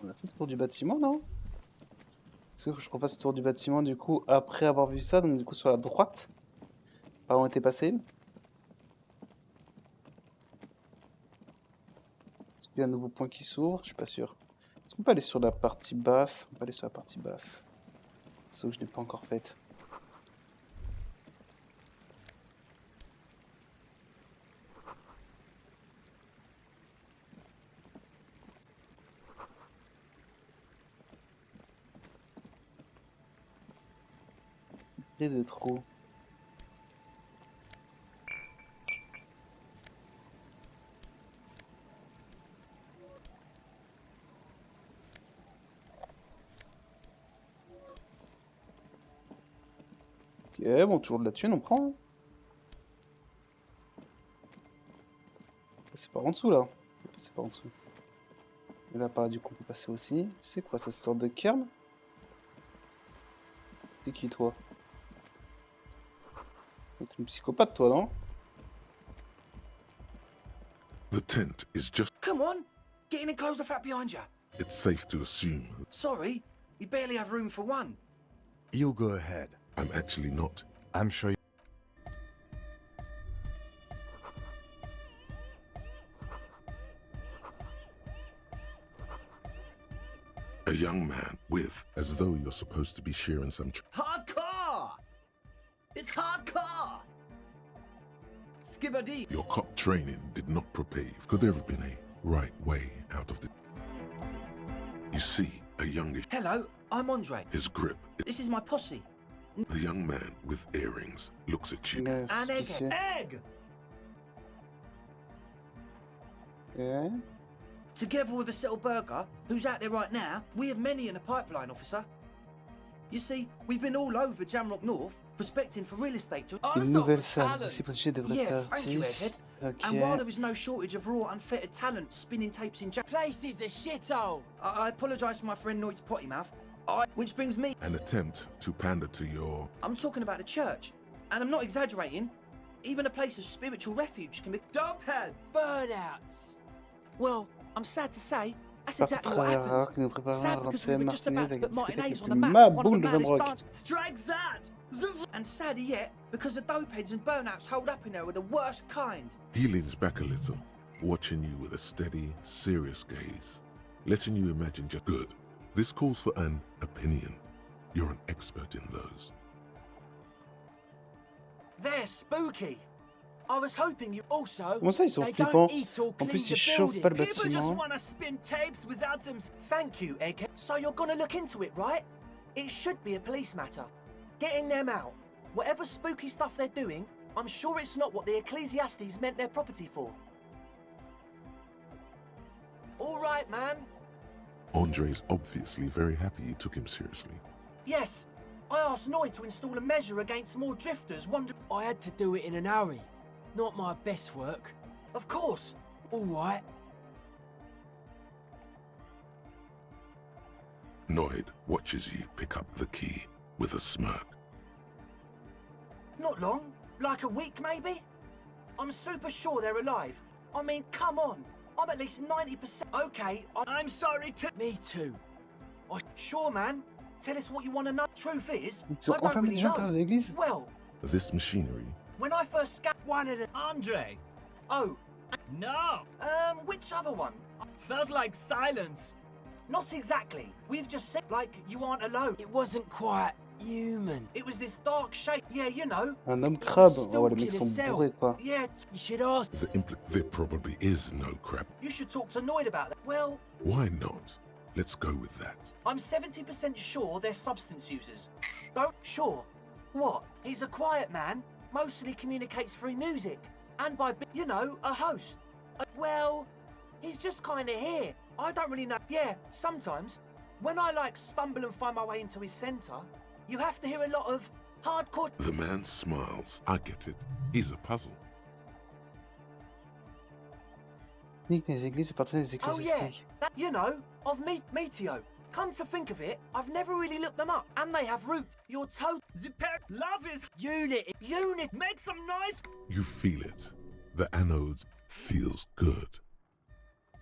S1: on a fait le tour du bâtiment, non? Est-ce que je refasse le tour du bâtiment du coup après avoir vu ça, donc du coup sur la droite, par où on était passé? Est-ce qu'il y a un nouveau point qui s'ouvre? Je suis pas sûr. Est-ce qu'on peut aller sur la partie basse? On peut aller sur la partie basse. Sauf que je n'ai pas encore faite. Et de trop. Ok, bon, toujours de la thune, on prend. C'est par en dessous là. C'est par en dessous. Et là, par du coup, on peut passer aussi. C'est quoi cette sorte de cairn? C'est qui toi? T'es une psychopathe toi, non?
S2: The tent is just...
S6: Come on! Get in and close the flap behind you.
S2: It's safe to assume...
S6: Sorry, we barely have room for one.
S4: You go ahead.
S2: I'm actually not.
S4: I'm sure
S2: A young man with, as though you're supposed to be sharing some...
S6: Hardcore! It's hardcore! Skibbity!
S2: Your cop training did not prepare you. Could there have been a right way out of the... You see, a youngish...
S6: Hello, I'm Andre.
S2: His grip...
S6: This is my posse.
S2: The young man with earrings looks at you.
S6: An egghead. Egg!
S1: Yeah.
S6: Together with a settled burger, who's out there right now, we have many in the pipeline, officer. You see, we've been all over Jamrock North, prospecting for real estate to...
S1: Une nouvelle salle, c'est possible devrait
S6: Yeah, thank you, Egghead.
S1: Okay.
S6: And while there is no shortage of raw, unfettered talent spinning tapes in
S18: Place is a shithole.
S6: I apologise for my friend Noit's potty mouth. Which brings me...
S2: An attempt to pander to your...
S6: I'm talking about the church. And I'm not exaggerating. Even a place of spiritual refuge can be... Dubheads!
S18: Burnouts!
S6: Well, I'm sad to say, that's exactly what happened. Sad because we were just about to put Martinez on the map. One of the maddest dances. Strike that! And sadder yet, because the dopeheads and burnouts holed up in there are the worst kind.
S2: He leans back a little, watching you with a steady, serious gaze, letting you imagine just good. This calls for an opinion. You're an expert in those.
S6: They're spooky. I was hoping you also.
S1: Comment ça, ils sont flippants? En plus, ils chauffent pas le
S6: People just
S1: bâtiment.
S6: want to spin tapes without them. Thank you, Egghead. So you're gonna look into it, right? It should be a police matter.
S8: getting them out. Whatever spooky stuff they're doing, I'm sure it's not what the Ecclesiastes meant their property for. All right, man.
S2: Andre's obviously very happy you took him seriously.
S8: Yes, I asked Noy to install a measure against more drifters.
S11: I had to do it in an hurry. Not my best work.
S8: Of course.
S11: All right.
S2: Noid watches you pick up the key with a smirk.
S8: Not long. Like a week, maybe? I'm super sure they're alive. I mean, come on. I'm at least 90%. Okay, I'm sorry to...
S11: Me too.
S8: Sure, man. Tell us what you want to know. Truth is,
S6: Ils ont
S8: I don't
S6: enfermé
S8: really
S6: des gens dans
S8: know.
S6: l'église?
S8: Well,
S2: This machinery.
S8: when I first scanned one of the...
S23: Andre!
S8: Oh.
S23: No!
S8: Which other one?
S23: Felt like silence.
S8: Not exactly. We've just said, like, you aren't alone.
S11: It wasn't quite human.
S8: It was this dark shape. Yeah, you know.
S6: Un homme crabe. Oh, les mecs sont bourrés, quoi.
S8: Yeah,
S11: you should ask.
S2: There probably is no crap.
S8: You should talk to Noid about that. Well...
S2: Why not? Let's go with that.
S8: I'm 70% sure they're substance users. Don't... Sure. What? He's a quiet man. Mostly communicates through music. And by, you know, a host. Well, he's just kind of here. I don't really know. Yeah, sometimes. When I, like, stumble and find my way into his centre, you have to hear a lot of hardcore...
S2: The man smiles. I get it. He's a puzzle.
S6: Les églises appartiennent des
S8: Oh yeah,
S6: ecclésiastiques.
S8: that, you know, of Meteo. Come to think of it, I've never really looked them up. And they have roots. Your toe...
S23: Love is...
S8: Unit.
S23: Make some noise!
S2: You feel it. The anodes feels good.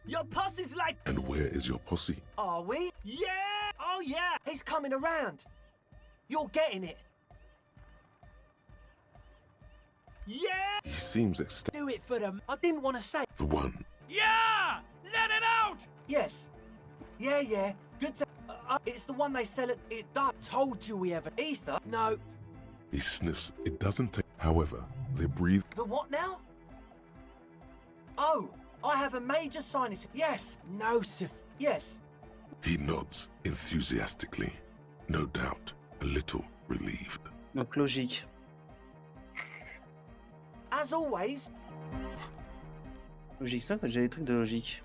S23: Your posse's like...
S2: And where is your posse?
S8: Are we?
S23: Yeah! Oh yeah!
S8: He's coming around. You're getting it.
S23: Yeah!
S2: He seems ecstatic.
S8: Do it for them. I didn't want to say.
S2: The one.
S23: Yeah! Let it out!
S8: Yes. Yeah. Good to... it's the one they sell at... It does.
S11: Told you we have an
S8: ether.
S11: No.
S2: He sniffs. It doesn't take... However, they breathe.
S8: The what now? Oh, I have a major sinus... Yes.
S11: No, sir.
S8: Yes.
S2: He nods enthusiastically. No doubt, a little relieved.
S1: Donc logique.
S8: As always.
S1: Logique, ça, j'ai des trucs de logique.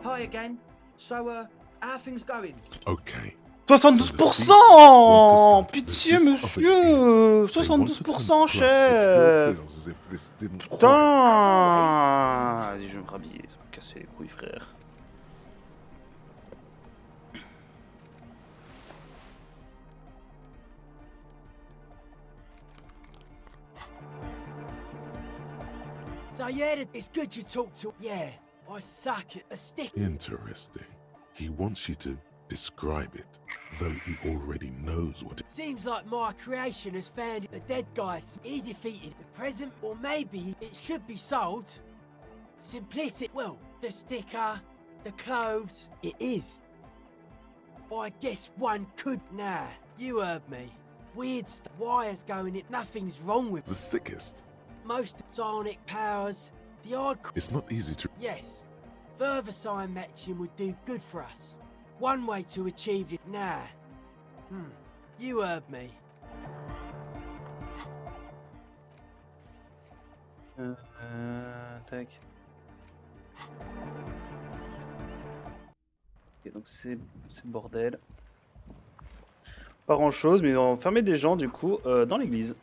S8: Hi again. So, how are things going?
S2: Okay.
S1: 72%! Pitié, monsieur! 72%, chef! Putain! Vas-y, je vais me rhabiller, ça me casser les couilles, frère.
S11: So yeah, it's good you talk to... Yeah, I suck at a stick.
S2: Interesting. He wants you to describe it, though he already knows what it...
S11: Seems like my creation has found the dead guy. He defeated the present, or maybe it should be sold. Simplicity. Well, the sticker, the clothes. It is. I guess one could... Nah, you heard me. Weird stuff. Wires going in. Nothing's wrong with...
S2: The sickest.
S11: Most sonic powers. The odd...
S2: It's not easy to...
S11: Yes. Further sign matching would do good for us. One way to achieve it. Nah. You heard me.
S1: Tac. Ok, donc c'est le bordel. Pas grand chose, mais ils ont enfermé des gens du coup dans l'église.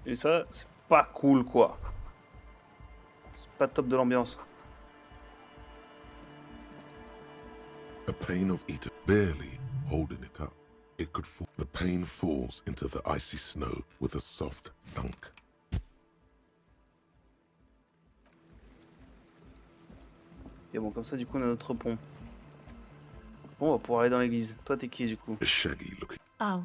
S1: Et ça, c'est pas cool quoi. C'est pas top de l'ambiance.
S2: A pane of ether, barely holding it up. It could fall. The pane falls into the icy snow with a soft thunk.
S1: Et bon, comme ça, du coup, on a notre pont. Bon, on va pouvoir aller dans l'église. Toi, t'es qui, du coup?
S2: A shaggy looking.
S10: Oh.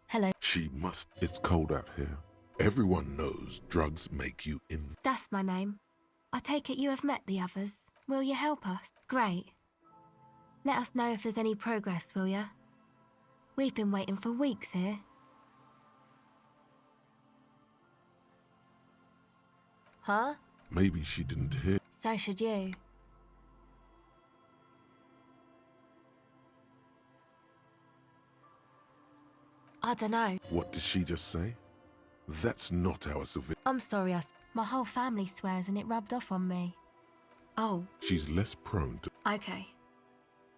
S10: Hello.
S2: She must. It's cold out here. Everyone knows drugs make you in.
S10: That's my name. I take it you have met the others. Will you help us? Great. Let us know if there's any progress, will ya?
S20: We've been waiting for weeks here. Huh?
S2: Maybe she didn't hear.
S20: So should you. I don't know.
S2: What did she just say? That's not our civil.
S20: I'm sorry, my whole family swears and it rubbed off on me. Oh.
S2: She's less prone to.
S20: Okay.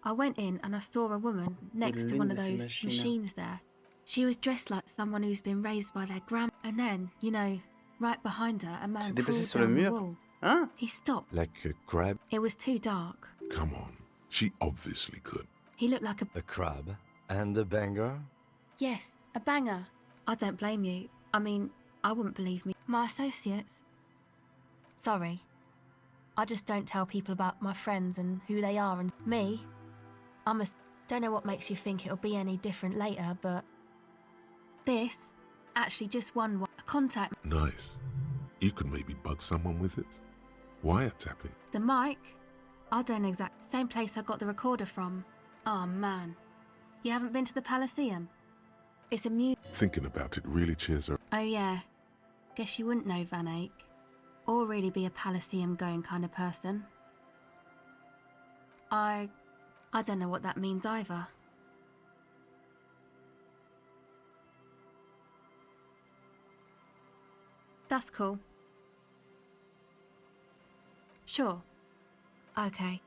S20: I went in and I saw a woman next to one of those machines there. She was dressed like someone who's been raised by their grand. And then, you know, right behind her, a man crawled down the wall.
S1: Hein?
S20: He stopped.
S4: Like a crab?
S20: It was too dark.
S2: Come on. She obviously could.
S20: He looked like
S4: a crab? And a banger?
S20: Yes, a banger. I don't blame you. I mean, I wouldn't believe me. My associates. Sorry. I just don't tell people about my friends and who they are and me. Don't know what makes you think it'll be any different later, but this actually just won a contact.
S2: Nice. You could maybe bug someone with it. Wiretapping.
S20: The mic? I don't exact. Same place I got the recorder from. Oh man. You haven't been to the Palaceum? It's a
S2: Thinking about it really cheers her.
S20: Oh yeah. Guess you wouldn't know Van Eyck. Or really be a Palaceum going kind of person. I don't know what that means either. That's cool. Sure. Okay.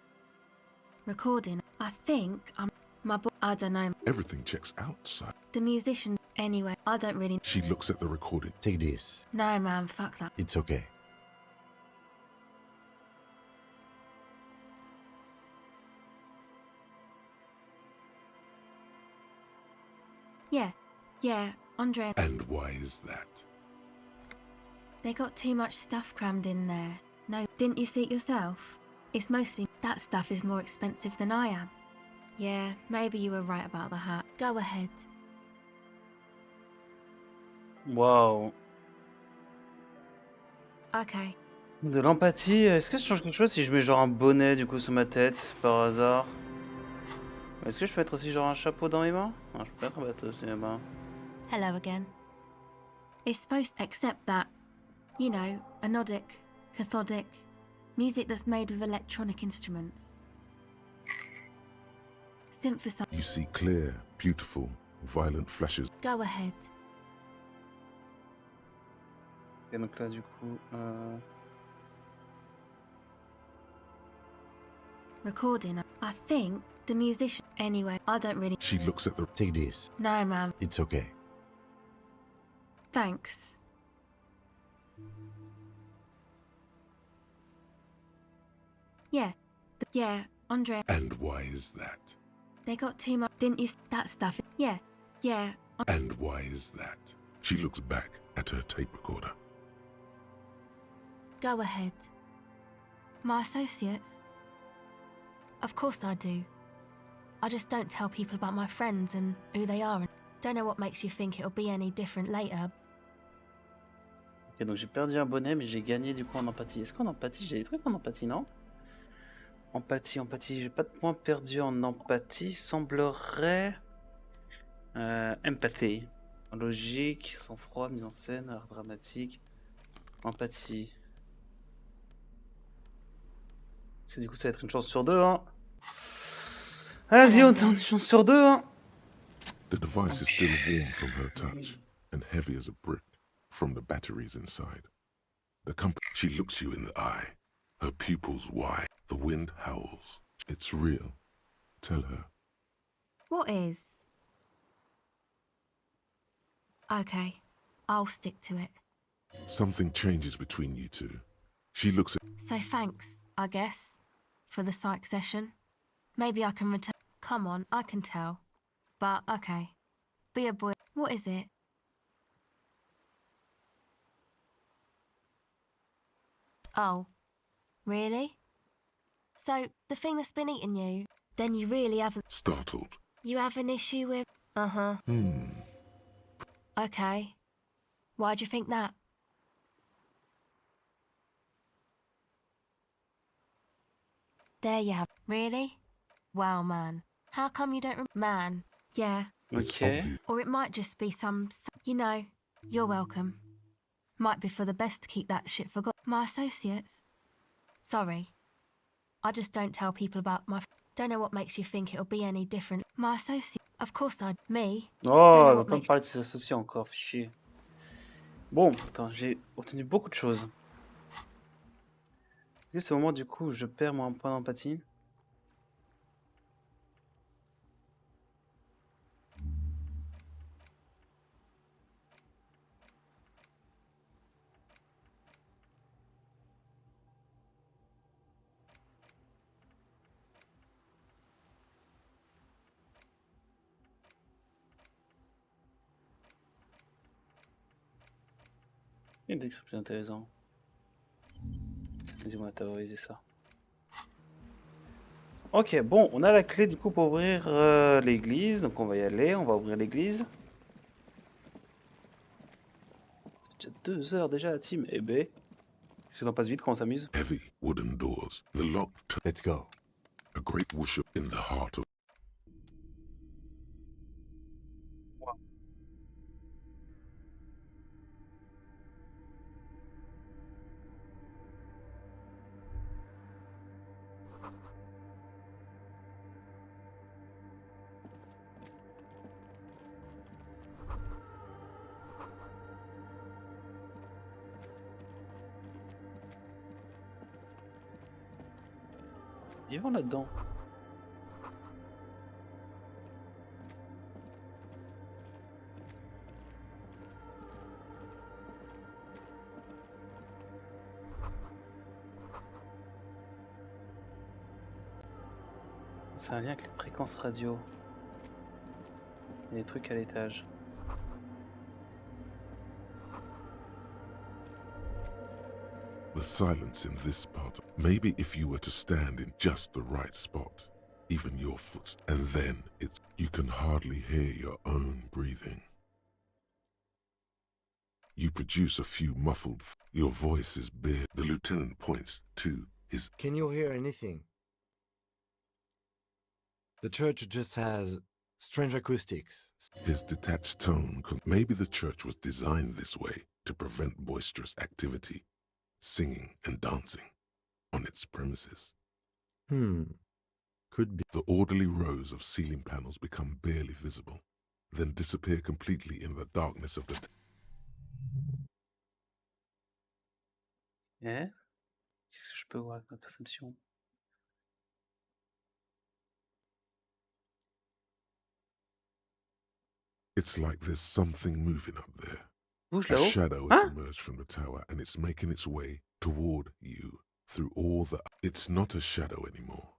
S20: Recording. I think I don't know.
S2: Everything checks out, son.
S20: The musician. Anyway, I don't really.
S2: She looks at the recording.
S4: Take this.
S20: No, man, fuck that.
S4: It's okay.
S20: Yeah, Andre.
S2: And why is that?
S20: They got too much stuff crammed in there. No, didn't you see it yourself? It's mostly that stuff is more expensive than I am. Yeah, maybe you were right about the hat. Go ahead.
S1: Waouh.
S20: Okay.
S1: De l'empathie, est-ce que ça change quelque chose si je mets genre un bonnet du coup sur ma tête par hasard? Est-ce que je peux mettre aussi genre un chapeau dans mes mains? Non, je peux pas être un bateau sur mes mains.
S20: Hello again. It's supposed to accept that, you know, anodic, cathodic, music that's made with electronic instruments. Synthesize.
S2: You see clear, beautiful, violent flashes.
S20: Go ahead.
S1: Et donc là du coup...
S20: Recording. I think the musician. Anyway, I don't really.
S2: She looks at the.
S4: Take this.
S20: No, ma'am.
S4: It's okay.
S20: Thanks. Yeah. Yeah, Andre.
S2: And why is that?
S20: They got too much. Didn't you? That stuff. Yeah.
S2: And why is that? She looks back at her tape recorder.
S20: Go ahead. My associates? Of course I do. I just don't tell people about my friends and who they are and don't know what makes you think it'll be any different later.
S1: Ok, donc j'ai perdu un bonnet mais j'ai gagné du coup en empathie. Est-ce qu'en empathie j'ai des trucs en empathie, non? Empathie, j'ai pas de points perdus en empathie, semblerait... Empathie. Logique, sang-froid, mise en scène, art dramatique, empathie. C'est du coup ça va être une chance sur deux, hein. Vas-y, on tente une chance sur deux, hein.
S2: The device is still warm from her touch and heavy as a brick from the batteries inside. She looks you in the eye. Her pupils wide. The wind howls. It's real. Tell her.
S20: What is? Okay, I'll stick to it.
S2: Something changes between you two. She looks at.
S20: So thanks, I guess, for the psych session. Maybe I can return. Come on, I can tell. But okay. Be a boy. What is it? Oh, really? So, the thing that's been eating you, then you really haven't...
S2: Startled.
S20: You have an issue with... Uh-huh. Okay. Why'd you think that? There you have... Really? Wow, man. How come you don't... Man. Yeah,
S1: Ok.
S20: Or it might just be some, you know, you're welcome. Might be for the best to keep that shit forgotten. My associates. Sorry. I just don't tell people about my... Don't know what makes you think it'll be any different. My associate. Of course I... Me.
S1: Oh, on entend parler de ses associés encore, chier. Bon, attends, j'ai obtenu beaucoup de choses. Est-ce que c'est au moment du coup où je perds mon point d'empathie? Il y a une description plus intéressant. Vas-y, on va théoriser ça. Ok, bon, on a la clé du coup pour ouvrir l'église, donc on va y aller, on va ouvrir l'église. Ça fait déjà 2 heures déjà la team, eh ben. Est-ce que t'en passes vite quand on s'amuse?
S2: Heavy wooden doors, the lock.
S4: Let's go.
S2: A great worship in the heart of.
S1: Ils vont là-dedans. C'est un lien avec les fréquences radio. Il y a des trucs à l'étage.
S2: The silence in this part. Maybe if you were to stand in just the right spot, even your footsteps, and then you can hardly hear your own breathing. You produce a few muffled. Your voice is bare. The lieutenant points to his.
S4: Can you hear anything? The church just has strange acoustics.
S2: His detached tone. Maybe the church was designed this way to prevent boisterous activity, singing and dancing on its premises.
S4: Could be.
S2: The orderly rows of ceiling panels become barely visible, then disappear completely in the darkness of the...
S1: Eh? Qu'est-ce que je peux voir avec ma perception?
S2: It's like there's something moving up there.
S1: Bouge
S2: A
S1: là-haut?
S2: shadow has emerged from the tower and it's making its way toward you through all the... It's not a shadow anymore,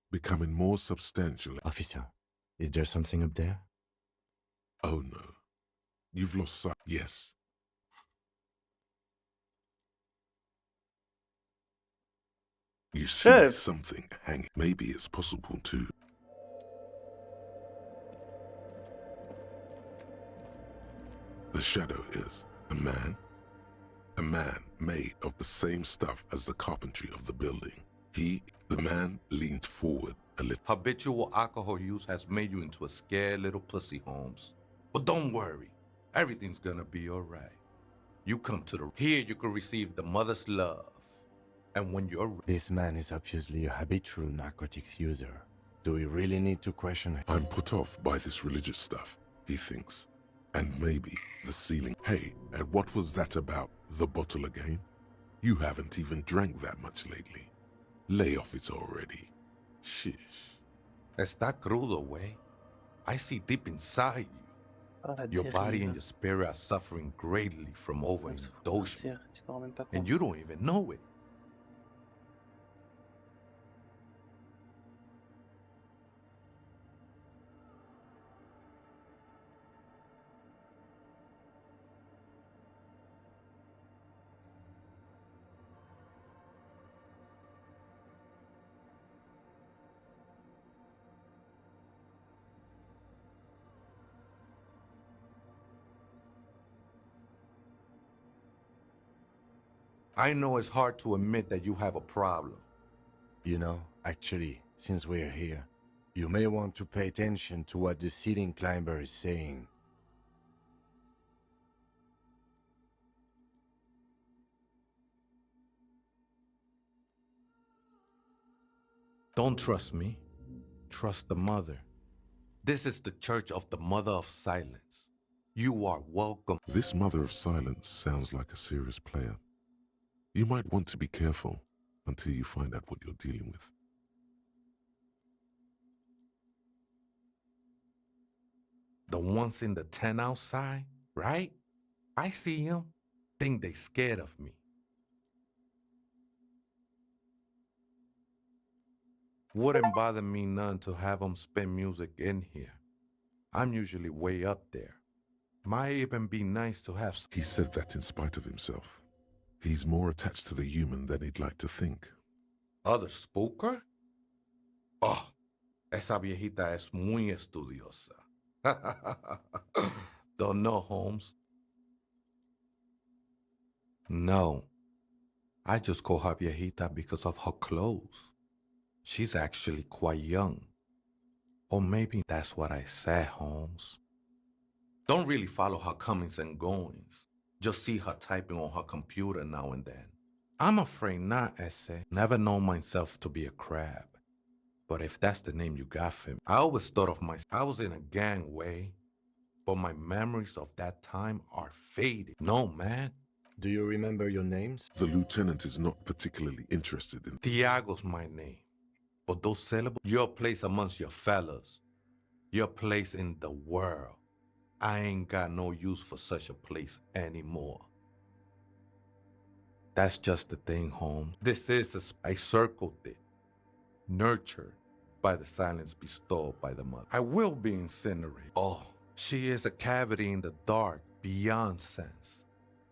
S2: becoming more substantial.
S4: Officer, is there something up there?
S2: Oh no. You've lost sight. Yes. You see something hanging. Maybe it's possible to... The shadow is a man made of the same stuff as the carpentry of the building. The man leaned forward a little.
S7: Habitual alcohol use has made you into a scared little pussy, Holmes. But don't worry, everything's gonna be alright. You come to the... Here you can receive the mother's love. And when you're...
S4: This man is obviously a habitual narcotics user. Do we really need to question him?
S2: I'm put off by this religious stuff, he thinks. And maybe the ceiling. Hey, and what was that about? The bottle again? You haven't even drank that much lately. Lay off it already. Shish.
S7: Está crudo, way. I see deep inside you. Your body and your spirit are suffering greatly from overindulgence. And you don't even know it. I know it's hard to admit that you have a problem.
S4: You know, actually, since we're here, You may want to pay attention to what the ceiling climber is saying.
S7: Don't trust me. Trust the mother. This is the Church of the Mother of Silence. You are welcome.
S2: This Mother of Silence sounds like a serious player. You might want to be careful until you find out what you're dealing with.
S7: The ones in the tent outside, right? I see them. Think they scared of me. Wouldn't bother me none to have them spin music in here. I'm usually way up there. Might even be nice to have.
S2: He said that in spite of himself. He's more attached to the human than he'd like to think.
S7: Other spooker? Oh, esa viejita es muy estudiosa. Don't know, Holmes. No, I just call her viejita because of her clothes. She's actually quite young. Or maybe that's what I said, Holmes. Don't really follow her comings and goings. Just see her typing on her computer now and then. I'm afraid not, Esse. Never known myself to be a crab. But if that's the name you got for me, I always thought of myself. I was in a gangway, but my memories of that time are faded. No, man.
S4: Do you remember your names?
S2: The lieutenant is not particularly interested in...
S7: Tiago's my name. But those syllables, your place amongst your fellas, your place in the world. I ain't got no use for such a place anymore. That's just the thing, Holmes. This is I circled it, nurtured by the silence bestowed by the mother. I will be incinerated. Oh, she is a cavity in the dark beyond sense.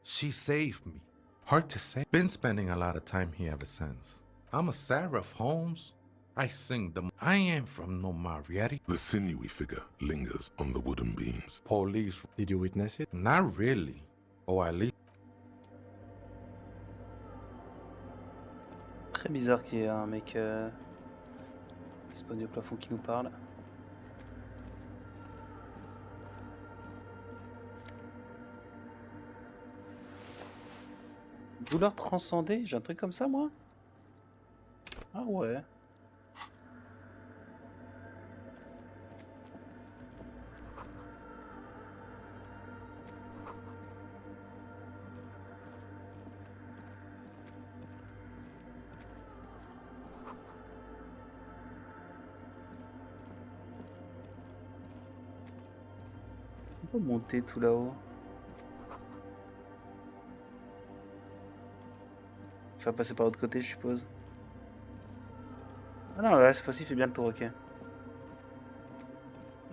S7: She saved me. Hard to say. Been spending a lot of time here ever since. I'm a seraph, Holmes. I sing them. I ain't from no Marietta.
S2: The sinewy figure lingers on the wooden beams.
S7: Police.
S4: Did you witness it?
S7: Not really. Or at least.
S1: Très bizarre qu'il y ait un mec spawné au plafond qui nous parle. Douleur transcendée, j'ai un truc comme ça moi? Ah ouais. On peut monter tout là-haut. Faire passer par l'autre côté, je suppose. Ah non, là, cette fois-ci, il fait bien le tour, ok.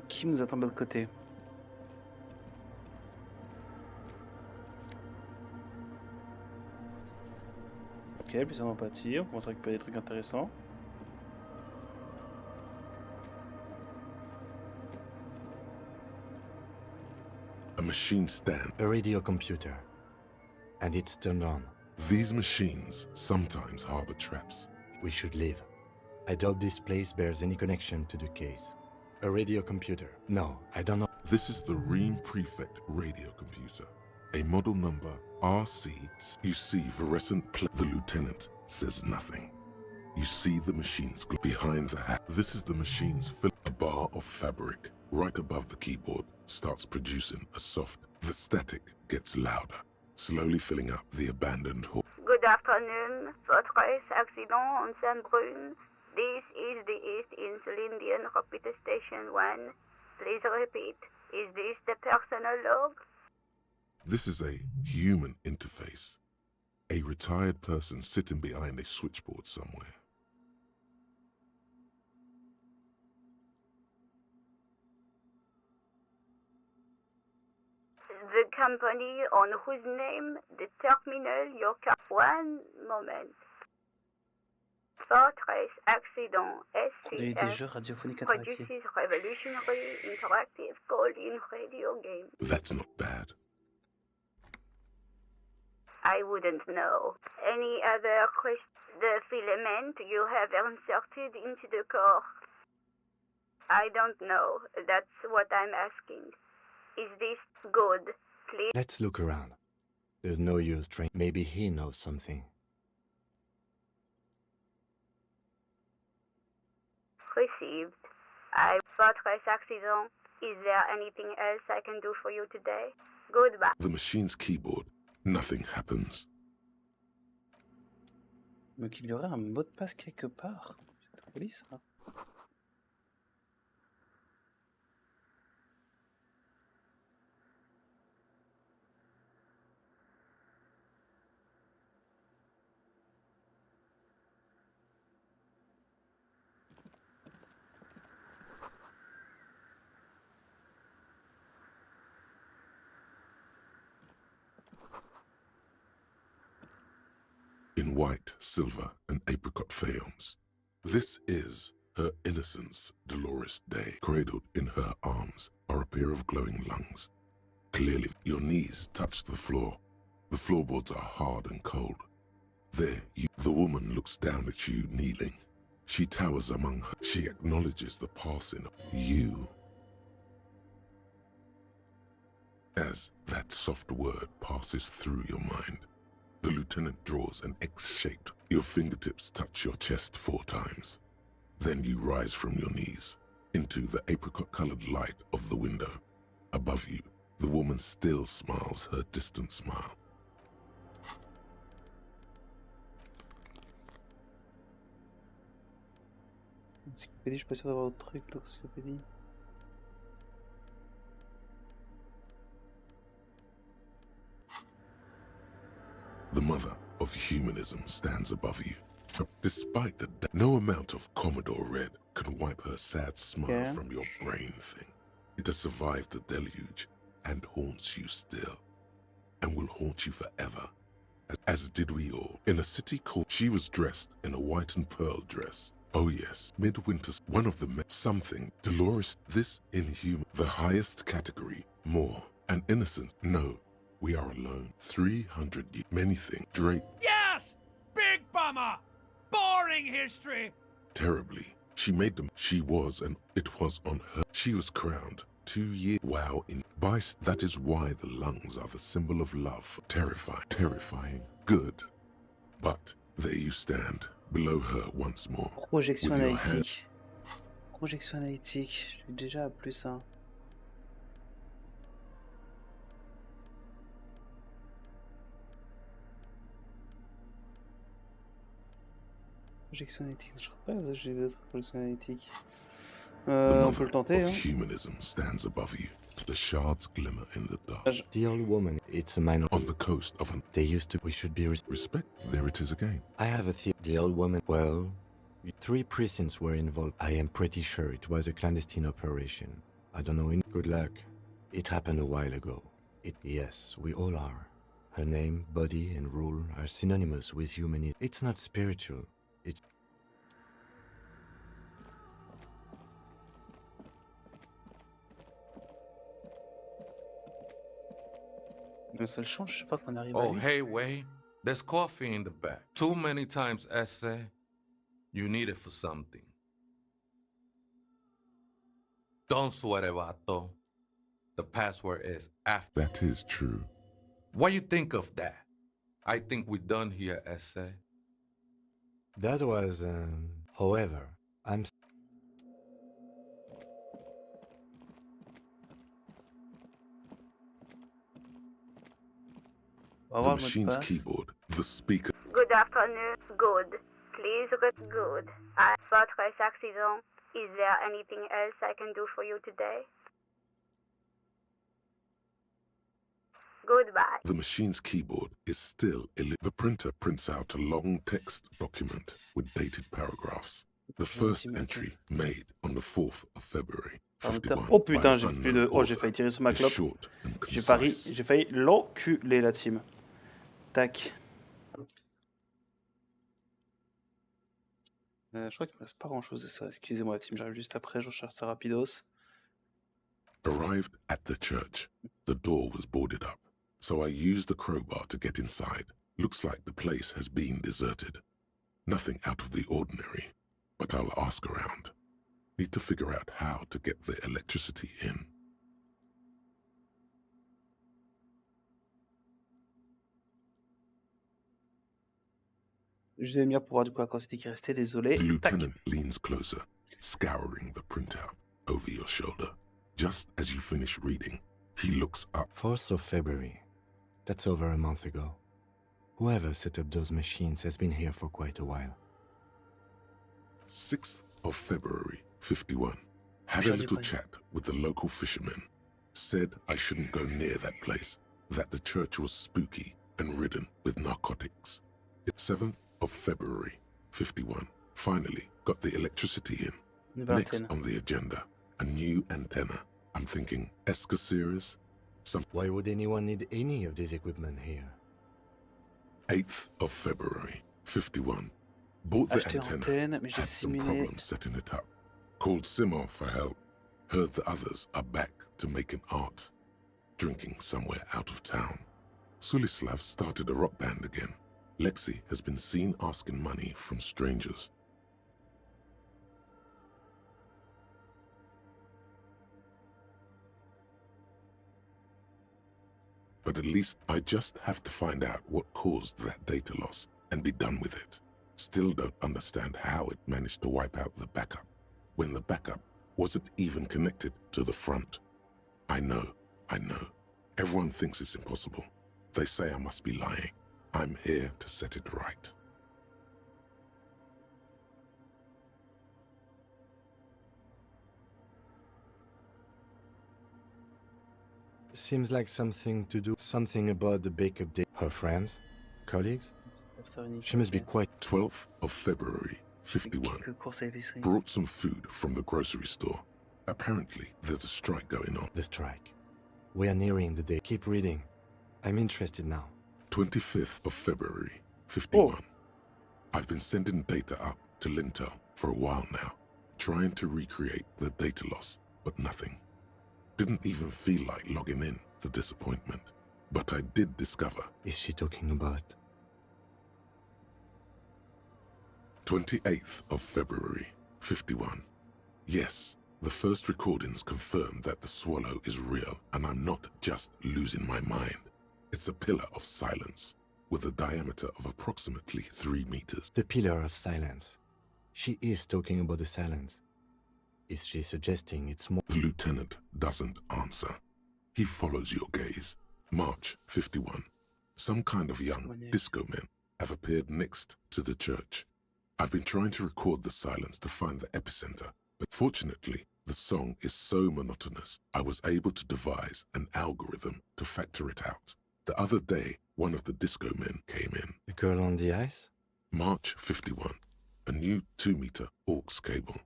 S1: Qui nous attend de l'autre côté? Ok, puis ça d'empathie, on commence à récupérer des trucs intéressants.
S2: A machine stand.
S4: A radio computer. And it's turned on.
S2: These machines sometimes harbor traps.
S4: We should leave. I doubt this place bears any connection to the case. A radio computer. No, I don't know.
S2: This is the Ream Prefect radio computer. A model number RC. You see fluorescent The lieutenant says nothing. You see the machines behind the hat. This is the machine's a bar of fabric right above the keyboard starts producing a soft. The static gets louder, slowly filling up the abandoned hall.
S12: Good afternoon, Fortress accident on Saint-Brune. This is the East Insulindian Repeater Station 1. Please repeat. Is this the personal log?
S2: This is a human interface. A retired person sitting behind a switchboard somewhere.
S12: The company on whose name the terminal your car. One moment. Fortress Accident SCF produces revolutionary interactive call-in radio games.
S2: That's not bad.
S12: I wouldn't know. Any other questions? The filament you have inserted into the core. I don't know. That's what I'm asking. Is this good? Please.
S4: Let's look around. There's no use trying. Maybe he knows something.
S12: Received. I votre accident. Is there anything else I can do for you today? Goodbye.
S2: The machine's keyboard. Nothing happens.
S6: Donc il y aurait un mot de passe quelque part. C'est la folie ça.
S2: In white, silver, and apricot faience. This is her innocence, Dolores Day. Cradled in her arms are a pair of glowing lungs. Clearly, your knees touch the floor. The floorboards are hard and cold. There, the woman looks down at you kneeling. She towers among her. She acknowledges the passing of you. As that soft word passes through your mind, the lieutenant draws an X shape. Your fingertips touch your chest 4 times. Then you rise from your knees into the apricot-colored light of the window. Above you, the woman still smiles her distant smile.
S6: Encyclopédie, je suis pas sûr d'avoir autre truc dans l'encyclopédie.
S2: The mother of humanism stands above you. Despite the no amount of Commodore Red can wipe her sad smile from your brain thing. It has survived the deluge and haunts you still, and will haunt you forever, as did we all. In a city called, she was dressed in a white and pearl dress. Oh yes, midwinter, one of the something, Dolores, this inhuman, the highest category, more, and innocent, no. We are alone. 300 years. Many things. Drake.
S23: Yes! Big bummer! Boring history!
S2: Terribly. She made them. She was, and it was on her. She was crowned. 2 years. Wow. That is why the lungs are the symbol of love. Terrifying. Terrifying. Good. But there you stand, below her once more.
S6: Projection analytique. Projection analytique. Je suis déjà à +1. Projection analytique, je crois pas que j'ai d'autres projections analytiques. On peut le tenter. Hein.
S2: Humanism stands above you. The shards glimmer in the dark.
S4: The old woman, it's a minor.
S2: On the coast of an.
S4: They used to. We should be
S2: respect. There it is again.
S4: I have a theory. The old woman. Well, 3 prisons were involved. I am pretty sure it was a clandestine operation. I don't know. Good luck. It happened a while ago. Yes, we all are. Her name, body, and rule are synonymous with humanism. It's not spiritual. It's.
S6: Ça le change, je sais pas qu'on arrive
S7: à lui. Hey, Way, there's coffee in the back. Too many times, essay, you need it for something. Don't sweat it, vato. The password is after.
S2: That is true.
S7: What you think of that? I think we're done here, essay.
S4: That was, however, I'm.
S2: The machine's keyboard, the speaker.
S12: Good afternoon. Good. Please read good. Votre accident. Is there anything else I can do for you today? Goodbye.
S2: The machine's keyboard is still the printer prints out a long text document with dated paragraphs. The first entry made on the 4th of February.
S6: Oh putain, j'ai plus de. Oh, j'ai failli tirer sur ma clope. J'ai failli l'enculer la team. Tac. Je crois qu'il me reste pas grand chose de ça. Excusez-moi la team, j'arrive juste après, je recherche ça rapidos.
S2: Arrived at the church. The door was boarded up, so I used the crowbar to get inside. Looks like the place has been deserted. Nothing out of the ordinary, but I'll ask around. Need to figure out how to get the electricity in.
S1: Je vais venir pour voir du coup la quantité qui restait, désolé.
S2: The lieutenant leans closer, scouring the printout over your shoulder. Just as you finish reading, he looks up.
S4: 4th of February. That's over a month ago. Whoever set up those machines has been here for quite a while.
S2: 6th of February, 51. Had a little chat with the local fishermen. Said I shouldn't go near that place, that the church was spooky and ridden with narcotics. 7th of February, 51. Finally got the electricity in. Next on the agenda, a new antenna. I'm thinking ESCA series.
S4: Why would anyone need any of this equipment here?
S2: 8th of February, 51. Bought the antenna, had some problems setting it up. Called Simon for help. Heard the others are back to making art. Drinking somewhere out of town. Sulislav started a rock band again. Lexi has been seen asking money from strangers. But at least I just have to find out what caused that data loss and be done with it. Still don't understand how it managed to wipe out the backup, when the backup wasn't even connected to the front. I know. Everyone thinks it's impossible. They say I must be lying. I'm here to set it right.
S4: Seems like something about the backup day. Her friends? Colleagues? She must be quite...
S2: 12th of February, 51. Brought some food from the grocery store. Apparently, there's a strike going on.
S4: The strike. We are nearing the day. Keep reading. I'm interested now.
S2: 25th of February, 51. I've been sending data up to Lintel for a while now, trying to recreate the data loss, but nothing. Didn't even feel like logging in, the disappointment. But I did discover...
S4: Is she talking about...
S2: 28th of February, 51. Yes, the first recordings confirm that the swallow is real and I'm not just losing my mind. It's a pillar of silence with a diameter of approximately 3 meters.
S4: The pillar of silence. She is talking about the silence. Is she suggesting it's more...
S2: The lieutenant doesn't answer. He follows your gaze. March 51. Some kind of young disco men have appeared next to the church. I've been trying to record the silence to find the epicenter, but fortunately, the song is so monotonous, I was able to devise an algorithm to factor it out. The other day, one of the disco men came in.
S4: The girl on the ice?
S2: March 51. A new 2-meter aux cable.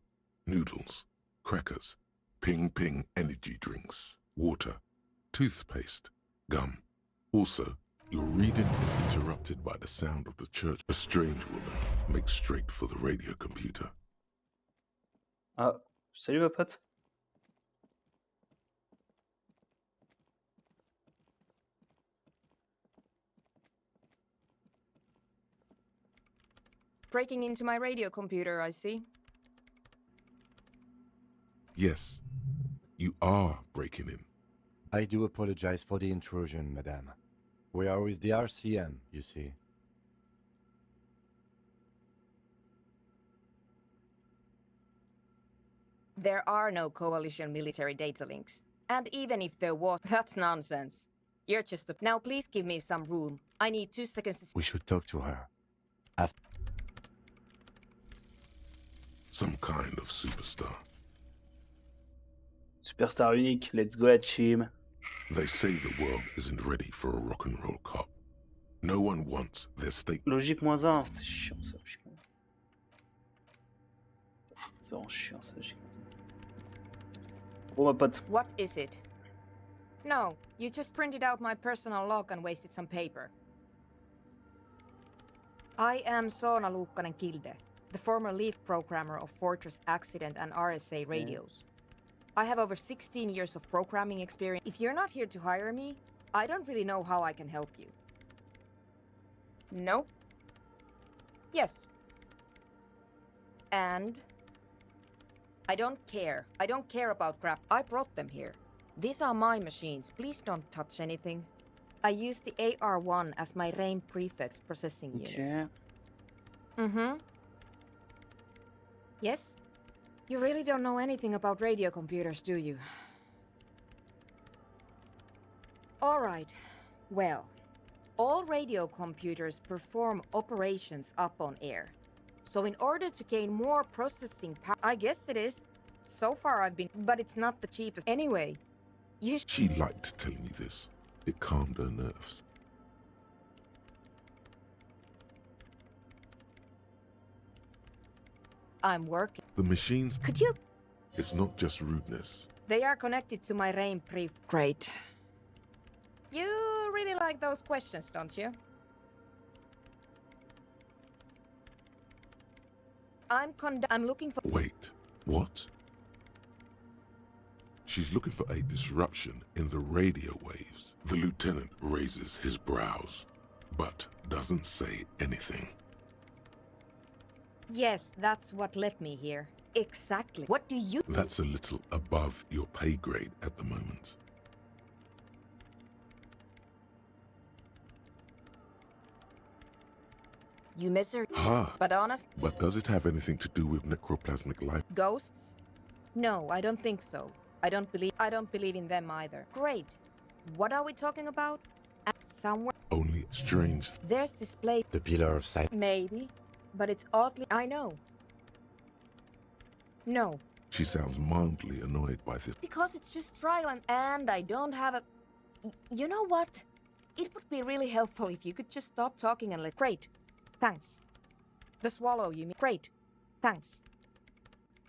S2: Noodles, crackers, ping-ping energy drinks, water, toothpaste, gum. Also, your reading is interrupted by the sound of the church. A strange woman makes straight for the radio computer.
S1: Ah, salut ma pote.
S16: Breaking into my radio computer, I see.
S2: Yes, you are breaking in.
S4: I do apologize for the intrusion, madame. We are with the RCM, you see.
S16: There are no coalition military data links. And even if there was, that's nonsense. You're just a... Now please give me some room. I need 2 seconds to...
S4: We should talk to her.
S2: Some kind of superstar.
S1: Superstar unique, let's go la team.
S2: They say the world isn't ready for a rock and roll cop. No one wants their state.
S1: Logique -1, c'est chiant ça. C'est vraiment chiant ça. Bon ma pote.
S16: What is it? No, you just printed out my personal log and wasted some paper. I am Soona Luukkanen-Kilde, the former lead programmer of Fortress Accident and RSA radios. I have over 16 years of programming experience. If you're not here to hire me, I don't really know how I can help you. No? Yes. And? I don't care. I don't care about crap. I brought them here. These are my machines. Please don't touch anything. I use the AR1 as my RAIN prefix processing unit. Mm-hmm. Yes? You really don't know anything about radio computers, do you? All right. Well, all radio computers perform operations up on air. So in order to gain more processing power, I guess it is. So far I've been, but it's not the cheapest. Anyway,
S2: She liked telling me this. It calmed her nerves.
S16: I'm working.
S2: The machines...
S16: Could you...
S2: It's not just rudeness.
S16: They are connected to my RAIN pref... Great. You really like those questions, don't you? I'm looking for...
S2: Wait, what? She's looking for a disruption in the radio waves. The lieutenant raises his brows, but doesn't say anything.
S16: Yes, that's what led me here. Exactly. What do you...
S2: That's a little above your pay grade at the moment.
S16: You misery.
S2: Ha!
S16: But honest...
S2: But does it have anything to do with necroplasmic life?
S16: Ghosts? No, I don't think so. I don't believe in them either. Great. What are we talking about? Somewhere...
S2: Only strange...
S16: There's this place...
S4: The pillar of sight.
S16: Maybe. But it's oddly... I know. No.
S2: She sounds mildly annoyed by this.
S16: Because it's just trial and I don't have a... You know what? It would be really helpful if you could just stop talking and let... Great. Thanks. The swallow, you mean? Great. Thanks.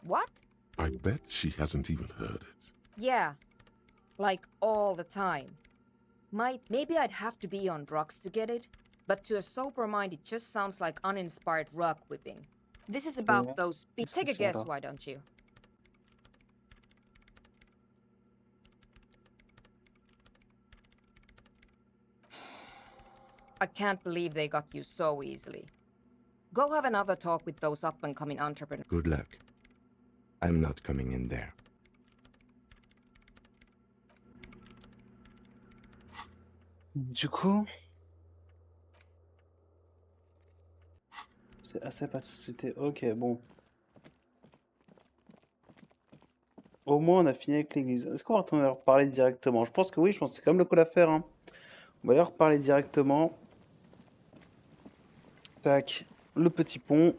S16: What?
S2: I bet she hasn't even heard it.
S16: Yeah. Like all the time. Maybe I'd have to be on drugs to get it, but to a sober mind it just sounds like uninspired rug whipping. This is about those... Take a guess, why don't you? I can't believe they got you so easily. Go have another talk with those up-and-coming entrepreneurs.
S4: Good luck. I'm not coming in there.
S6: Du coup, c'est assez c'était ok, bon. Au moins on a fini avec l'église. Est-ce qu'on va retourner leur parler directement? Je pense que oui, je pense que c'est quand même le coup à faire, hein. On va leur parler directement. Tac, le petit pont.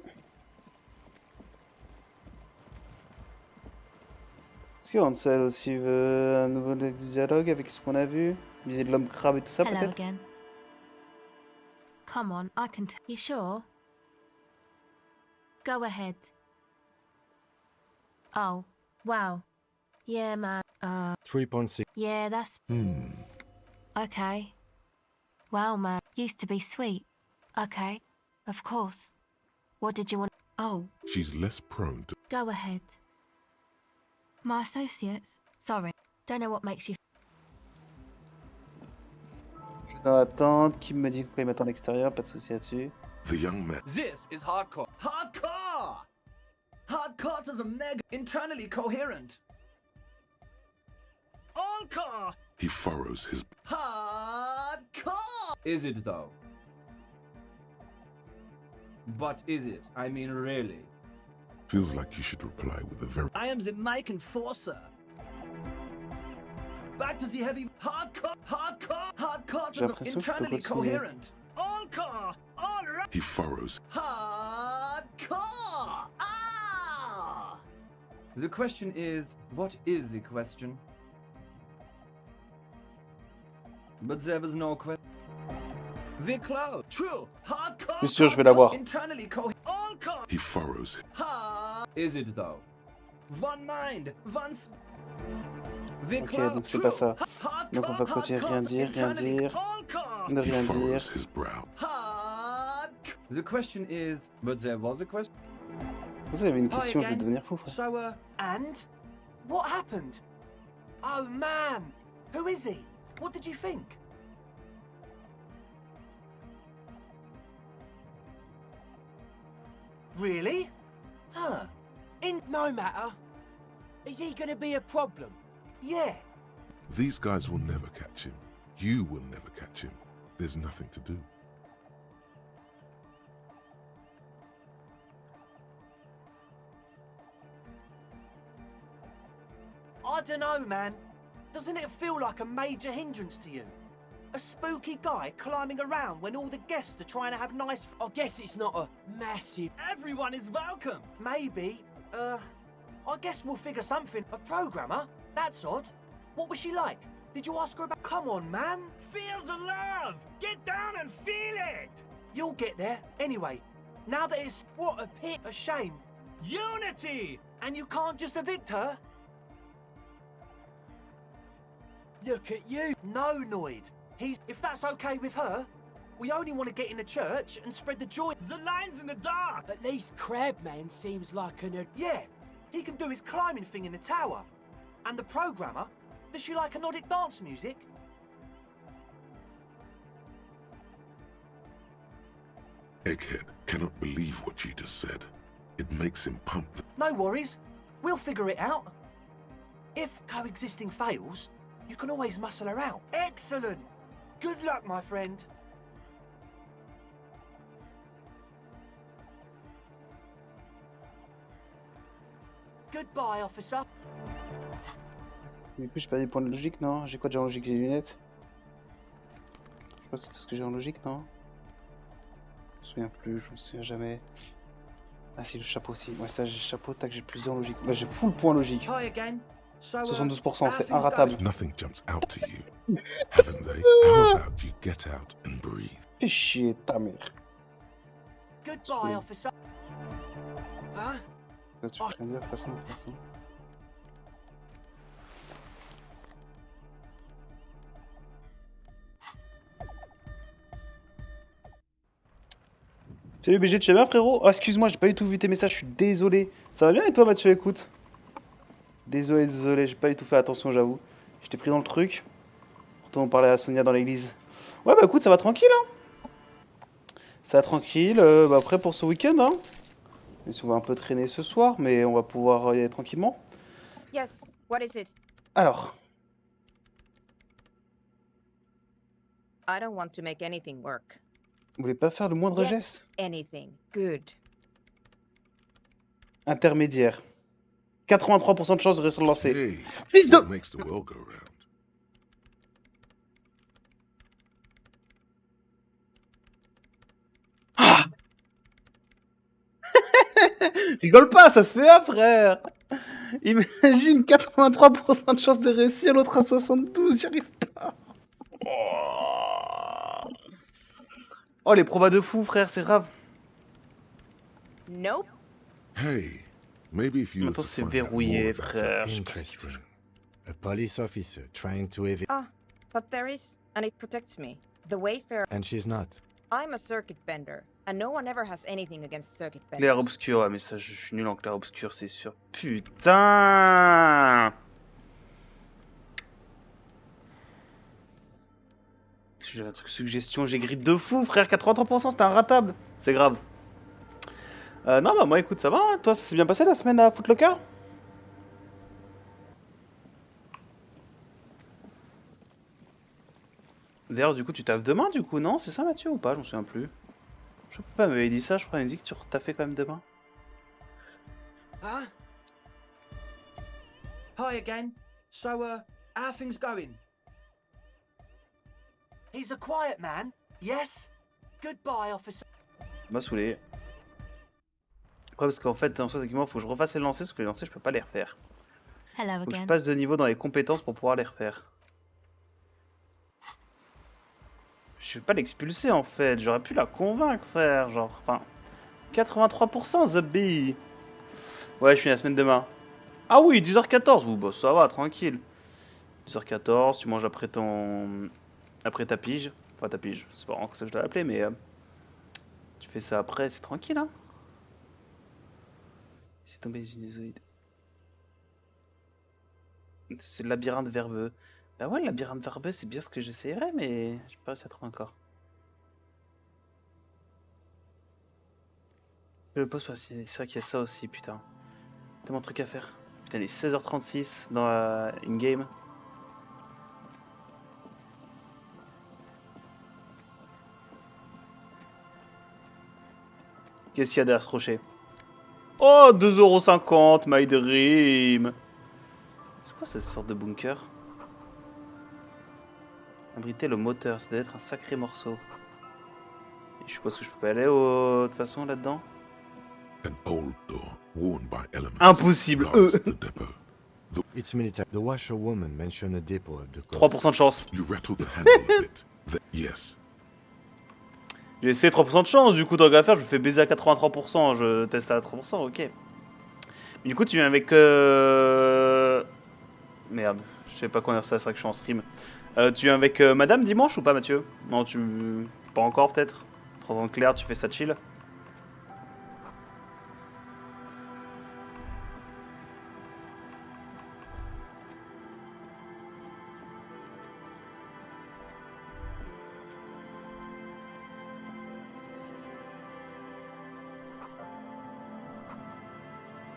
S6: Est-ce qu'on sait aussi un nouveau dialogue avec ce qu'on a vu? Viser de l'homme crabe et tout ça,
S20: Hello
S6: peut-être?
S20: again. Come on, I can you sure? Go ahead. Oh, wow. Yeah, man.
S4: 3.6.
S20: Yeah, that's... Okay. Wow, man. Used to be sweet. Okay. Of course. What did you want? Oh.
S2: She's less prone to...
S20: Go ahead. My associates? Sorry. Don't know what makes you...
S6: Je vais attendre. Kim me dit qu'il m'attend à l'extérieur, pas de souci là-dessus.
S2: The young man...
S13: This is hardcore. Hardcore! Hardcore is a mega internally coherent. All-core!
S2: He furrows his...
S13: Hardcore! Is it though? But is it? I mean, really?
S2: Feels like you should reply with a very...
S13: I am the mic enforcer. Back to the heavy hardcore. Hardcore is internally coherent. All-core! All right!
S2: He furrows...
S13: Hardcore! Ah! The question is, what is the question? But there was no question. The cloud. True. Hardcore.
S6: Je suis sûr, je vais l'avoir.
S13: Internally coherent. All-core.
S2: He furrows...
S13: Is it though? One mind, one...
S6: Ok, donc c'est pas ça. Donc on va continuer, rien dire, ne rien dire.
S13: The question is, but there was a question.
S6: Vous avez une question, je vais devenir fou, frère.
S8: So, and? What happened? Oh man, who is he? What did you think? Really? No matter.
S11: Is he gonna be a problem?
S8: Yeah.
S2: These guys will never catch him. You will never catch him. There's nothing to do.
S8: I don't know, man. Doesn't it feel like a major hindrance to you? A spooky guy climbing around when all the guests are trying to have nice...
S11: I guess it's not a massive...
S8: Everyone is welcome. Maybe. I guess we'll figure something. A programmer? That's odd. What was she like? Did you ask her about... Come on, man.
S23: Feel the love! Get down and feel it!
S8: You'll get there. Anyway, now that it's... What a pit. A shame.
S23: Unity!
S8: And you can't just evict her?
S11: Look at you.
S8: No, Noid. If that's okay with her, we only want to get in the church and spread the joy.
S23: The line's in the dark!
S11: At least Crabman seems like an...
S8: Yeah, he can do his climbing thing in the tower. And the programmer, does she like Nordic dance music?
S2: Egghead cannot believe what you just said. It makes him pump.
S8: No worries. We'll figure it out. If coexisting fails, you can always muscle her out. Excellent! Good luck, my friend. Goodbye, officer.
S6: Du coup, j'ai pas des points de logique, non? J'ai quoi déjà en logique? J'ai des lunettes. Je crois que c'est tout ce que j'ai en logique, non? Je me souviens plus, je me souviens jamais. Ah si, le chapeau aussi. Ouais, ça, j'ai le chapeau, tac, j'ai plus de en logique. Là, j'ai full point logique. 72%, c'est inratable.
S2: Nothing jumps out to you, haven't they? How about you get out and breathe?
S6: Fais chier, ta mère.
S8: Goodbye, officer.
S11: Hein?
S6: Là, tu fais rien dire, de toute façon. Salut BG, tu vas bien frérot? Oh excuse-moi, j'ai pas du tout vu tes messages, je suis désolé. Ça va bien et toi Mathieu, écoute? Désolé, j'ai pas du tout fait attention j'avoue. J'étais pris dans le truc. Pourtant on parlait à Sonia dans l'église. Ouais bah écoute, ça va tranquille hein. Ça va tranquille, bah après pour ce week-end hein. Même si on va un peu traîner ce soir, mais on va pouvoir y aller tranquillement.
S16: Yes, what is it?
S6: Alors.
S16: I don't want to make anything work.
S6: Vous voulez pas faire le moindre geste?
S16: Anything. Good.
S6: Intermédiaire. 83% de chance de réussir le lancer.
S2: Hey,
S6: Fils de...
S2: what makes the world go round?
S6: Ah Rigole pas, ça se fait hein, frère. Imagine 83% de chance de réussir, l'autre à 72, j'y arrive pas. Oh les probas de fou frère, c'est grave.
S16: Nope.
S2: Hey, maybe if you
S6: Maintenant c'est verrouillé frère.
S4: Interesting. A police officer trying to evade.
S16: Ah, but there is, and it protects me. The Wayfarer.
S4: And she's not.
S16: I'm a circuit bender, and no one ever has anything against circuit benders.
S6: Clair obscur, ouais, mais ça je suis nul en clair obscur, c'est sûr. Putain. J'ai un truc suggestion, j'ai grid de fou frère, 83% c'était inratable. C'est grave. Non bah moi écoute ça va, hein. Toi ça s'est bien passé la semaine à Footlocker? D'ailleurs du coup tu taffes demain du coup non? C'est ça Mathieu ou pas? J'en souviens plus. Je sais pas, m'avait dit ça, je crois qu'il m'a dit que tu retaffais quand même demain.
S8: Huh? Hi again. So, how things going? He's a quiet man, yes? Goodbye, officer.
S6: Ça m'a saoulé. Après parce qu'en fait en soi techniquement faut que je refasse les lancers parce que les lancers je peux pas les refaire.
S20: Hello
S6: Faut que je
S20: again.
S6: passe de niveau dans les compétences pour pouvoir les refaire. Je vais pas l'expulser en fait, j'aurais pu la convaincre frère, genre, enfin... 83% Zubby. Ouais je finis la semaine demain. Ah oui 10h14, ou bah ça va tranquille. 10h14, tu manges après ton... Après ta pige. Enfin ta pige, c'est pas vraiment comme ça que je dois l'appeler mais... Tu fais ça après, c'est tranquille hein. C'est tombé les inésoïdes. C'est le labyrinthe verbeux. Bah ouais, le labyrinthe verbeux, c'est bien ce que j'essayerais, mais j'ai pas réussi à trouver encore. Le poste, c'est vrai qu'il y a ça aussi, putain. Tellement de trucs à faire.
S1: Putain, il est 16h36 dans la in-game. Qu'est-ce qu'il y a derrière ce rocher? Oh, 2,50 €, my dream. C'est quoi cette sorte de bunker? Abriter le moteur, ça doit être un sacré morceau. Et je suppose que je peux pas aller de toute façon là-dedans. Impossible.
S4: It's military. The washerwoman mentioned a depot at the
S1: 3% de chance.
S2: You rattle the handle a bit. Yes.
S1: J'ai essayé 3% de chance, du coup, tant qu'à faire, je me fais baiser à 83%, je teste à 3%, ok. Mais du coup, tu viens avec... Merde, je sais pas quoi dire ça, c'est vrai que je suis en stream. Tu viens avec madame dimanche ou pas, Mathieu? Non, tu... Pas encore, peut-être? 3 ans clair, tu fais ça chill?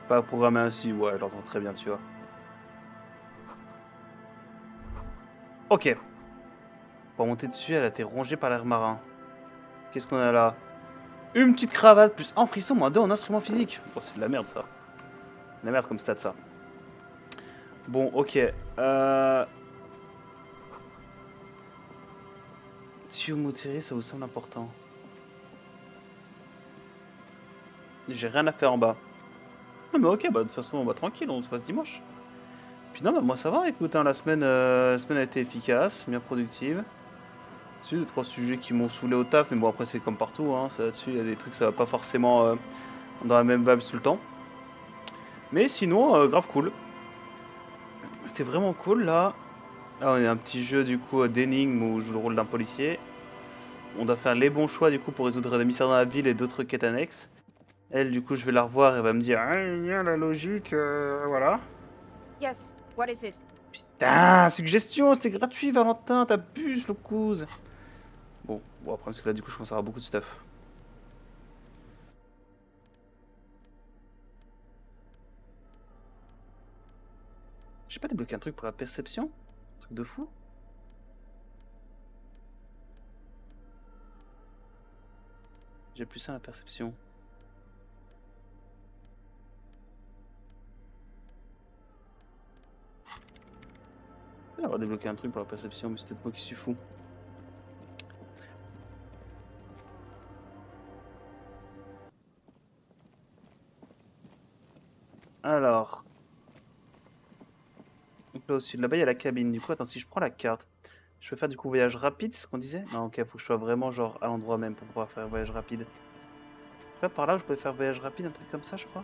S1: Pas programmé ainsi, ouais, j'entends très bien, tu vois. Ok. Pour monter dessus, elle a été rongée par l'air marin. Qu'est-ce qu'on a là? Une petite cravate, plus un frisson, moins 2 en instrument physique. Oh, c'est de la merde, ça. De la merde comme stat, ça. Bon, ok. Tuyau moutiré, ça vous semble important? J'ai rien à faire en bas. Ah mais ok, bah de toute façon, on va tranquille, on se passe dimanche. Puis non, bah moi ça va, écoute, hein, la semaine a été efficace, bien productive. C'est 2-3 sujets qui m'ont saoulé au taf, mais bon après c'est comme partout, hein, ça là-dessus, il y a des trucs, ça va pas forcément dans la même vibe tout le temps. Mais sinon, grave cool. C'était vraiment cool là. Là on a un petit jeu du coup d'énigmes où je joue le rôle d'un policier. On doit faire les bons choix du coup pour résoudre des mystères dans la ville et d'autres quêtes annexes. Elle du coup je vais la revoir et va me dire ah, la logique, voilà.
S16: Yes, what is it?
S1: Ah, suggestion, c'était gratuit Valentin, t'abuses le cousin. Bon, après parce que là du coup je commence à avoir beaucoup de stuff. J'ai pas débloqué un truc pour la perception? Un truc de fou? J'ai plus ça à la perception. Je vais avoir débloqué un truc pour la perception, mais c'est peut-être moi qui suis fou. Alors. Donc là au sud, là-bas il y a la cabine. Du coup, attends, si je prends la carte, je peux faire du coup voyage rapide, c'est ce qu'on disait? Non, ok, faut que je sois vraiment genre à l'endroit même pour pouvoir faire voyage rapide. Là, par là, je peux faire voyage rapide, un truc comme ça, je crois.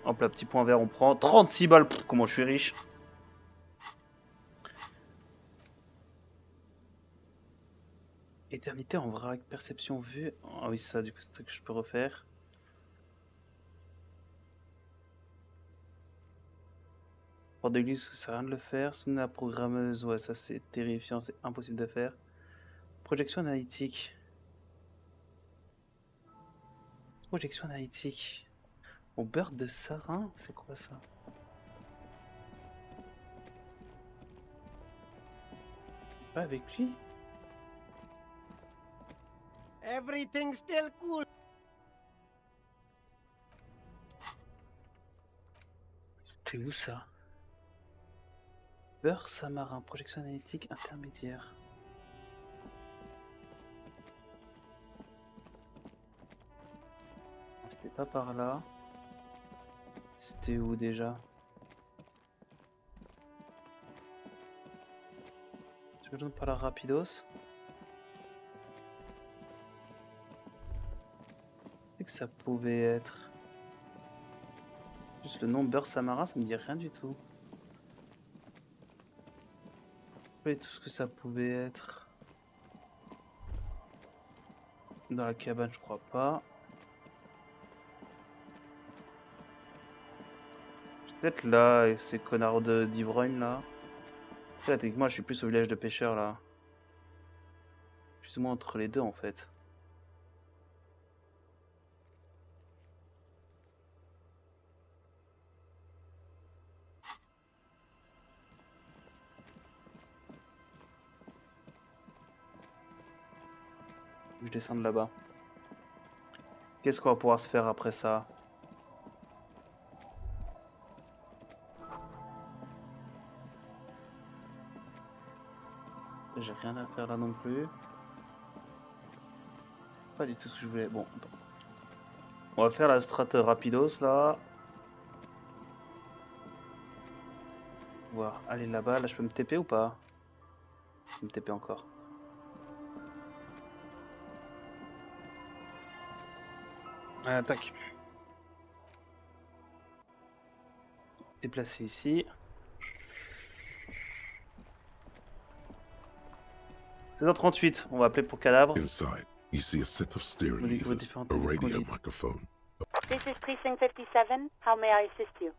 S1: Hop là, petit point vert, on prend 36 balles. Pff, comment je suis riche. Éternité en vrac, perception vue. Ah oui, ça, du coup, c'est un truc que je peux refaire. Porte d'église, ça sert à rien de le faire. Sonner la programmeuse, ouais, ça c'est terrifiant, c'est impossible de faire. Projection analytique. Projection analytique. Au beurre de sarin, c'est quoi ça? Pas avec lui?
S11: Everything's still cool.
S1: C'était où ça? Beurre samarin, projection analytique intermédiaire. C'était pas par là. C'était où déjà? Je me donne par la rapidos. Qu'est-ce que ça pouvait être? Juste le nom beurre samarin, ça me dit rien du tout. Et tout ce que ça pouvait être. Dans la cabane, je crois pas. Peut-être là, avec ces connards d'ivrogne là. Là, techniquement, je suis plus au village de pêcheurs là. Plus ou moins entre les deux en fait. je descends de là-bas. Qu'est-ce qu'on va pouvoir se faire après ça? J'ai rien à faire là non plus. Pas du tout ce que je voulais. Bon, attends. On va faire la strat rapidos là. Voir, aller là-bas. Là, je peux me TP ou pas? Je peux me TP encore. Tac. Déplacer ici. C'est 7h38, on va appeler pour cadavre.
S2: Inside, you see a set of steering levers, a radio microphone.
S12: This is precinct 57. How may I assist you?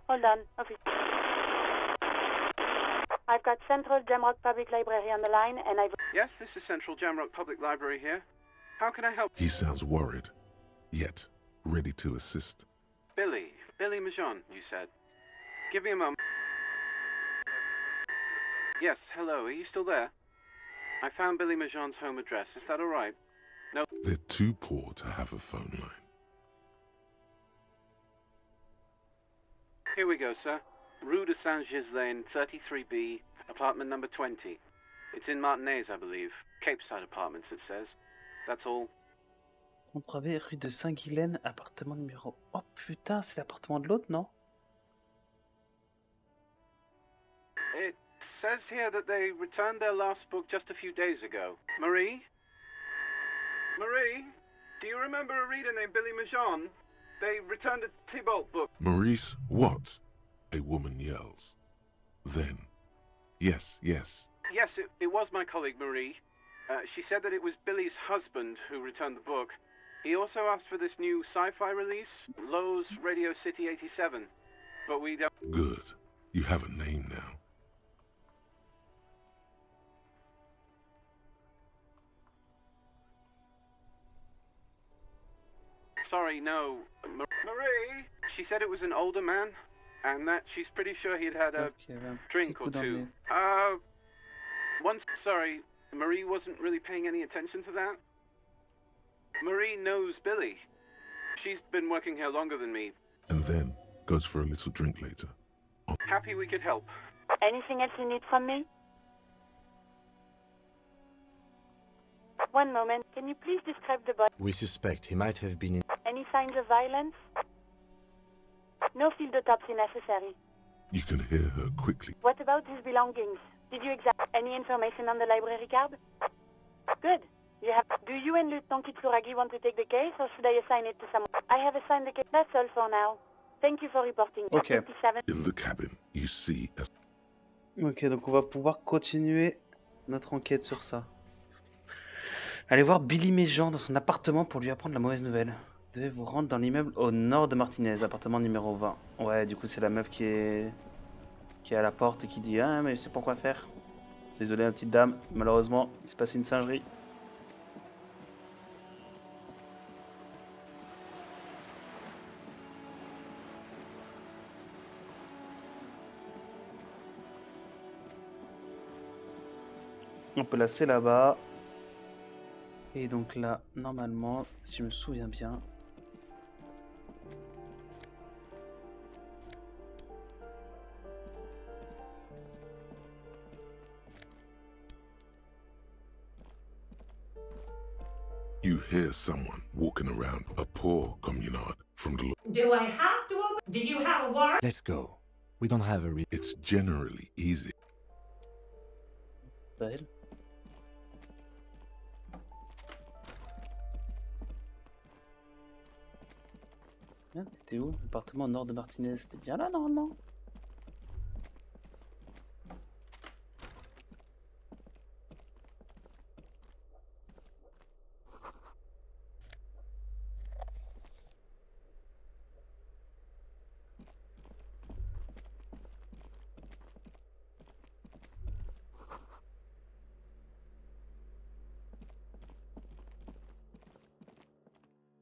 S12: Hold on, officer. I've got Central Jamrock Public Library on the line, and I've...
S14: Yes, this is Central Jamrock Public Library here. How can I help?
S2: He sounds worried, yet ready to assist.
S14: Billy Majon, you said. Give me a moment. Yes, hello, are you still there? I found Billy Majon's home address. Is that all right? No.
S2: They're too poor to have a phone line.
S14: Here we go, sir. Rue de Saint-Ghislain, 33B, apartment number 20. It's in Martinez, I believe. Capeside Apartments, it says. That's all.
S1: Entrevé rue de Saint-Ghilaine, appartement numéro... Oh putain, c'est l'appartement de l'autre, non?
S14: It says here that they returned their last book just a few days ago. Marie? Marie? Do you remember a reader named Billy Majon? They returned a Tybalt book.
S2: Maurice, what? A woman yells. Then, yes.
S14: Yes, it was my colleague Marie. She said that it was Billy's husband who returned the book. He also asked for this new sci-fi release, Lowe's Radio City 87. But we don't...
S2: Good. You have a name now.
S14: Sorry, no. Marie! She said it was an older man, and that she's pretty sure he'd had a drink or two. Sorry, Marie wasn't really paying any attention to that. Marie knows Billy. She's been working here longer than me.
S2: And then goes for a little drink later.
S14: Happy we could help.
S12: Anything else you need from me? One moment. Can you please describe the body?
S4: We suspect he might have been in...
S12: Any signs of violence? No field autopsy necessary.
S2: You can hear her quickly.
S12: What about his belongings? Did you examine any information on the library card? Good. Do you and Lieutenant Kitsuragi want to take the case, or should I assign it to someone? I have assigned the case. That's all for now. Thank you for reporting.
S1: Ok.
S12: 57.
S2: In the cabin, you see a...
S1: Ok, donc on va pouvoir continuer notre enquête sur ça. Allez voir Billy Majon dans son appartement pour lui apprendre la mauvaise nouvelle. Vous devez vous rendre dans l'immeuble au nord de Martinez, appartement numéro 20. Ouais, du coup c'est la meuf qui est à la porte et qui dit « Ah, mais je sais pas quoi faire. » Désolé, ma petite dame, malheureusement, il s'est passé une singerie. On peut lasser là-bas. Et donc là, normalement, si je me souviens bien...
S2: You hear someone walking around a poor communard from the...
S15: Do I have to open? Do you have a warrant?
S4: Let's go. We don't have a reason.
S2: It's generally easy.
S1: Elle. T'étais où? L'appartement au nord de Martinez, c'était bien là normalement?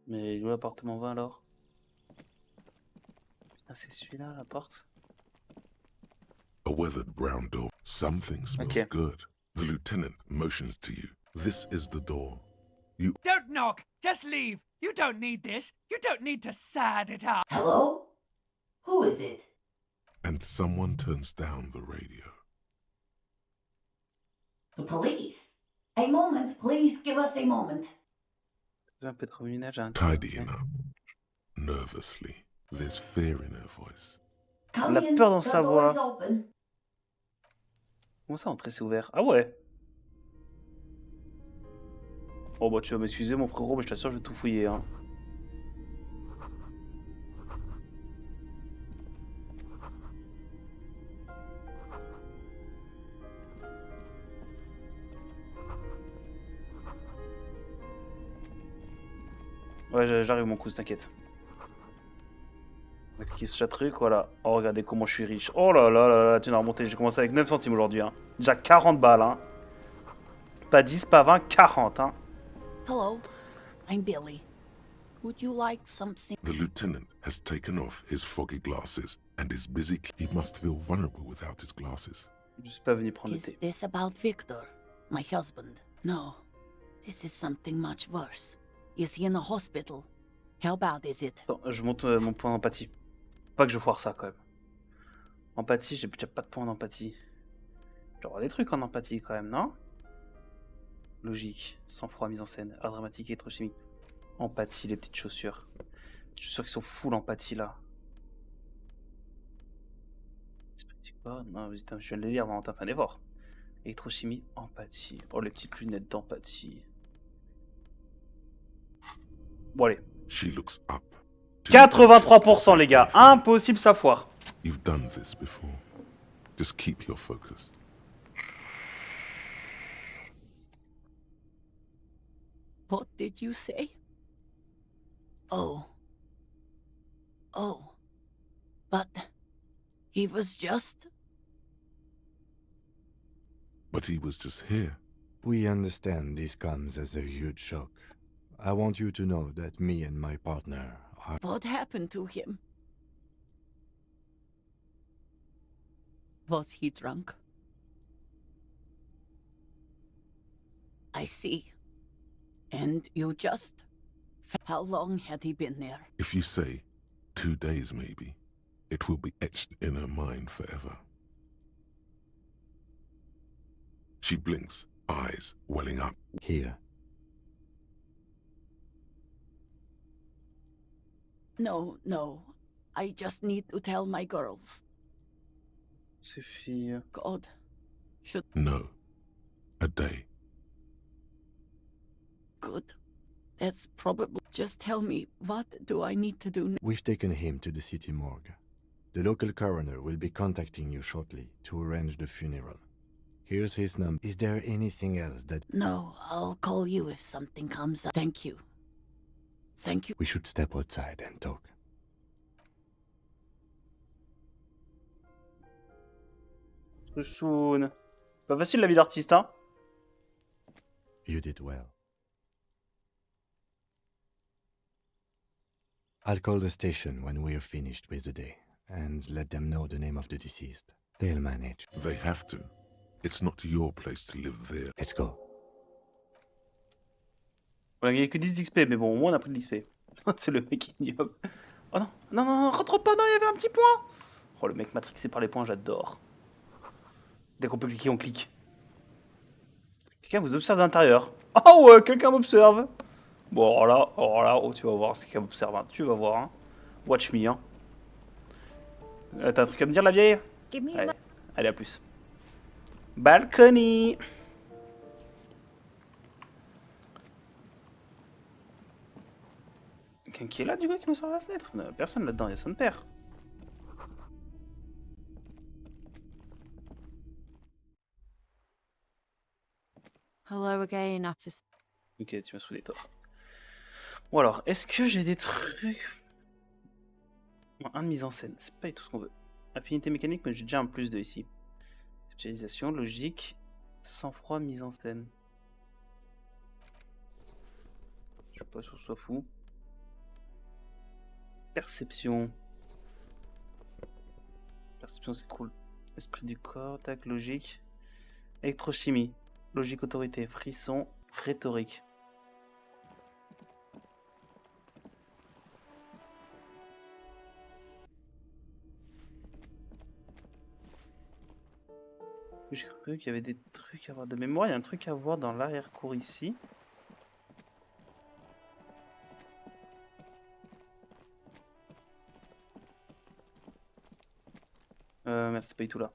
S1: Mais où l'appartement 20 alors? Putain, c'est celui-là la porte?
S2: A weathered brown door. Something smells good. The lieutenant motions to you. This is the door. You
S18: Don't knock. Just leave. You don't need this. You don't need to sad it up.
S13: Hello? Who is it?
S2: and someone turns down the radio.
S13: The police? A moment, please. Give us a moment.
S1: Un peu de remue-ménage, hein.
S2: Tidying up. Nervously. There's fear in her voice.
S1: Elle a peur dans sa voix. Comment ça, entrer c'est ouvert? Ah ouais. Oh bah tu vas m'excuser mon frérot, mais je t'assure je vais tout fouiller hein. Ouais j'arrive mon cousin, t'inquiète. On a cliqué sur chaque truc, voilà. Oh regardez comment je suis riche. Oh là là là là, tu n'as remonté, j'ai commencé avec 9 centimes aujourd'hui hein. Déjà 40 balles hein. Pas 10, pas 20, 40 hein.
S19: Hello, I'm Billy. Would you like something?
S2: The lieutenant has taken off his foggy glasses and is busy. He must feel vulnerable without his glasses.
S1: Je suis pas venu prendre le
S19: Is
S1: thé.
S19: this about Victor, my husband? No, this is something much worse. Is he in a hospital? How bad is it?
S1: Attends, je monte mon point d'empathie. Pas que je foire ça quand même. Empathie, j'ai déjà pas de point d'empathie. Je dois avoir des trucs en empathie quand même, non? Logique, sang-froid, mise en scène, art dramatique et électrochimie. Empathie, les petites chaussures. Je suis sûr qu'ils sont full empathie là. Esprit du corps, non, putain, je viens de les lire, Valentin, fait un effort. Électrochimie, empathie. Oh, les petites lunettes d'empathie. Bon, allez.
S2: She looks up.
S1: 83% les gars, impossible ça foire.
S2: You've done this before. Just keep your focus.
S19: What did you say? Oh. Oh. But he was just...
S2: But he was just here.
S4: We understand this comes as a huge shock. I want you to know that me and my partner are...
S19: What happened to him? Was he drunk? I see. And you just... How long had he been there?
S2: If you say 2 days maybe, it will be etched in her mind forever. She blinks, eyes welling up.
S4: Here.
S19: No, no. I just need to tell my girls.
S1: Suffit.
S19: God. Should...
S2: No. A day.
S19: Good. That's probably... Just tell me, what do I need to do?
S4: We've taken him to the city morgue. The local coroner will be contacting you shortly to arrange the funeral. Here's his number. Is there anything else that...
S19: No, I'll call you if something comes up. Thank you. Thank you.
S4: We should step outside and talk.
S1: Chouchoune. Pas facile la vie d'artiste hein.
S4: You did well. I'll call the station when we're finished with the day, and let them know the name of the deceased. They'll manage.
S2: They have to. It's not your place to live there.
S4: Let's go.
S1: On a gagné que 10 d'XP, mais bon, au moins on a pris de l'XP. C'est le mec ignoble. Oh non, non, non, non, rentre pas, non, il y avait un petit point. Oh, le mec matrixé par les points, j'adore. Dès qu'on peut cliquer, on clique. Quelqu'un vous observe de l'intérieur. Oh ouais, quelqu'un m'observe. Bon, alors là, oh, tu vas voir, c'est quelqu'un m'observe, hein. Tu vas voir, hein. Watch me, hein. T'as un truc à me dire, la vieille? Allez, allez, à plus. Balcony. Quelqu'un qui est là, du coup, qui me sort à la fenêtre? Personne là-dedans, il y a son père.
S16: Hello again, officer.
S1: Ok, tu m'as saoulé, toi. Bon alors, est-ce que j'ai des trucs... Un de mise en scène, c'est pas du tout ce qu'on veut. Affinité mécanique, mais j'ai déjà un plus de ici. Spécialisation, logique, sang-froid, mise en scène. Je sais pas si on soit fou. Perception. Perception c'est cool. Esprit du corps, tac, logique. Électrochimie. Logique, autorité, frisson, rhétorique. J'ai cru qu'il y avait des trucs à voir. De mémoire, il y a un truc à voir dans l'arrière-cour ici. Merde, c'est pas du tout là.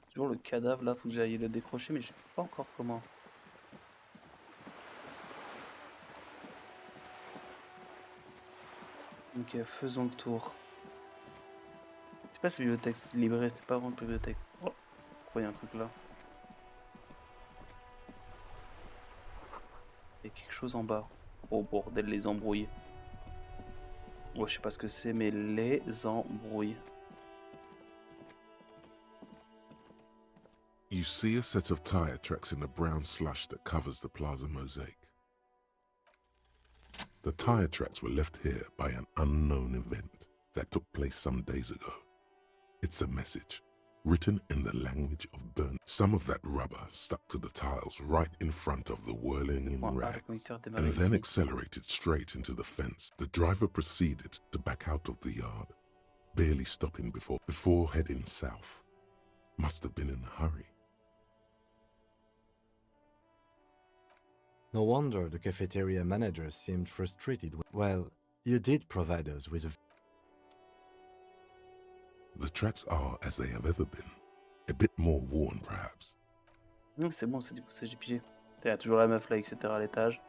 S1: Toujours le cadavre là, faut que j'aille le décrocher, mais je sais pas encore comment. Ok, faisons le tour. C'est pas cette bibliothèque, c'est librairie, c'est pas vraiment une bibliothèque. Oh, pourquoi il y a un truc là? Il y a quelque chose en bas. Oh bordel, les embrouilles. Oh, je sais pas ce que c'est, mais les embrouilles.
S2: You see a set of tire tracks in the brown slush that covers the plaza mosaic. The tire tracks were left here by an unknown event that took place some days ago. It's a message, written in the language of burn. Some of that rubber stuck to the tiles right in front of the whirling in rags, and then accelerated straight into the fence. The driver proceeded to back out of the yard, barely stopping before heading south. Must have been in a hurry.
S4: No wonder the cafeteria manager seemed frustrated. Well, you did provide us with a...
S2: The tracks are as they have ever been. A bit more worn, perhaps.
S1: C'est bon, c'est du coup, c'est j'ai pigé. Il y a toujours la meuf là, etc. à l'étage.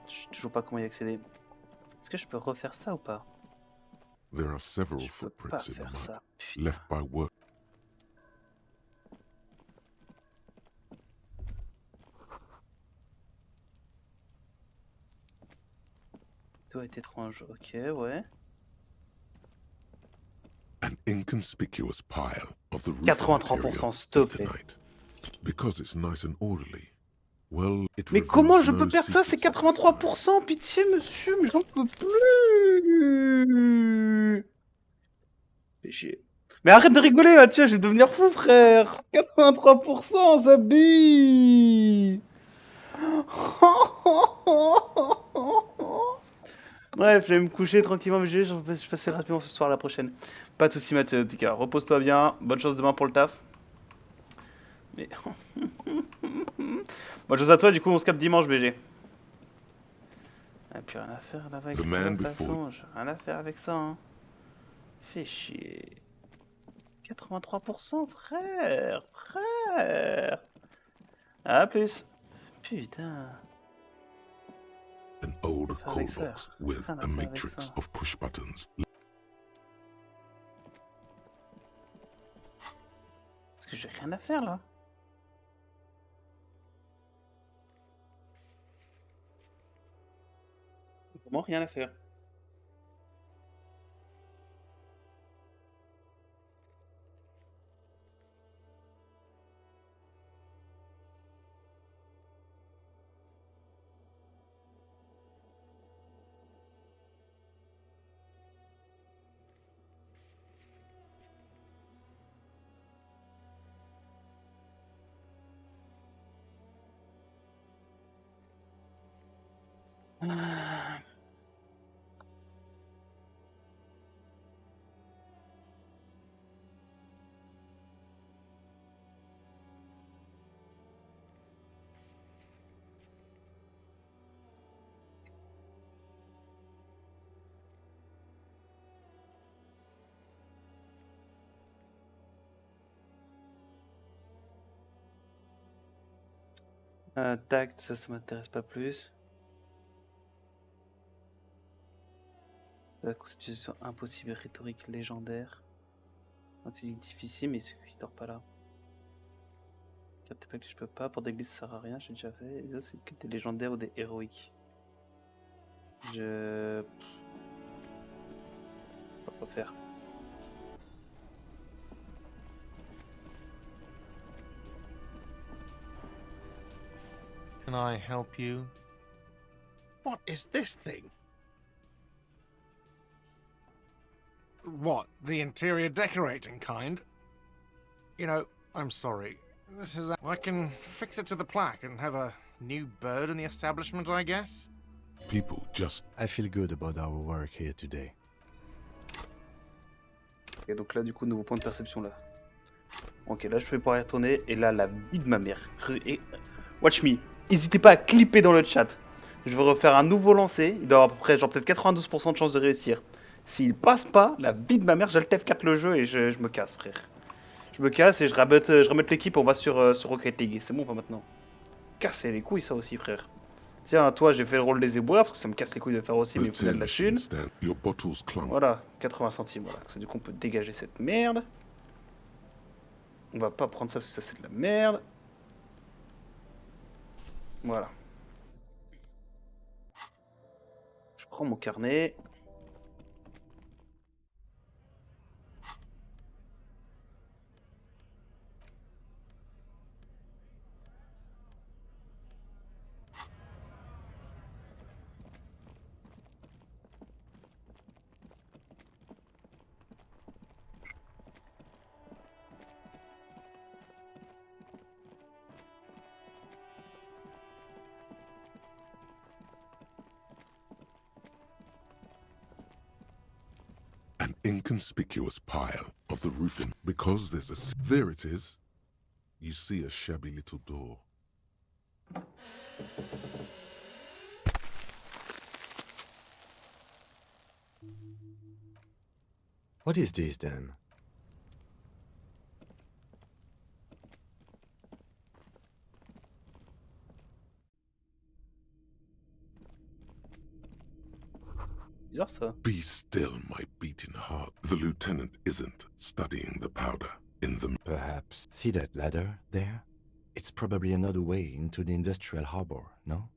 S1: Je sais toujours pas comment y accéder. Est-ce que je peux refaire ça ou pas?
S2: There are several footprints in the mud, left by work.
S1: Doit être étrange, ok, ouais.
S2: An inconspicuous pile of the roof
S1: 83%, stop.
S2: Because it's nice and orderly. Well, it
S1: mais comment je
S2: no
S1: peux perdre ça? C'est 83%, pitié monsieur, mais j'en peux plus. Péché. Mais arrête de rigoler Mathieu, je vais devenir fou frère. 83%, ça bille. Bref, je vais me coucher tranquillement, mais je vais passer rapidement ce soir à la prochaine. Pas de soucis Mathieu, en tout cas, repose-toi bien, bonne chance demain pour le taf. Mais... bonne chose à toi, du coup on se capte dimanche BG. Ah, plus rien à faire là-bas avec ça, de toute façon, j'ai rien à faire avec ça hein. Fais chier. 83% frère, frère. À plus. Putain.
S2: An old call box with a matrix of push buttons.
S1: Parce que j'ai rien à faire là. Comment rien à faire? Tact, ça m'intéresse pas plus. La constitution impossible, rhétorique légendaire. Un physique difficile, mais c'est qui dort pas là. Carte pas que je peux pas, pour des glisses ça sert à rien, j'ai déjà fait. Et là c'est que des légendaires ou des héroïques. Je... Pas faire.
S5: Can I help you?
S9: What is this thing? What, the interior decorating kind? You know, I'm sorry. This is... I can fix it to the plaque and have a new bird in the establishment, I guess?
S2: People just...
S4: I feel good about our work here today.
S1: Et donc là, du coup, nouveau point de perception là. Ok, là, je vais pouvoir y retourner. Et là, la vie de ma mère. Et... Watch me. N'hésitez pas à clipper dans le chat. Je vais refaire un nouveau lancer. Il doit avoir à peu près, genre peut-être 92% de chance de réussir. S'il passe pas, la vie de ma mère, j'altef 4 le jeu et je me casse, frère. Je me casse et je remette l'équipe. On va sur Rocket League. C'est bon, pas maintenant. Casser les couilles, ça aussi, frère. Tiens, toi, j'ai fait le rôle des éboueurs parce que ça me casse les couilles de faire aussi, mais il faut de la thune. Voilà, 80 centimes, voilà. Ça, du coup, on peut dégager cette merde. On va pas prendre ça parce que ça, c'est de la merde. Voilà. Je prends mon carnet.
S2: An inconspicuous pile of the roofing, because there's a... There it is. You see a shabby little door.
S4: What is this then?
S1: Bizarre ça.
S2: Be still, my beating heart. The lieutenant isn't studying the powder in the...
S4: Perhaps. See that ladder there? It's probably another way into the industrial harbor, no?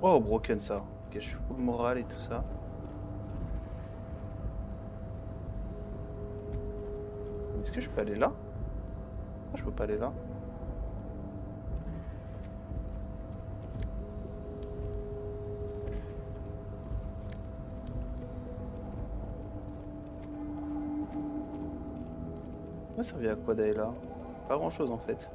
S1: Oh, broken ça. Ok, je suis full moral et tout ça. Est-ce que je peux aller là? Ah, je peux pas aller là. Ça servait à quoi d'aller là? Pas grand chose en fait.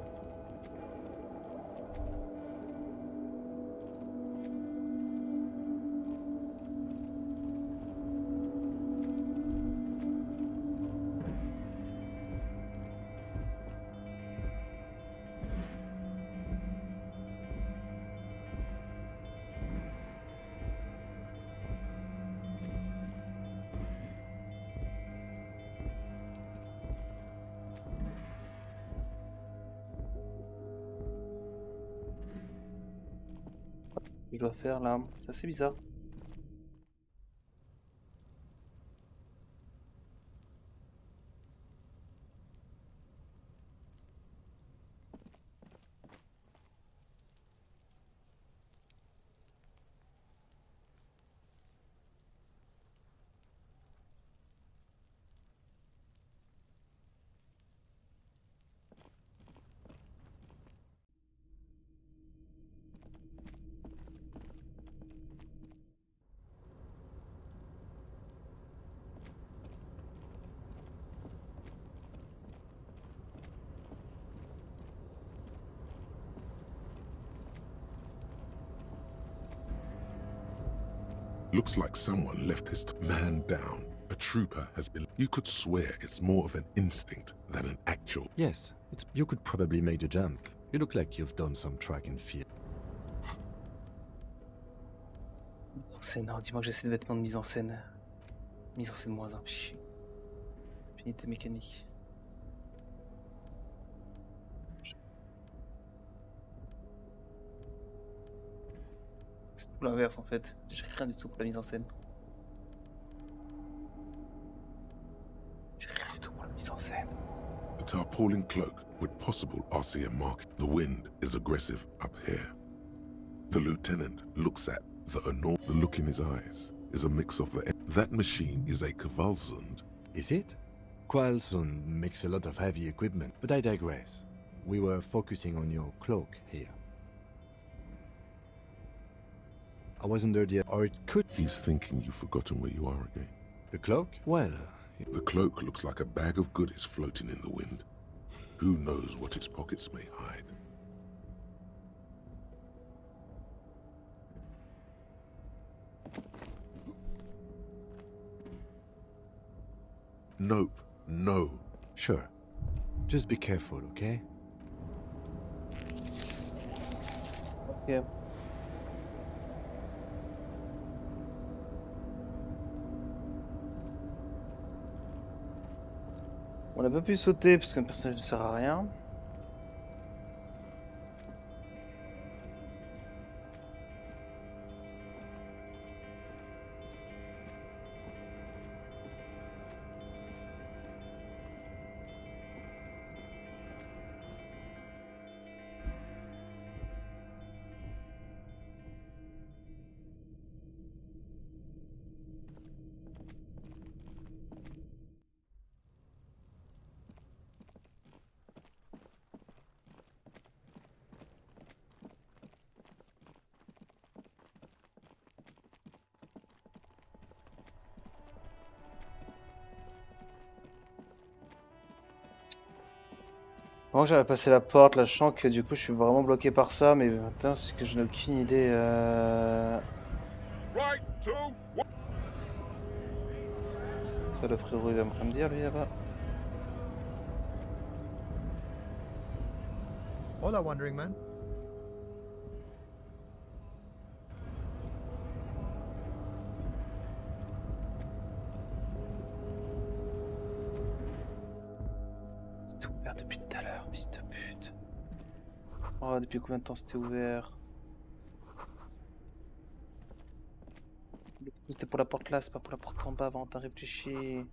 S1: Je dois faire là, c'est assez bizarre.
S2: Looks like someone left his man down. A trooper has been... You could swear it's more of an instinct than an actual...
S4: Yes, you could probably make the jump. You look like you've done some track and field.
S1: Mise en scène, dis-moi que j'ai ces vêtements de mise en scène. Mise en scène -1, chier. Finité mécanique. C'est tout l'inverse en fait. J'ai rien du tout pour la mise en scène. J'ai rien du tout pour la mise en scène.
S2: A tarpaulin cloak with possible RCM mark. The wind is aggressive up here. The lieutenant looks at the enormous. The look in his eyes is a mix of the. That machine is a Kvalsund.
S4: Is it? Kvalsund makes a lot of heavy equipment, but I digress. We were focusing on your cloak here. I was under the... or it could...
S2: He's thinking you've forgotten where you are again.
S4: The cloak? Well...
S2: The cloak looks like a bag of goodies floating in the wind. Who knows what its pockets may hide? Nope. No.
S4: Sure. Just be careful, okay?
S1: Ok. On n'a pas pu sauter parce qu'un personnage ne sert à rien. Avant que j'avais passé la porte, là je sens que du coup je suis vraiment bloqué par ça, mais putain c'est que je n'ai aucune idée. Ça le frérot il va me dire lui là-bas.
S17: Hola, Wandering Man.
S1: C'était ouvert depuis tout à l'heure, fils de pute. Oh, depuis combien de temps c'était ouvert? C'était pour la porte là, c'est pas pour la porte en bas, avant t'as réfléchi.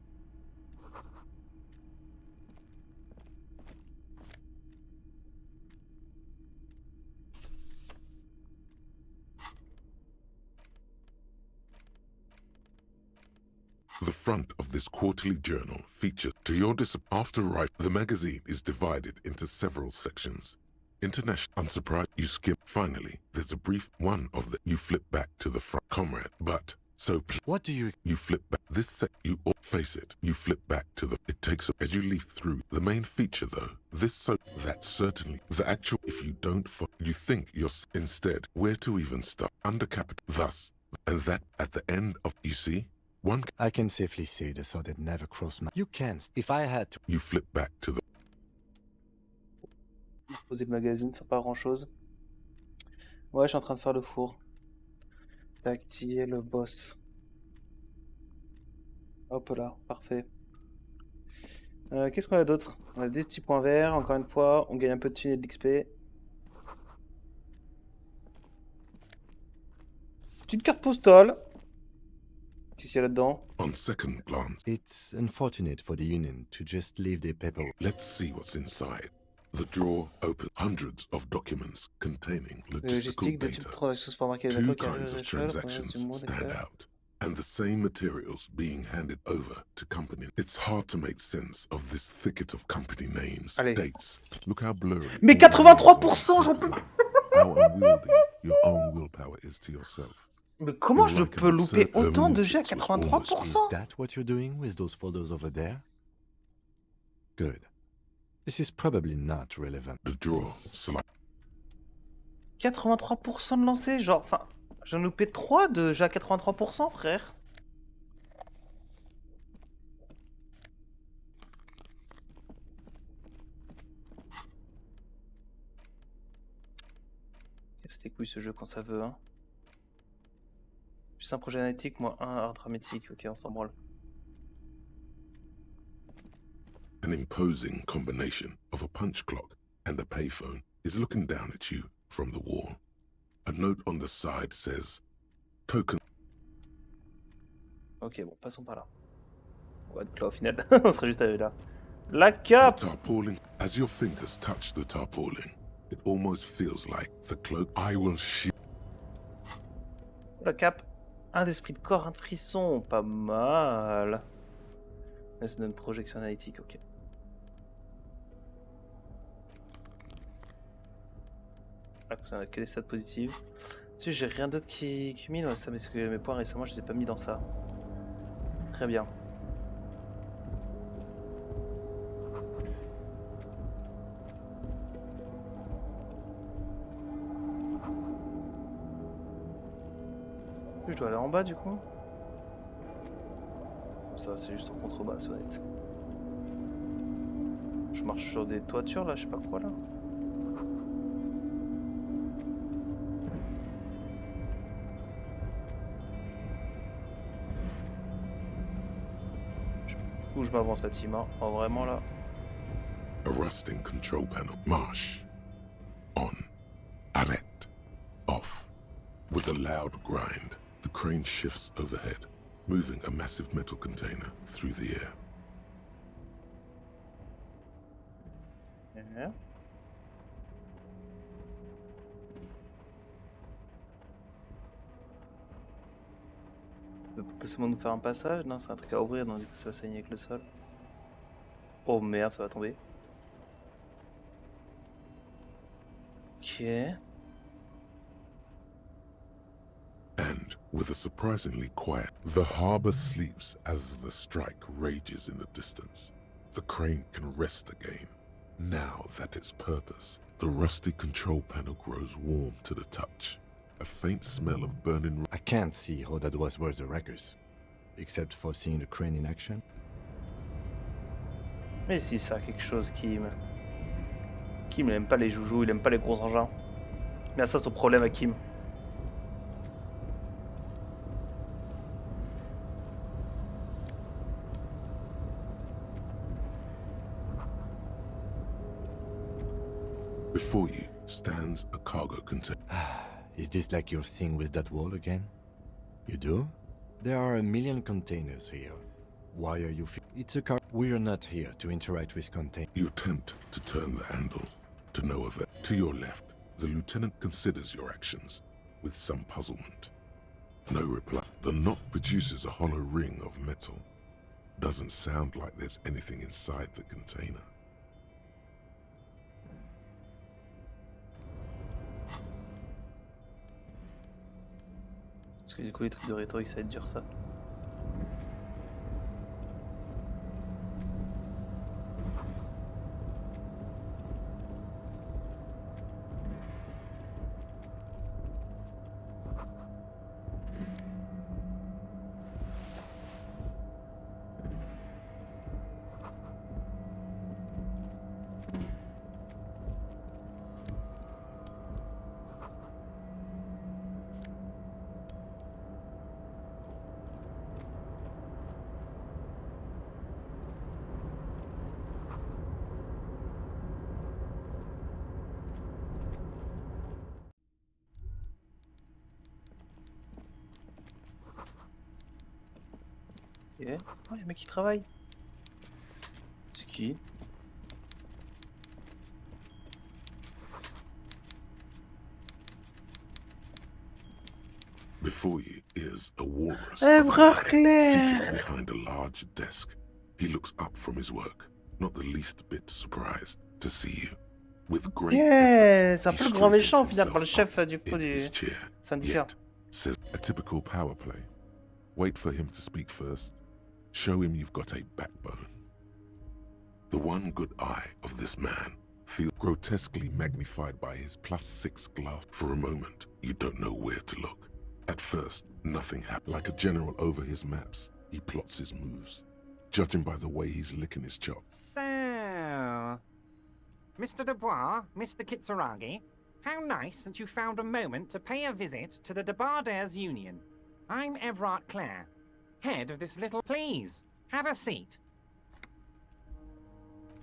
S2: The front of this quarterly journal features, to your after right, the magazine is divided into several sections. International, unsurprised, you skip. Finally, there's a brief one of the, you flip back to the front, comrade, but, so,
S4: what do you
S2: flip back, this you all face it, you flip back to the, it takes, as you leaf through, the main feature though, that's certainly, the actual, if you don't, you think you're, instead, where to even start, under capital, thus, and that, at the end of, you see?
S4: I can safely say the thought had never crossed my... You can't. If I had to...
S2: You flip back to the...
S1: Poser le magazine, c'est pas grand chose. Ouais, je suis en train de faire le four. Activer le boss. Hop là, parfait. Qu'est-ce qu'on a d'autre? On a des petits points verts, encore une fois, on gagne un peu de thunes et de l'XP. Petite carte postale. Qu'est-ce qu'il y a là-dedans?
S2: On second glance,
S4: it's unfortunate for the Union to just leave their paper.
S2: Let's see what's inside. The drawer opens hundreds of documents containing logistical data. Two kinds of transactions stand out, and the same materials being handed over to companies. It's hard to make sense of this thicket of company names, dates. Look how blurry.
S1: Mais 83%, j'en peux pas.
S2: How unwieldy your own willpower is to yourself.
S1: Mais comment je peux louper autant de jets à 83%?
S4: Is that what you're doing with those folders over there? Good. This is probably not relevant.
S2: The drawer,
S1: 83% de lancer, genre, enfin, j'en ai loupé 3 de jets à 83%, frère. Casse les couilles ce jeu quand ça veut, hein. Juste un projet analytique, moi un art dramatique, ok, on s'en branle.
S2: An imposing combination of a punch clock and a payphone is looking down at you from the wall. A note on the side says, token.
S1: Ok, bon, passons par là. On va être là au final. On serait juste arrivé là. La cape!
S2: The tarpaulin. As your fingers touch the tarpaulin, it almost feels like the cloak. I will shoot.
S1: La cape. Un d'esprit de corps, un de frisson. Pas mal. C'est une projection analytique, ok. Ah, ça n'a que des stats positives. Si j'ai rien d'autre qui mine, ouais, ça, parce que mes points récemment je les ai pas mis dans ça. Très bien. Je dois aller en bas du coup. Ça c'est juste en contrebas, c'est honnête. Je marche sur des toitures là, je sais pas quoi là. Où je m'avance là, Tima? Oh, vraiment là.
S2: A rusting control panel. Marsh. On. Arrête. Off. With a loud grind, the crane shifts overhead, moving a massive metal container through the air.
S1: Yeah. Peut seulement nous faire un passage? Non, c'est un truc à ouvrir, donc du coup ça va saigner avec le sol. Oh merde, ça va tomber. Ok.
S2: And, with a surprisingly quiet, the harbor sleeps as the strike rages in the distance. The crane can rest again. Now that its purpose, the rusty control panel grows warm to the touch. A faint smell of burning...
S4: I can't see how that was worth the records, except for seeing the crane in action.
S1: Mais si ça a quelque chose, Kim. Kim il aime pas les joujoux, il aime pas les gros engins. Mais ça son problème à Kim.
S2: Before you stands a cargo container.
S4: Is this like your thing with that wall again? You do? There are a million containers here. Why are you... It's a car... We're not here to interact with containers.
S2: You attempt to turn the handle, to no avail. To your left, the lieutenant considers your actions, with some puzzlement. No reply. The knock produces a hollow ring of metal. Doesn't sound like there's anything inside the container.
S1: Parce que du coup les trucs de rhétorique ça va être dur ça. Ok. Oh, les mecs qui travaillent. C'est qui?
S2: Before you is a walrus
S1: seated
S2: behind a large desk. He looks up from his work, not the least bit surprised to see you. With great
S1: Yeah,
S2: effort,
S1: c'est un peu le grand méchant au final par le chef du coup du syndicat.
S2: Says a typical power play. Wait for him to speak first. Show him you've got a backbone. The one good eye of this man feels grotesquely magnified by his +6 glass. For a moment, you don't know where to look. At first, nothing happened. Like a general over his maps, he plots his moves. Judging by the way he's licking his chops.
S17: So, Mr. Dubois, Mr. Kitsuragi, how nice that you found a moment to pay a visit to the Debardairs Union. I'm Everard Clare, head of this little... Please, have a seat.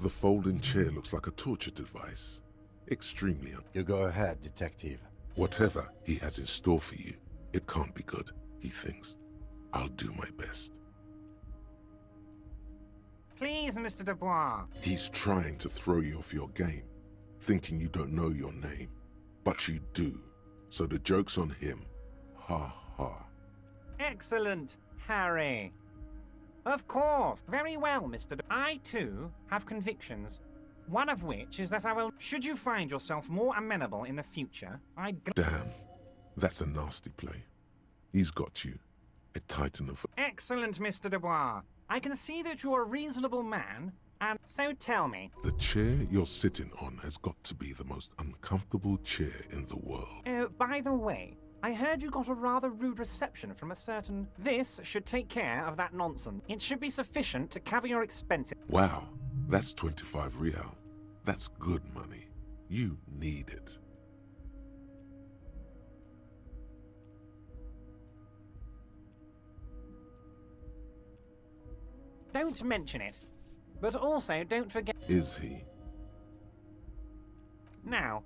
S2: The folding chair looks like a torture device. Extremely
S4: You go ahead, detective.
S2: Whatever he has in store for you, it can't be good, he thinks. I'll do my best.
S17: Please, Mr. Dubois.
S2: He's trying to throw you off your game, thinking you don't know your name. But you do, so the joke's on him. Ha ha.
S17: Excellent, Harry. Of course. Very well, Mr. I, too, have convictions. One of which is that I will... Should you find yourself more amenable in the future, I'd...
S2: Damn, that's a nasty play. He's got you. A titan of...
S17: Excellent, Mr. Dubois. I can see that you're a reasonable man, and so tell me...
S2: The chair you're sitting on has got to be the most uncomfortable chair in the world.
S17: Oh, by the way, I heard you got a rather rude reception from a certain... This should take care of that nonsense. It should be sufficient to cover your expenses.
S2: Wow, that's 25 real. That's good money. You need it.
S17: Don't mention it. But also, don't forget...
S2: Is he?
S17: Now,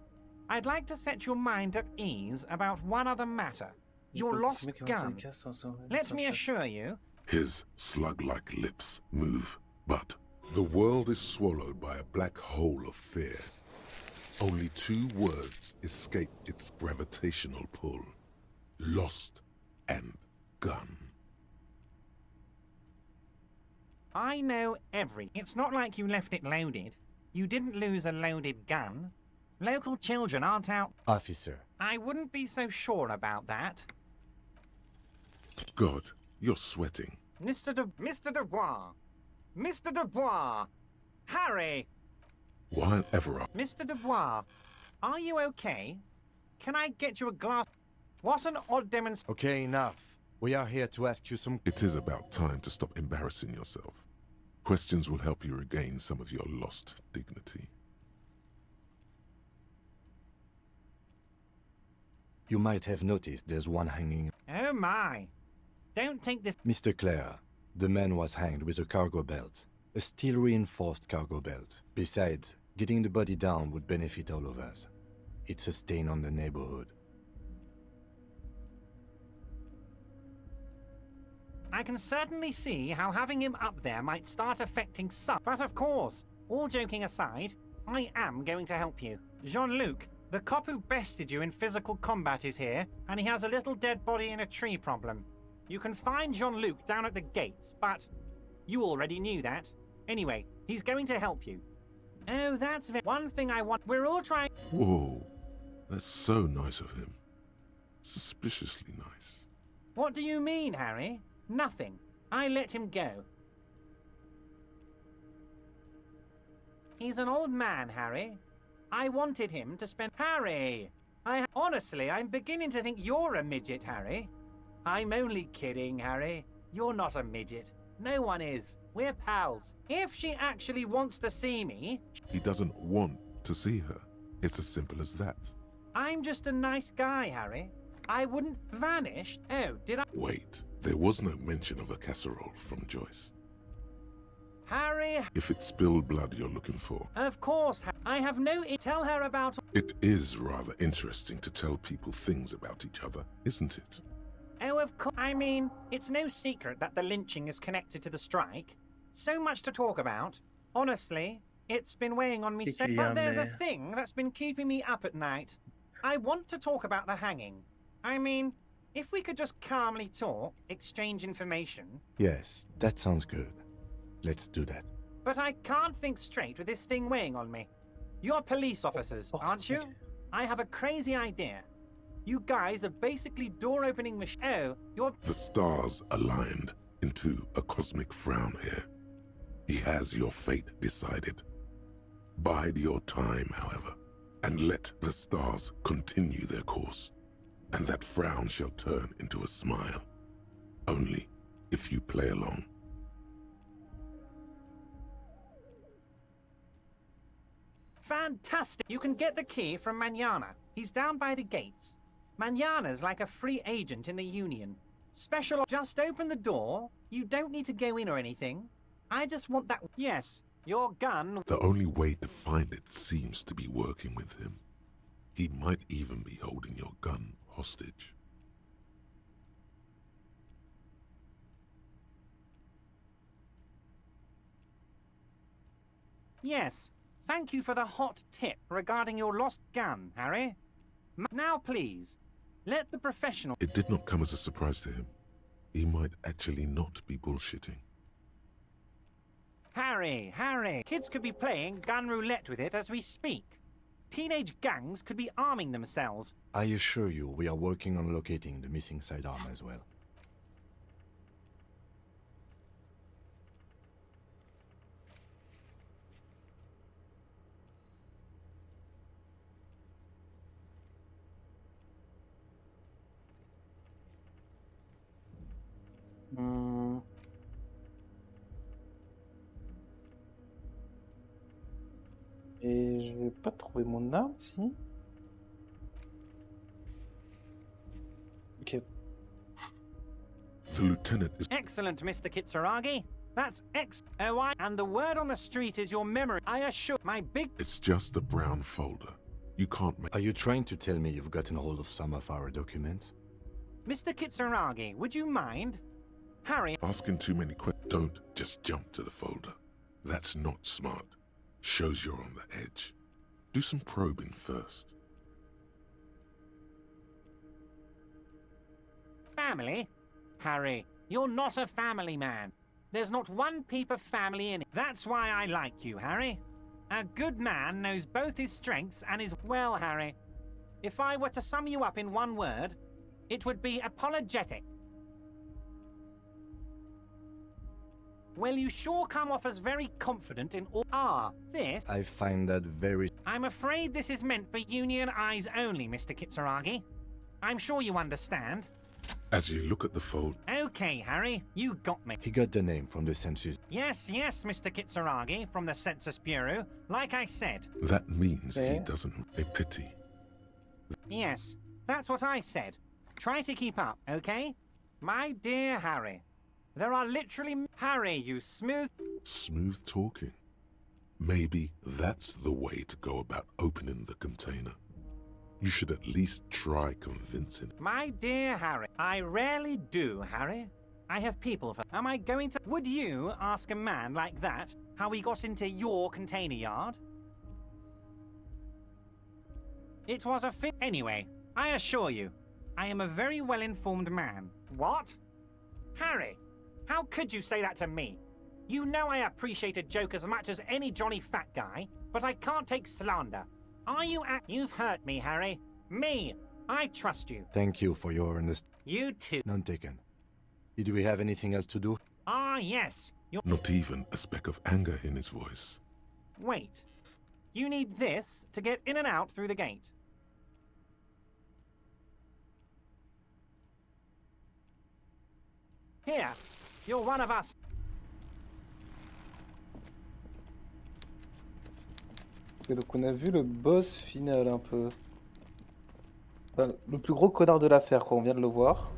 S17: I'd like to set your mind at ease about one other matter. Your lost gun. Let me assure you...
S2: His slug-like lips move, but the world is swallowed by a black hole of fear. Only 2 words escape its gravitational pull. Lost and gun.
S17: I know It's not like you left it loaded. You didn't lose a loaded gun. Local children aren't out...
S4: Officer.
S17: I wouldn't be so sure about that.
S2: God, you're sweating.
S17: Mr. Dubois! Mr. Dubois! Harry!
S2: While ever
S17: Mr. Dubois, are you okay? Can I get you a glass... What an odd demonstration...
S4: Okay, enough. We are here to ask you some...
S2: It is about time to stop embarrassing yourself. Questions will help you regain some of your lost dignity.
S4: You might have noticed there's one hanging...
S17: Oh my! Don't take this...
S4: Mr. Clare, the man was hanged with a cargo belt. A steel-reinforced cargo belt. Besides, getting the body down would benefit all of us. It's a stain on the neighborhood.
S17: I can certainly see how having him up there might start affecting some. But of course, all joking aside, I am going to help you. Jean-Luc, the cop who bested you in physical combat is here, and he has a little dead body in a tree problem. You can find Jean-Luc down at the gates, but you already knew that. Anyway, he's going to help you. Oh, that's one thing I want. We're all trying...
S2: Whoa, that's so nice of him. Suspiciously nice.
S17: What do you mean, Harry? Nothing. I let him go. He's an old man, Harry. I wanted him to spend... Harry! Honestly, I'm beginning to think you're a midget, Harry. I'm only kidding, Harry. You're not a midget. No one is. We're pals. If she actually wants to see me...
S2: He doesn't want to see her. It's as simple as that.
S17: I'm just a nice guy, Harry. I wouldn't vanish. Oh, did I...
S2: Wait, there was no mention of a casserole from Joyce.
S17: Harry...
S2: If it's spilled blood you're looking for...
S17: Of course, I have no... Tell her about...
S2: It is rather interesting to tell people things about each other, isn't it?
S17: Oh, of course. I mean, it's no secret that the lynching is connected to the strike. So much to talk about. Honestly, it's been weighing on me so... But there's a thing that's been keeping me up at night. I want to talk about the hanging. I mean, if we could just calmly talk, exchange information...
S4: Yes, that sounds good. Let's do that.
S17: But I can't think straight with this thing weighing on me. You're police officers, aren't you? I have a crazy idea. You guys are basically door-opening machines. Oh, you're...
S2: The stars aligned into a cosmic frown here. He has your fate decided. Bide your time, however, and let the stars continue their course. And that frown shall turn into a smile. Only if you play along.
S17: Fantastic! You can get the key from Manana. He's down by the gates. Manana's like a free agent in the Union. Special... Just open the door. You don't need to go in or anything. I just want that... Yes, Your gun...
S2: The only way to find it seems to be working with him. He might even be holding your gun hostage.
S17: Yes, thank you for the hot tip regarding your lost gun, Harry. Now please, let the professional...
S2: It did not come as a surprise to him. He might actually not be bullshitting.
S17: Harry, kids could be playing gun roulette with it as we speak. Teenage gangs could be arming themselves.
S4: I assure you, we are working on locating the missing sidearm as well.
S1: Et je vais pas trouver mon arme, si. Ok.
S2: The lieutenant is...
S17: Excellent, Mr. Kitsuragi. That's and the word on the street is your memory. I assure my big...
S2: It's just a brown folder. You can't make...
S4: Are you trying to tell me you've gotten hold of some of our documents?
S17: Mr. Kitsuragi, would you mind? Harry...
S2: Asking too many questions. Don't just jump to the folder. That's not smart. Shows you're on the edge. Do some probing first.
S17: Family? Harry, you're not a family man. There's not one peep of family in it. That's why I like you, Harry. A good man knows both his strengths and his... Well, Harry, if I were to sum you up in one word, it would be apologetic. Well, you sure come off as very confident in all... this...
S4: I find that very...
S17: I'm afraid this is meant for union eyes only, Mr. Kitsuragi. I'm sure you understand.
S2: As you look at the folder...
S17: Okay, Harry, you got me.
S4: He got the name from the census.
S17: Yes, Mr. Kitsuragi, from the Census Bureau, like I said.
S2: That means he doesn't... A pity.
S17: Yes, that's what I said. Try to keep up, okay? My dear Harry. There are literally... Harry, you smooth...
S2: Smooth talking. Maybe that's the way to go about opening the container. You should at least try convincing.
S17: My dear Harry, I rarely do, Harry. I have people for... Am I going to... Would you ask a man like that how he got into your container yard? It was a fit... Anyway, I assure you, I am a very well-informed man. What? Harry, how could you say that to me? You know I appreciate a joke as much as any Johnny Fat guy, but I can't take slander. Are you You've hurt me, Harry. Me. I trust you.
S4: Thank you for your understanding.
S17: You too.
S4: None taken. Do we have anything else to do?
S17: Yes.
S2: Not even a speck of anger in his voice.
S17: Wait. You need this to get in and out through the gate. Here. You're one of us.
S1: Et donc on a vu le boss final un peu. Enfin, le plus gros connard de l'affaire, quoi, on vient de le voir.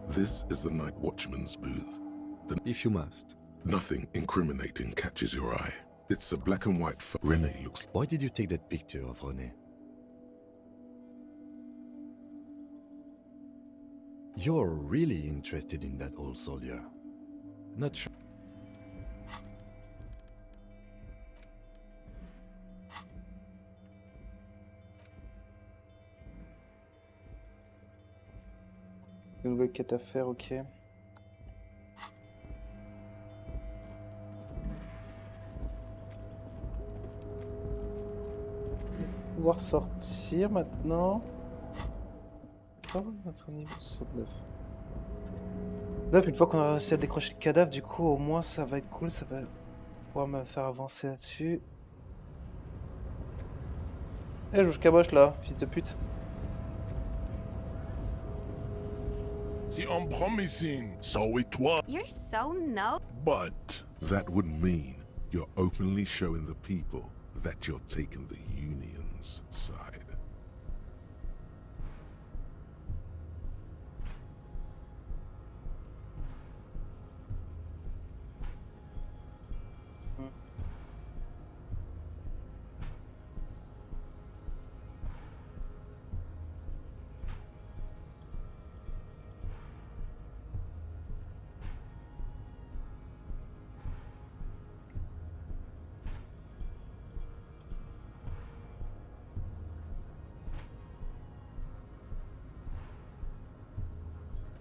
S2: This is the night watchman's booth.
S4: If you must.
S2: Nothing incriminating catches your eye. It's a black and white René looks...
S4: Why did you take that picture of René? You're really interested in that old soldier. Not sure.
S1: Une nouvelle quête à faire, ok. pouvoir sortir maintenant. Oh, notre niveau 69. Là, une fois qu'on a réussi à décrocher le cadavre, du coup, au moins ça va être cool, ça va pouvoir me faire avancer là-dessus. Eh, je caboche là, fils de pute.
S2: C'est unpromising, so it was.
S12: You're so no.
S2: But that would mean you're openly showing the people that you're taking the Union's side.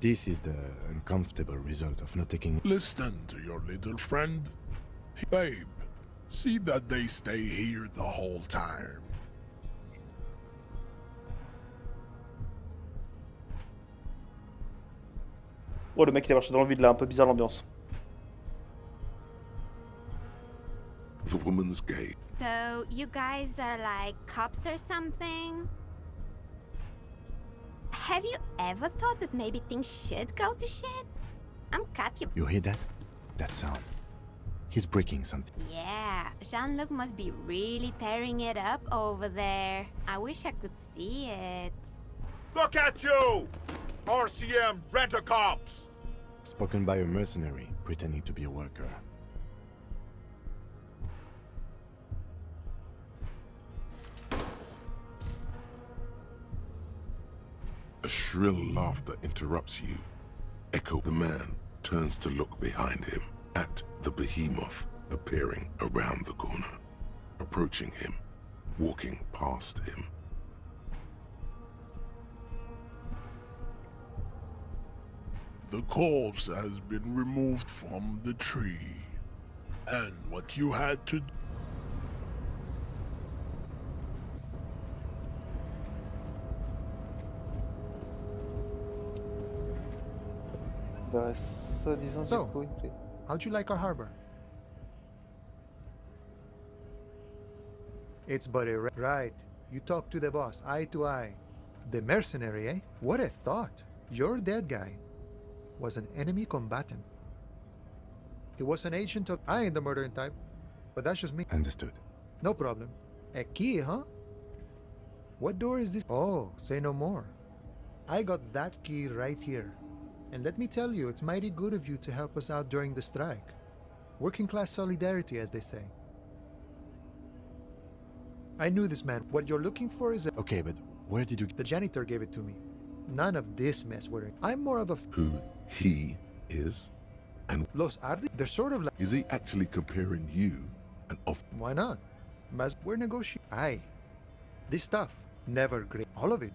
S4: This is the uncomfortable result of not taking...
S2: Listen to your little friend. Babe, see that they stay here the whole time.
S1: Oh, le mec il a marché dans le vide là, un peu bizarre l'ambiance.
S2: The woman's gate.
S12: So, you guys are like cops or something? Have you ever thought that maybe things should go to shit? I'm Katya.
S4: You hear that? That sound. He's breaking something.
S12: Yeah, Jean-Luc must be really tearing it up over there. I wish I could see it.
S3: Look at you! RCM rent-a-cops!
S4: Spoken by a mercenary pretending to be a worker.
S2: A shrill laughter interrupts you. Echo, the man, turns to look behind him at the behemoth appearing around the corner, approaching him, walking past him. The corpse has been removed from the tree, and what you had to do.
S21: So, how'd you like our harbor? It's buddy, right? You talk to the boss, eye to eye. The mercenary, eh? What a thought. Your dead guy was an enemy combatant. He was an agent of... I ain't the murdering type, but that's just me.
S4: Understood.
S21: No problem. A key, huh? What door is this? Oh, say no more. I got that key right here. And let me tell you, it's mighty good of you to help us out during the strike. Working class solidarity, as they say. I knew this man. What you're looking for is a...
S4: Okay, but where did you...
S21: The janitor gave it to me. None of this mess we're in. I'm more of a...
S2: Who he is? And...
S21: Los Ardi? They're sort of like...
S2: Is he actually comparing you and off...
S21: Why not? Mas, we're negotiating. Aye. This stuff. Never great. All of it.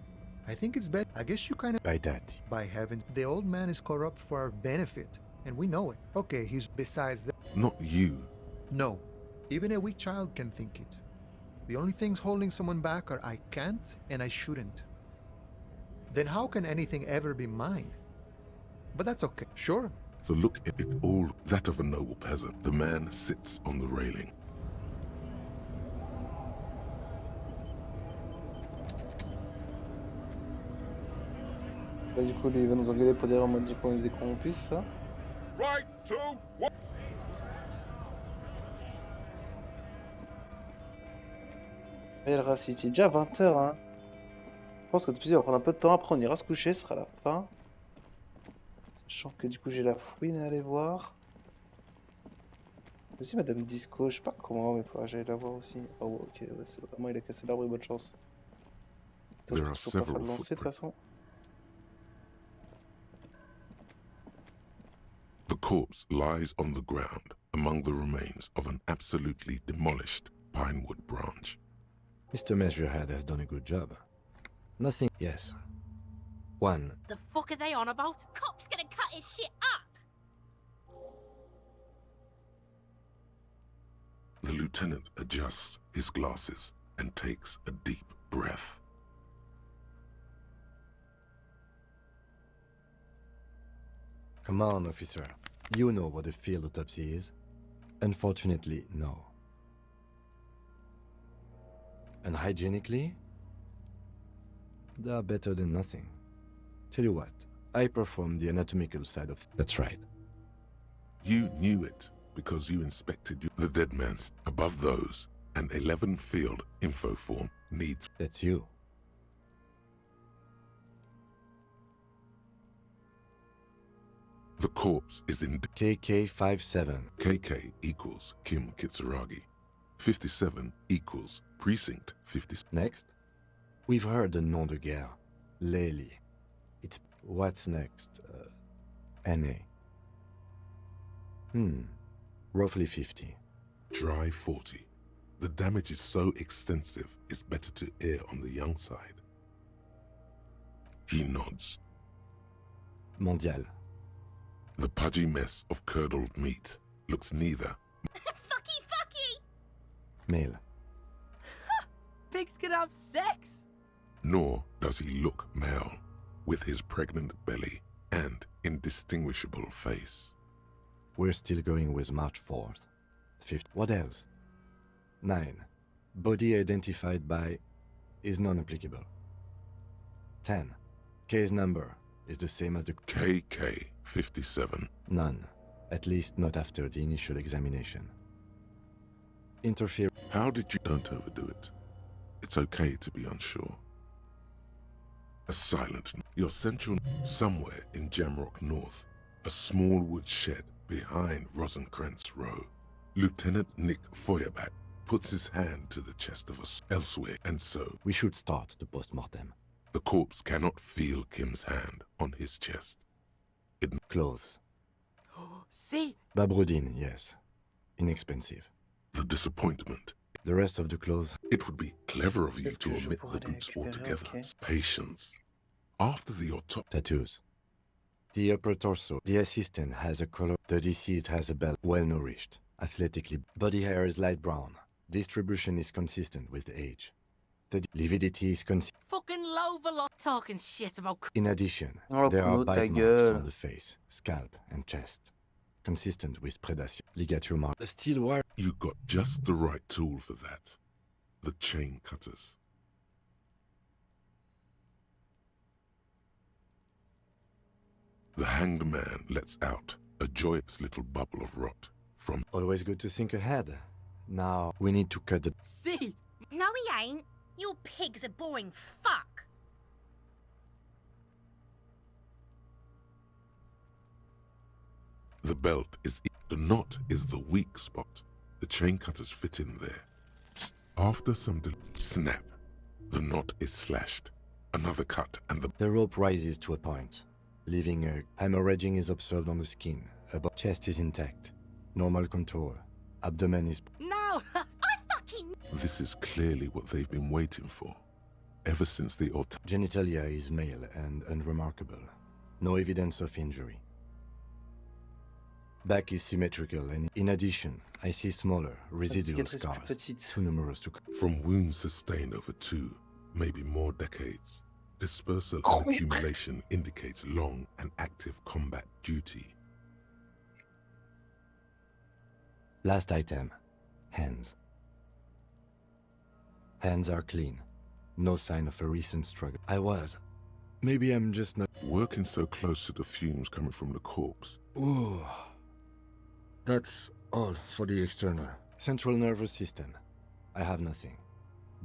S21: I think it's better. I guess you kind of...
S4: By that.
S21: By heaven. The old man is corrupt for our benefit. And we know it. Okay, he's besides that.
S2: Not you.
S21: No. Even a weak child can think it. The only things holding someone back are I can't and I shouldn't. Then how can anything ever be mine? But that's okay. Sure.
S2: The look at it all, that of a noble peasant. The man sits on the railing.
S1: Là, du coup, lui, il va nous engueuler pour dire en mode du coup, on est des corrompus, ça.
S3: Right to what?
S1: Real Racity, il est déjà 20h, hein. Je pense que depuis, il va prendre un peu de temps. Après, on ira se coucher, ce sera la fin. Sachant que du coup, j'ai la fouine à aller voir. Aussi, Madame Disco, je sais pas comment, mais faut que j'aille la voir aussi. Oh, ouais, ok, ouais, c'est vraiment, il a cassé l'arbre et bonne chance. Je peux pas faire le lancer de toute façon.
S2: The corpse lies on the ground among the remains of an absolutely demolished pinewood branch.
S4: Mr. Measurehead has done a good job. Nothing... Yes. One.
S22: The fuck are they on about? Cop's gonna cut his shit up!
S2: The lieutenant adjusts his glasses and takes a deep breath.
S4: Come on, officer. You know what a field autopsy is? Unfortunately, no. And hygienically? They are better than nothing. Tell you what, I perform the anatomical side of... That's right.
S2: You knew it because you inspected the dead man's. Above those, an 11-field info form needs...
S4: That's you.
S2: The corpse is in...
S4: KK57.
S2: KK equals Kim Kitsuragi. 57 equals Precinct 50.
S4: Next? We've heard the nom de guerre. Lely. It's... What's next? NA. Roughly 50.
S2: Dry 40. The damage is so extensive, it's better to err on the young side. He nods.
S4: Mondial.
S2: The pudgy mess of curdled meat looks neither...
S22: Fucky!
S4: Male.
S11: Pigs can have sex!
S2: Nor does he look male, with his pregnant belly and indistinguishable face.
S4: We're still going with March 4th. 5th. What else? 9. Body identified by is non-applicable. 10. Case number is the same as the
S2: KK57.
S4: None. At least not after the initial examination. Interfere.
S2: How did you... Don't overdo it. It's okay to be unsure. A silent... Your central... Somewhere in Jamrock North, a small wood shed behind Rosencrantz Row. Lieutenant Nick Feuerbach puts his hand to the chest of us elsewhere, and so...
S4: We should start the post-mortem.
S2: The corpse cannot feel Kim's hand on his chest.
S4: Clothes.
S11: See?
S4: Babroudine, yes. Inexpensive.
S2: The disappointment.
S4: The rest of the clothes...
S2: It would be clever of you to omit the boots altogether.
S1: Okay.
S2: Patience. After the autopsy...
S4: Tattoos. The upper torso. The assistant has a color. The deceased has a belt. Well-nourished. Athletically. Body hair is light brown. Distribution is consistent with age. The lividity is consistent.
S11: Fucking low talking shit about...
S4: In addition,
S1: Oh,
S4: there are
S1: ta
S4: bite marks
S1: gueule.
S4: on the face, scalp, and chest. Consistent with predation. Ligature mark. The steel wire.
S2: You got just the right tool for that. The chain cutters. The hanged man lets out a joyous little bubble of rot from...
S4: Always good to think ahead. Now, we need to cut the...
S11: See?
S22: No, he ain't. Your pig's a boring fuck.
S2: The belt is... The knot is the weak spot. The chain cutters fit in there. After some snap, the knot is slashed. Another cut and the
S4: rope rises to a point, leaving a... Hemorrhaging is observed on the skin. Above chest is intact. Normal contour. Abdomen is...
S11: No!
S2: This is clearly what they've been waiting for. Ever since the
S4: Genitalia is male and unremarkable. No evidence of injury. Back is symmetrical, and in addition, I see smaller, residual scars, too numerous to...
S2: From wounds sustained over 2, maybe more decades, dispersal and accumulation indicates long and active combat duty.
S4: Last item. Hands. Hands are clean. No sign of a recent struggle. Maybe I'm just not...
S2: Working so close to the fumes coming from the corpse.
S4: Ooh. That's all for the external. Central nervous system. I have nothing.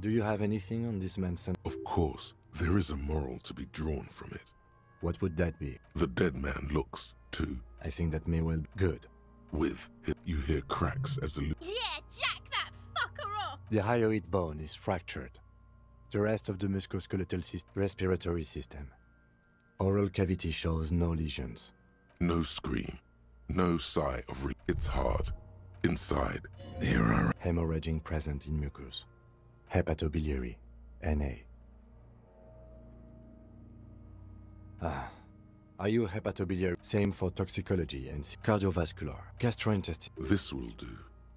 S4: Do you have anything on this man's...
S2: Of course, there is a moral to be drawn from it.
S4: What would that be?
S2: The dead man looks, too.
S4: I think that may well be good.
S2: You hear cracks as the...
S22: Yeah, jack that fucker off!
S4: The hyoid bone is fractured. The rest of the musculoskeletal respiratory system. Oral cavity shows no lesions.
S2: No scream. No sigh of It's hard. Inside. Nearer.
S4: Hemorrhaging present in mucus. Hepatobiliary. NA. Are you hepatobiliary? Same for toxicology and cardiovascular. Gastrointestinal.
S2: This will do.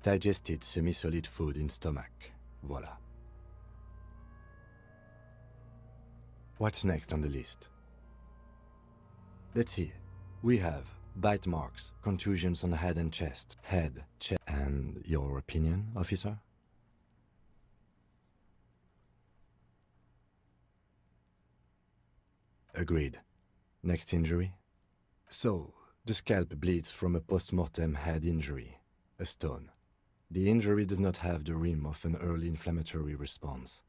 S4: Digested semi-solid food in stomach. Voila. What's next on the list? Let's see. We have bite marks, contusions on the head and chest. Head, chest, and your opinion, officer? Agreed. Next injury? So, the scalp bleeds from a post-mortem head injury, a stone. The injury does not have the rim of an early inflammatory response.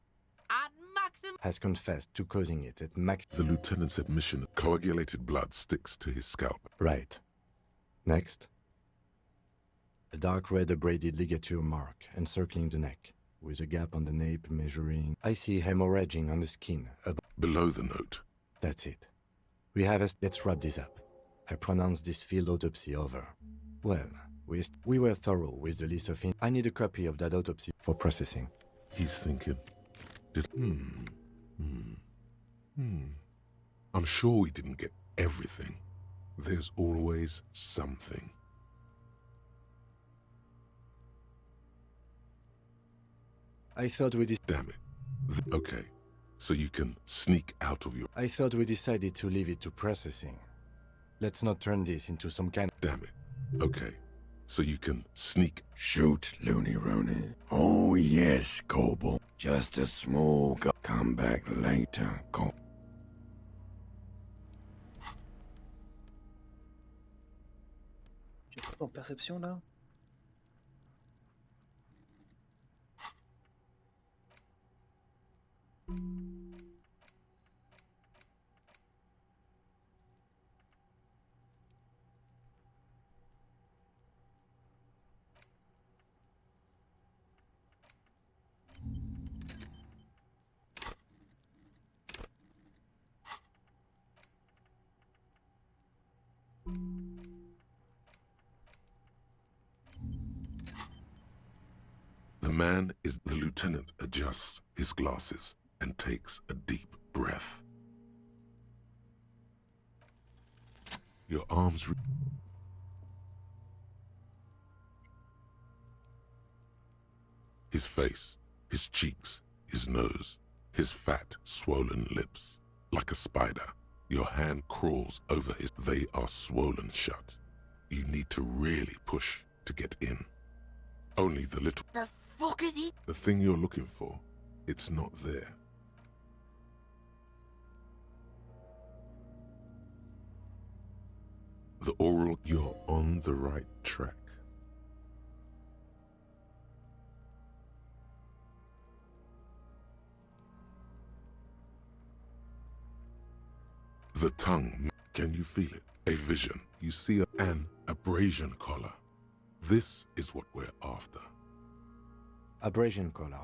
S4: Has confessed to causing it at max.
S2: The lieutenant's admission of coagulated blood sticks to his scalp.
S4: Right. Next. A dark red abraded ligature mark encircling the neck, with a gap on the nape measuring. I see hemorrhaging on the skin.
S2: Below the note.
S4: That's it. We have a. Let's wrap this up. I pronounce this field autopsy over. Well, we were thorough with the list of. I need a copy of that autopsy for processing.
S2: He's thinking. I'm sure we didn't get everything. There's always something.
S4: I thought we did.
S2: Damn it. Okay, so you can sneak out of your.
S4: I thought we decided to leave it to processing. Let's not turn this into some kind.
S2: Damn it. Okay, so you can sneak.
S7: Shoot, Looney Rooney. Oh yes, Kobo. Just a small come back later, Kobo.
S1: J'ai pas en perception là.
S2: The man is the lieutenant adjusts his glasses and takes a deep breath. Your arms. His face, his cheeks, his nose, his fat, swollen lips. Like a spider, your hand crawls over his. They are swollen shut. You need to really push to get in. Only the little.
S22: The fuck is he?
S2: The thing you're looking for, it's not there. The oral, you're on the right track. The tongue, can you feel it? A vision. You see an abrasion collar. This is what we're after.
S4: Abrasion collar.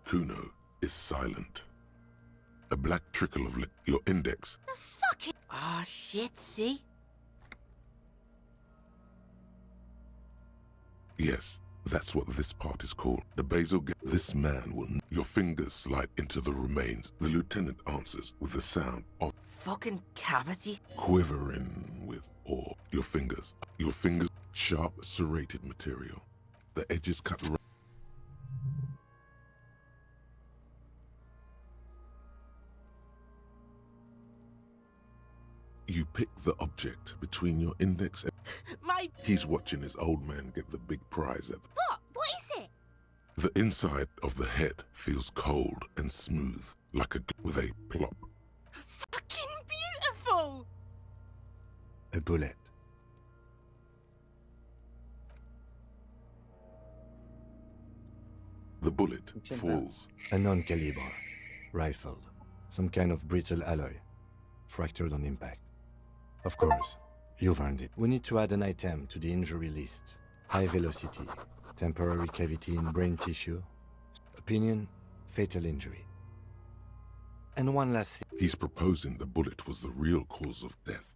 S2: Kuno is silent. A black trickle of your index.
S22: The fucking. Ah, shit, see?
S2: Yes, that's what this part is called. The basal. This man will. Your fingers slide into the remains. The lieutenant answers with the sound of.
S22: Fucking cavity.
S2: Quivering with awe. Your fingers. Sharp, serrated material. The edges cut right. You pick the object between your index and. He's watching his old man get the big prize at.
S22: What is it?
S2: The inside of the head feels cold and smooth, like with a plop.
S22: Fucking beautiful!
S4: A bullet.
S2: The bullet falls.
S4: A non-caliber. Rifled. Some kind of brittle alloy. Fractured on impact. Of course, you've earned it. We need to add an item to the injury list. High velocity. Temporary cavity in brain tissue. Opinion, fatal injury. And one last thing.
S2: He's proposing the bullet was the real cause of death,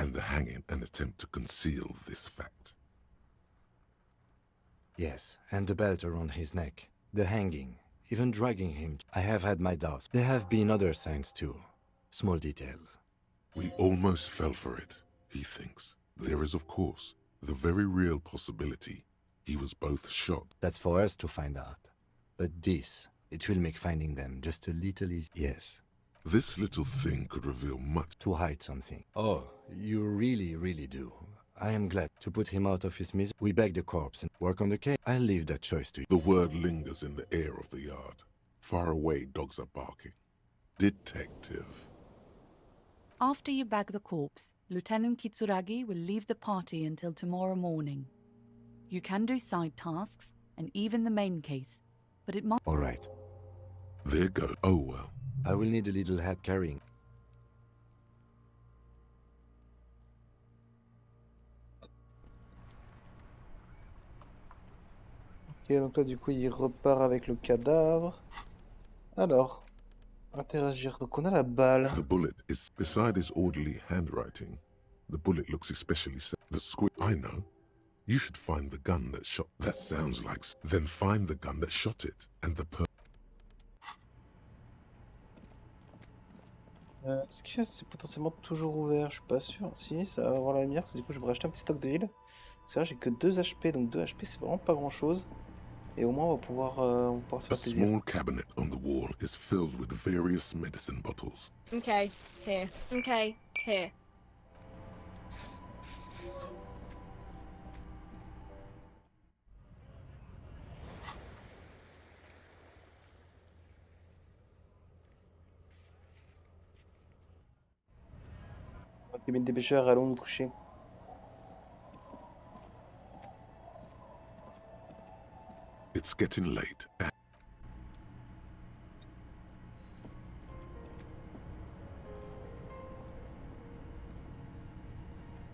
S2: and the hanging an attempt to conceal this fact.
S4: Yes, and the belt around his neck. The hanging. Even dragging him. I have had my doubts. There have been other signs too. Small details.
S2: We almost fell for it, he thinks. There is, of course, the very real possibility he was both shot.
S4: That's for us to find out. But this It will make finding them just a little easier. Yes.
S2: This little thing could reveal much.
S4: To hide something. Oh, you really, really do. I am glad to put him out of his misery. We bag the corpse and work on the case. I'll leave that choice to you.
S2: The word lingers in the air of the yard. Far away, dogs are barking. Detective.
S8: After you bag the corpse, Lieutenant Kitsuragi will leave the party until tomorrow morning. You can do side tasks and even the main case, but it must...
S4: All right.
S2: There go. Oh, well.
S4: I will need a little help carrying.
S1: Ok, donc là, du coup, il repart avec le cadavre. Alors, interagir. Donc on a la balle.
S2: The bullet is beside his orderly handwriting. The bullet looks especially the squid. I know. You should find the gun that shot. That sounds like. Then find the gun that shot it and the
S1: Est-ce que c'est potentiellement toujours ouvert? Je suis pas sûr. Si, ça va avoir la lumière. Du coup, je vais racheter un petit stock de heal. C'est vrai, j'ai que 2 HP, donc 2 HP, c'est vraiment pas grand chose. Et au moins, on va pouvoir se faire
S2: A
S1: plaisir.
S2: small cabinet on the wall is filled with various medicine bottles.
S16: Okay, here. Okay, here.
S1: Cabine des pêcheurs, allons nous coucher.
S2: It's getting late.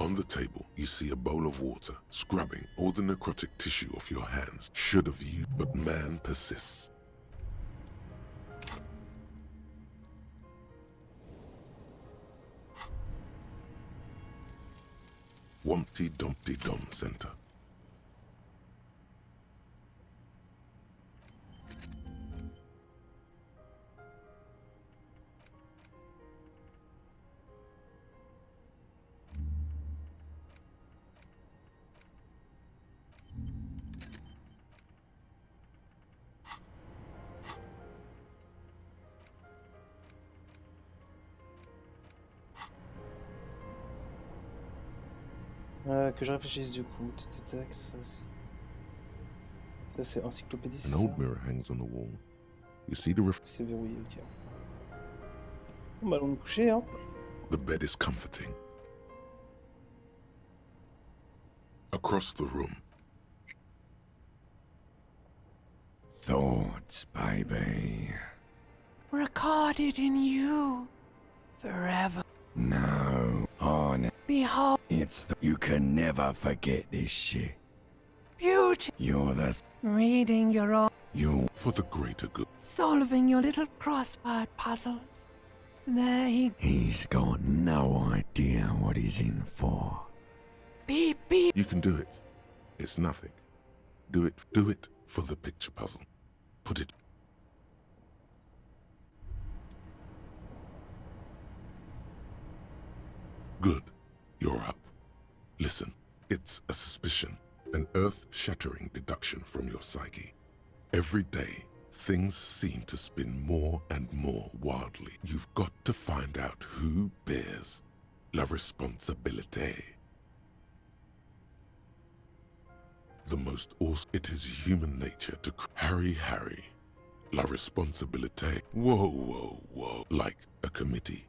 S2: On the table, you see a bowl of water, scrubbing all the necrotic tissue off your hands. Should have used, but man persists. Wumpty Dumpty Dum Center.
S1: Que je réfléchisse du coup. Ça c'est encyclopédie.
S2: An old mirror hangs on the wall. You see the
S1: C'est verrouillé, ok. Bon bah allons nous coucher hein.
S2: The bed is comforting. Across the room.
S7: Thoughts, baby.
S11: Recorded in you forever.
S7: No, on
S11: Behold,
S7: it's you can never forget this shit.
S11: beauty.
S7: You're the
S11: Reading your own,
S2: You for the greater good.
S11: solving your little crossword puzzles. There he
S7: He's got no idea what he's in for.
S11: beep beep.
S2: You can do it. It's nothing. Do it for the picture puzzle. Put it. Good. You're up. Listen, it's a suspicion, an earth-shattering deduction from your psyche. Every day, things seem to spin more and more wildly. You've got to find out who bears la responsabilité. The most awesome. It is human nature to Harry, la responsabilité. Whoa. Like a committee.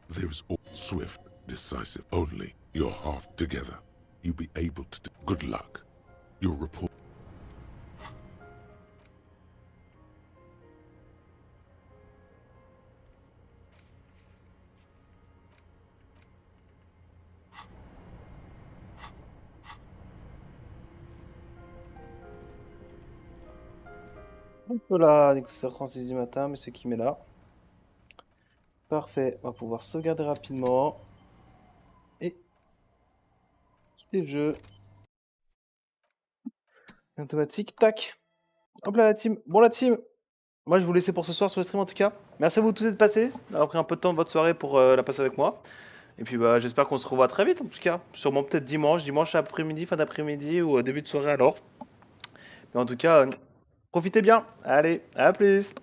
S2: There is all swift, decisive. Only you're half together. You'll be able to do. Good luck. Your report.
S1: Hop là, du coup ça prend 6 du matin, monsieur Kim est là. Parfait, on va pouvoir sauvegarder rapidement. Et quitter le jeu. Automatique, tac. Hop là la team. Bon la team, moi je vais vous laisser pour ce soir sur le stream en tout cas. Merci à vous tous d'être passés, d'avoir pris un peu de temps de votre soirée pour la passer avec moi. Et puis bah j'espère qu'on se revoit très vite en tout cas. Sûrement peut-être dimanche après-midi, fin d'après-midi ou début de soirée alors. Mais en tout cas, Profitez bien. Allez, à plus.